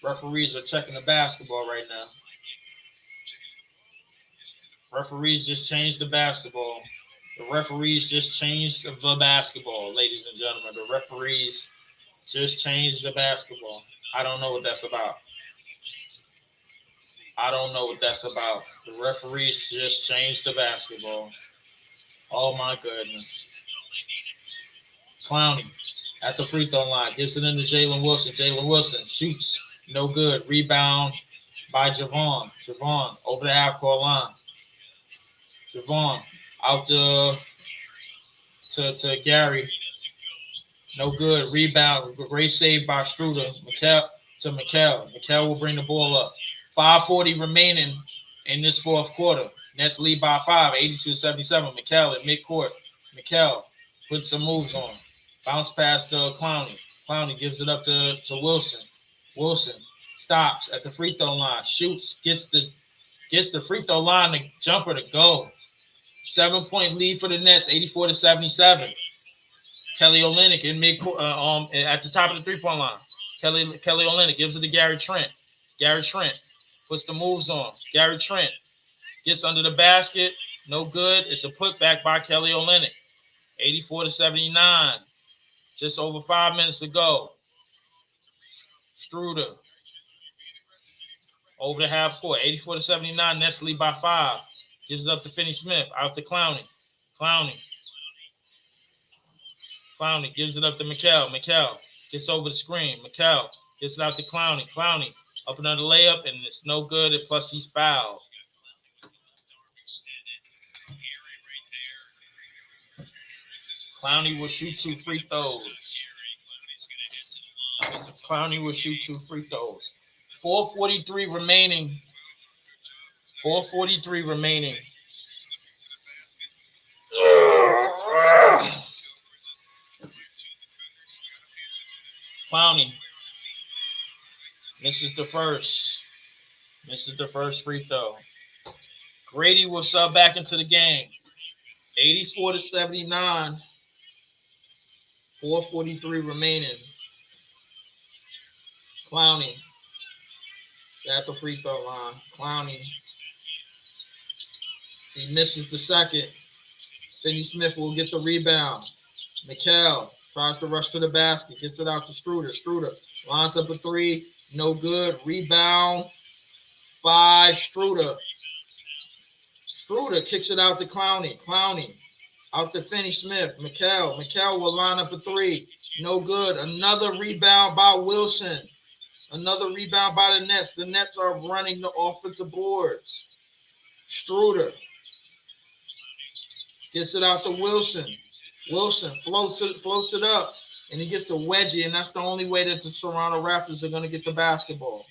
Referees are checking the basketball right now. Referees just changed the basketball. The referees just changed the basketball, ladies and gentlemen. The referees just changed the basketball. I don't know what that's about. I don't know what that's about. The referees just changed the basketball. Oh my goodness. Clowney at the free throw line gives it into Jalen Wilson. Jalen Wilson shoots. No good. Rebound by Javon. Javon over the half court line. Javon out to Gary. No good. Rebound. Great save by Struder. Mikal to Mikal. Mikal will bring the ball up. 5:40 remaining in this fourth quarter. Nets lead by 5, 82-77. Mikal at midcourt. Mikal puts some moves on. Bounce pass to Clowney. Clowney gives it up to Wilson. Wilson stops at the free throw line. Shoots. Gets the free throw line, the jumper to go. 7-point lead for the Nets, 84-77. Kelly Olynyk in at the top of the three-point line. Kelly Olynyk gives it to Gary Trent. Gary Trent puts the moves on. Gary Trent gets under the basket. No good. It's a putback by Kelly Olynyk. 84-79. Just over 5 minutes to go. Struder over the half court. 84-79. Nets lead by 5. Gives it up to Finney Smith. Out to Clowney. Clowney gives it up to Mikal. Mikal gets over the screen. Mikal gets it out to Clowney. Clowney up another layup, and it's no good. And plus, he's fouled. Clowney will shoot 2 free throws. 4:43 remaining. 4:43 remaining. Clowney misses the first free throw. Grady will sub back into the game. 84-79. 4:43 remaining. Clowney at the free throw line. Clowney. He misses the second. Finney Smith will get the rebound. Mikal tries to rush to the basket. Gets it out to Struder. Struder lines up a 3. No good. Rebound by Struder. Struder kicks it out to Clowney. Clowney out to Finney Smith. Mikal will line up a 3. No good. Another rebound by Wilson. Another rebound by the Nets. The Nets are running the offensive boards. Struder gets it out to Wilson. Wilson floats it up, and he gets a wedgie, and that's the only way that the Toronto Raptors are going to get the basketball.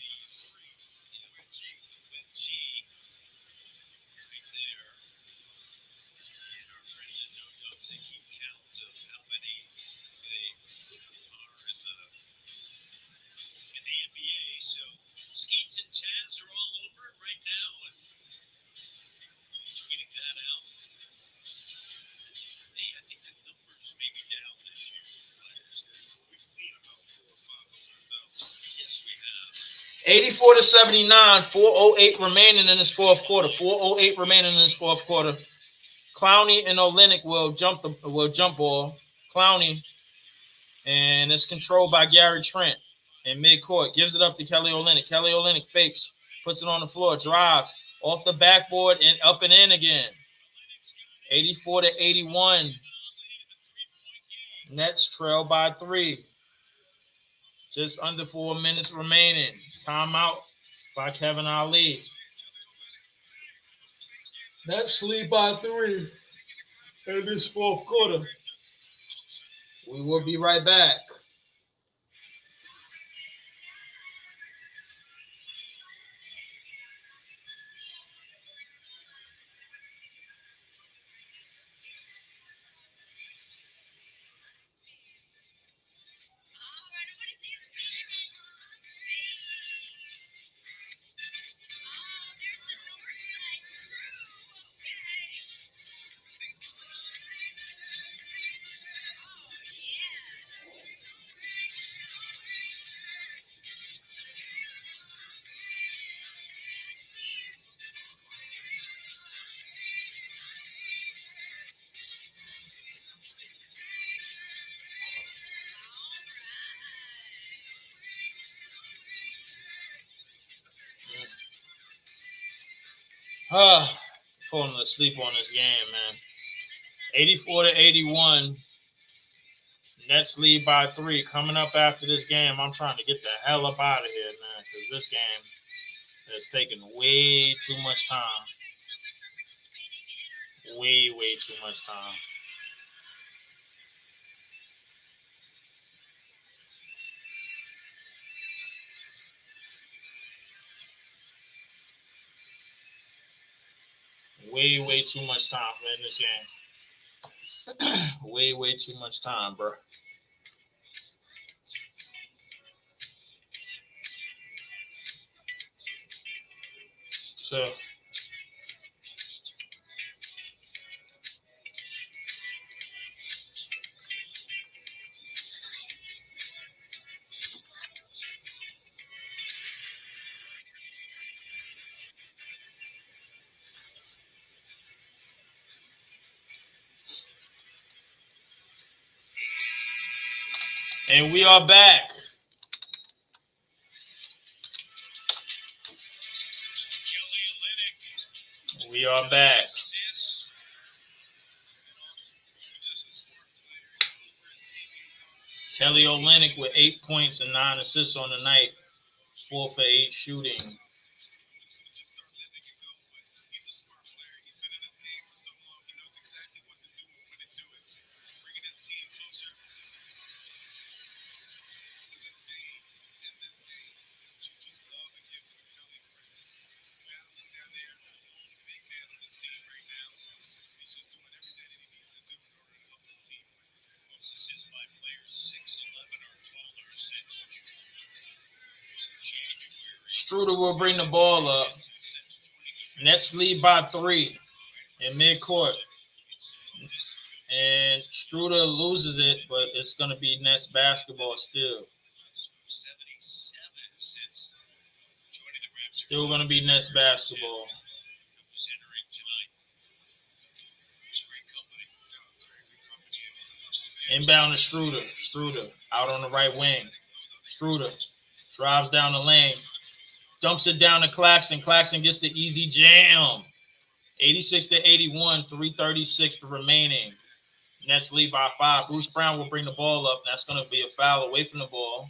Eighty-four to 79, 4:08 remaining in this fourth quarter. 4:08 remaining in this fourth quarter. Clowney and Olynyk will jump ball. Clowney, and it's controlled by Gary Trent in midcourt. Gives it up to Kelly Olynyk. Kelly Olynyk fakes, puts it on the floor, drives off the backboard and up and in again. 84-81. Nets trail by 3. Just under 4 minutes remaining. Timeout by Kevin Ali. Nets lead by 3 in this fourth quarter. We will be right back. Falling asleep on this game, man. 84-81. Nets lead by 3. Coming up after this game, I'm trying to get the hell up out of here, man, because this game has taken way too much time. Way too much time. Way too much time in this game. way too much time, bro. So and we are back. We are back. Kelly Olynyk with 8 points and 9 assists on the night. 4 for 8 shooting. Struder will bring the ball up. Nets lead by 3 in midcourt. And Struder loses it, but it's going to be Nets basketball still. Still going to be Nets basketball. Inbound to Struder. Struder out on the right wing. Struder drives down the lane. Dumps it down to Claxton. Claxton gets the easy jam. 86-81, 3:36 remaining. Nets lead by 5. Bruce Brown will bring the ball up. That's going to be a foul away from the ball.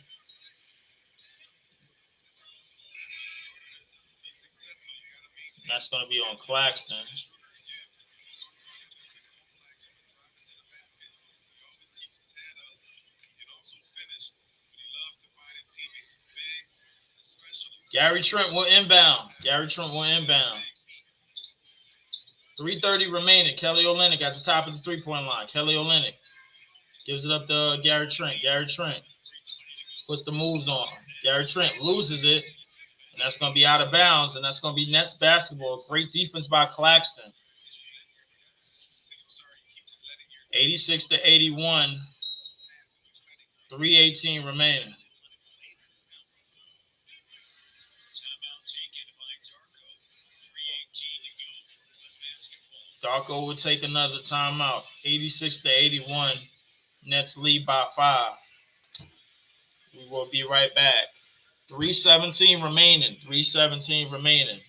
That's going to be on Claxton. Gary Trent will inbound. 3:30 remaining. Kelly Olynyk at the top of the three-point line. Kelly Olynyk gives it up to Gary Trent. Gary Trent puts the moves on. Gary Trent loses it, and that's going to be out of bounds, and that's going to be Nets basketball. Great defense by Claxton. 86-81. 3:18 remaining. Darko will take another timeout. 86-81. Nets lead by 5. We will be right back. 3:17 remaining. 3:17 remaining.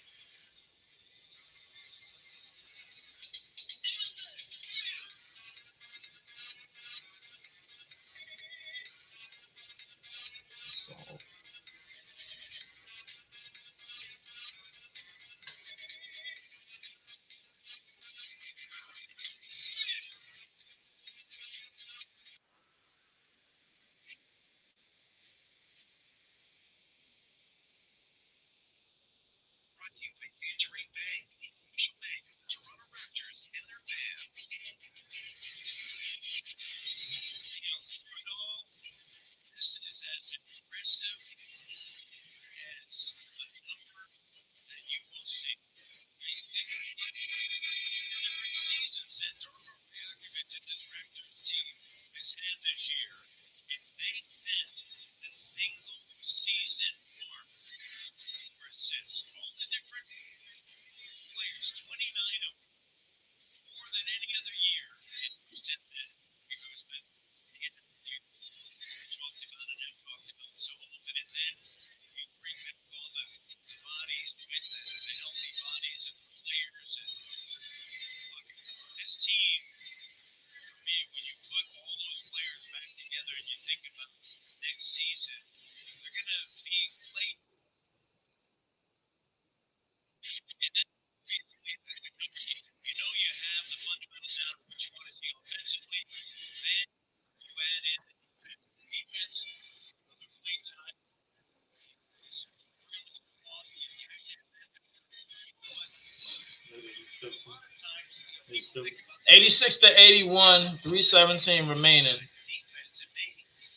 86 to 81, 3:17 remaining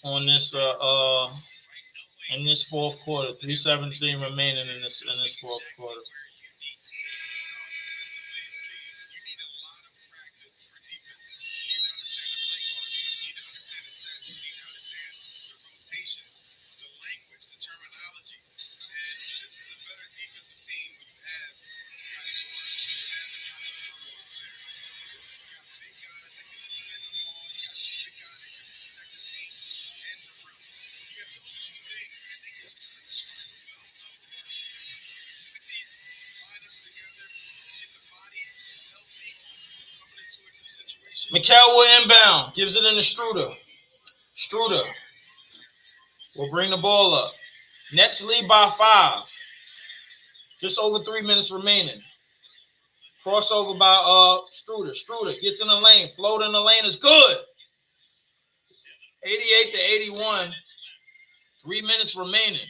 on this in this fourth quarter. 3:17 remaining in this fourth quarter. Mikal will inbound. Gives it in to Struder. Struder will bring the ball up. Nets lead by 5. Just over 3 minutes remaining. Crossover by Struder. Struder gets in the lane. Float in the lane is good. 88 to 81. 3 minutes remaining.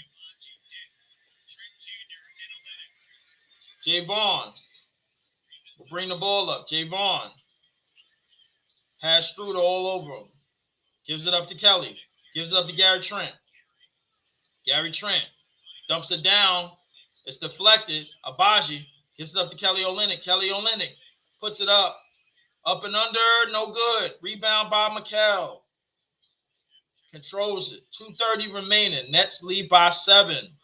Javon will bring the ball up. Javon has Struder all over him. Gives it up to Kelly. Gives it up to Gary Trent. Gary Trent dumps it down. It's deflected. Abaji gives it up to Kelly Olynyk. Kelly Olynyk puts it up. Up and under. No good. Rebound by Mikal. Controls it. 2:30 remaining. Nets lead by 7.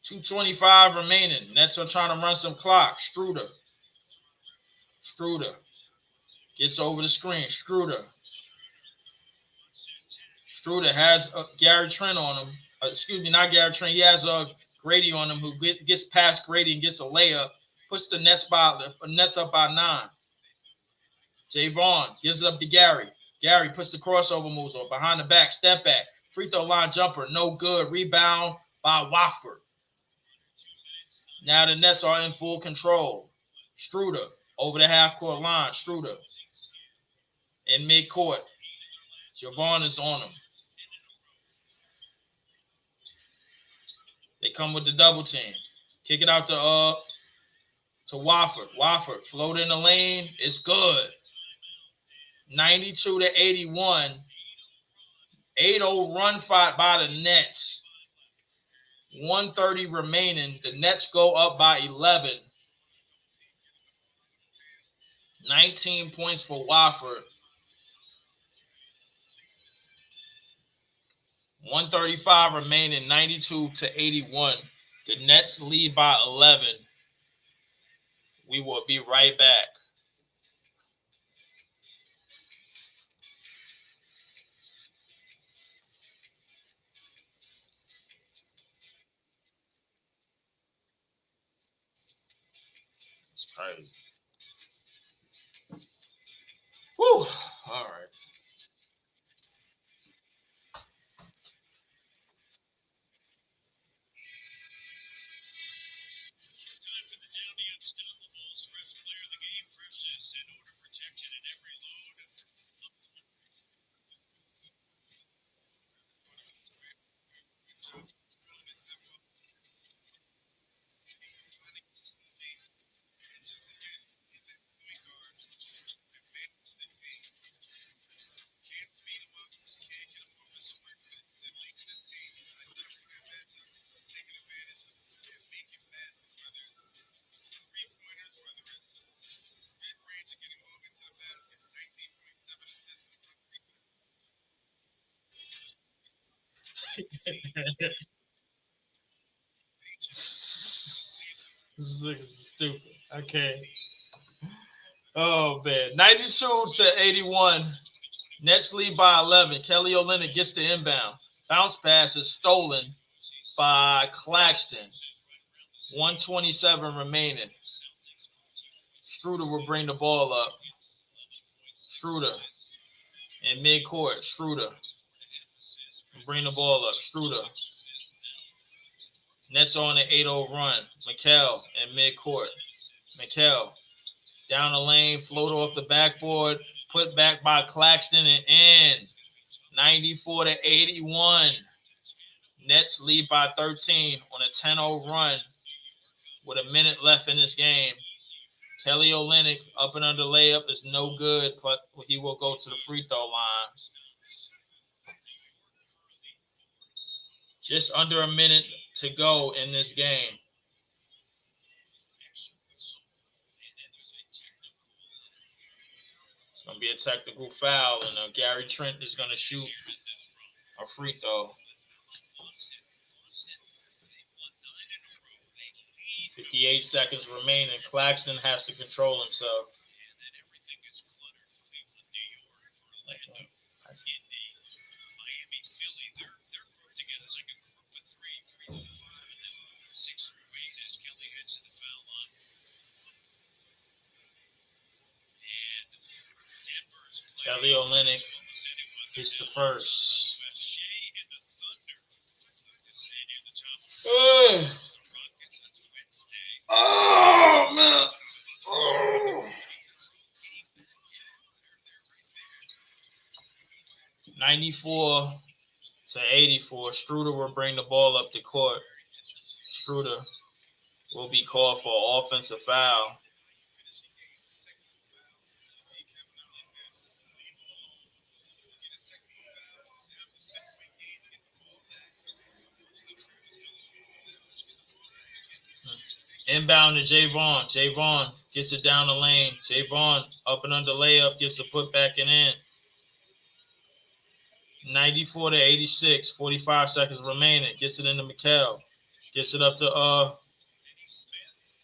2:25 remaining. Nets are trying to run some clock. Struder gets over the screen. Struder has Gary Trent on him. Not Gary Trent. He has Grady on him, who gets past Grady and gets a layup. Puts the Nets up by 9. Javon gives it up to Gary. Gary puts the crossover moves on. Behind the back, step back. Free throw line jumper, no good. Rebound by Wofford. Now the Nets are in full control. Struder over the half-court line. Struder in mid-court. Javon is on him. They come with the double team. Kick it out to Wofford. Wofford float in the lane. It's good. 92 to 81. 8-0 run fight by the Nets. 1:30 remaining. The Nets go up by 11. 19 points for Wofford. 1:35 remaining. 92 to 81. The Nets lead by 11. We will be right back. It's crazy. Whew. All right. This is stupid. Okay. Oh, man. 92 to 81. Nets lead by 11. Kelly Olynyk gets the inbound. Bounce pass is stolen by Claxton. 1:27 remaining. Struder will bring the ball up. Struder in midcourt. Struder will bring the ball up. Struder. Nets on an 8-0 run. Mikal in midcourt. Mikal down the lane, float off the backboard, put back by Claxton and in. 94 to 81. Nets lead by 13 on a 10-0 run. with a minute left in this game. Kelly Olynyk up and under layup is no good, but he will go to the free throw line. Just under a minute to go in this game. It's going to be a technical foul, and Gary Trent is going to shoot a free throw. 58 seconds remaining. Claxton has to control himself. Kelly Olynyk hits the first. Oh, man. Oh. 94 to 84. Struder will bring the ball up the court. Struder will be called for an offensive foul. Inbound to Javon. Javon gets it down the lane. Javon up and under layup, gets the putback and in. 94 to 86. 45 seconds remaining. Gets it into Mikal. Gets it up to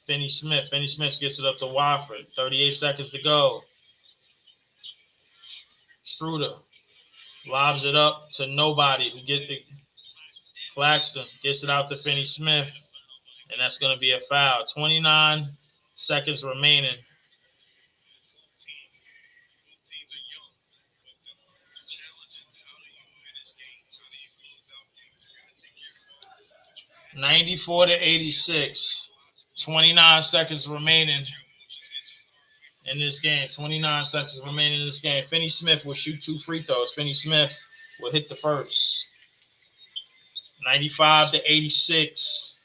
Finney Smith. Finney Smith gets it up to Wofford. 38 seconds to go. Struder lobs it up to nobody. Who get the Claxton gets it out to Finney Smith. And that's going to be a foul. 29 seconds remaining. $94 to 86. 29 seconds remaining in this game. 29 seconds remaining in this game. Finney Smith will shoot 2 free throws. Finney Smith will hit the first. 95 to 86.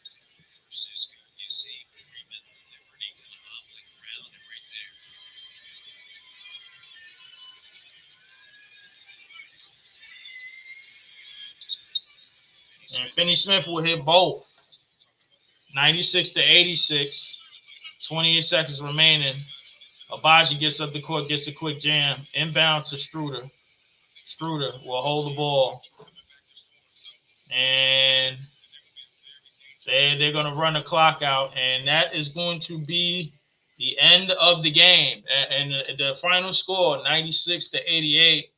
And Finney Smith will hit both. 96 to 86. 28 seconds remaining. Abaji gets up the court, gets a quick jam. Inbound to Struder. Struder will hold the ball. And they're going to run the clock out. And that is going to be the end of the game. And the final score, 96 to 88.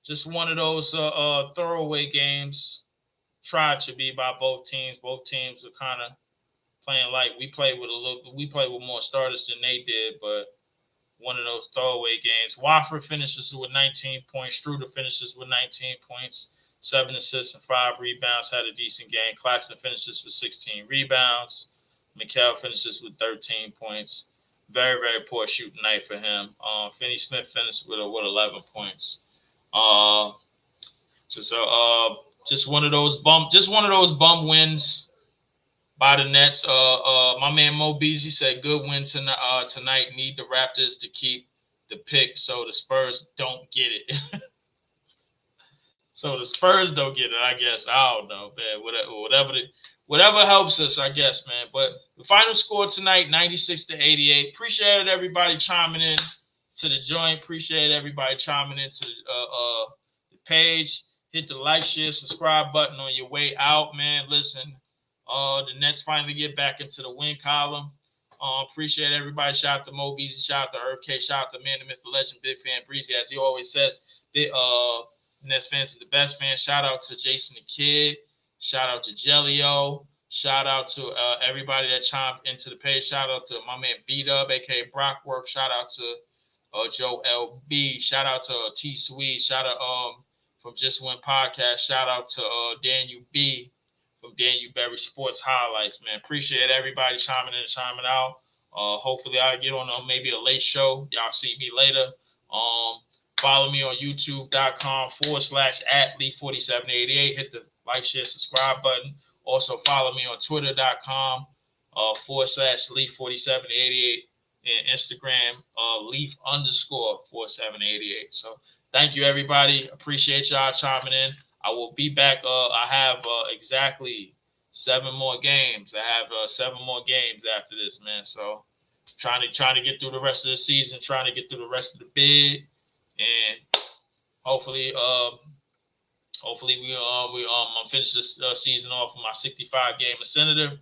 Just one of those throwaway games tried to be by both teams. Both teams are kind of playing light. We played with more starters than they did, but one of those throwaway games. Wofford finishes with 19 points. Struder finishes with 19 points, 7 assists and 5 rebounds. Had a decent game. Claxton finishes with 16 rebounds. Mikal finishes with 13 points. Very, very poor shooting night for him. Finney Smith finished with 11 points. Just one of those bum wins by the Nets. My man Mo Beasley said, "Good win tonight. Need the Raptors to keep the pick so the Spurs don't get it." So the Spurs don't get it, I guess. I don't know, man. Whatever helps us, I guess, man. But the final score tonight, 96 to 88. Appreciate everybody chiming in to the joint. Appreciate everybody chiming into the page. Hit the like, share, subscribe button on your way out, man. Listen, the Nets finally get back into the win column. Appreciate everybody. Shout out to Mo Beasley. Shout out to Irv K. Shout out to Man, the Myth, the Legend, Big Fan Breezy. As he always says, the Nets fans is the best fans. Shout out to Jason the Kid. Shout out to Jellio. Shout out to everybody that chimed into the page. Shout out to my man B-Dub, a.k.a. Brockwork. Shout out to Joe LB. Shout out to T Sweet. Shout out from Just Win Podcast. Shout out to Daniel B from Daniel Berry Sports Highlights, man. Appreciate everybody chiming in and chiming out. Hopefully I'll get on maybe a late show. Y'all see me later. Follow me on youtube.com/@Lee4788. Hit the like, share, subscribe button Also follow me on twitter.com /Leaf4788 and Instagram Leaf_4788. So thank you, everybody. Appreciate y'all chiming in. I will be back. I have exactly 7 more games. I have 7 more games after this, man. So trying to get through the rest of the season, trying to get through the rest of the bid, and hopefully we finish this season off with my 65 game incentive.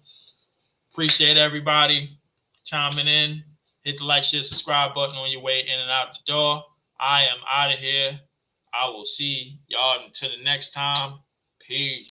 Appreciate everybody chiming in. Hit the like, share, subscribe button on your way in and out the door. I am out of here. I will see y'all until the next time. Peace.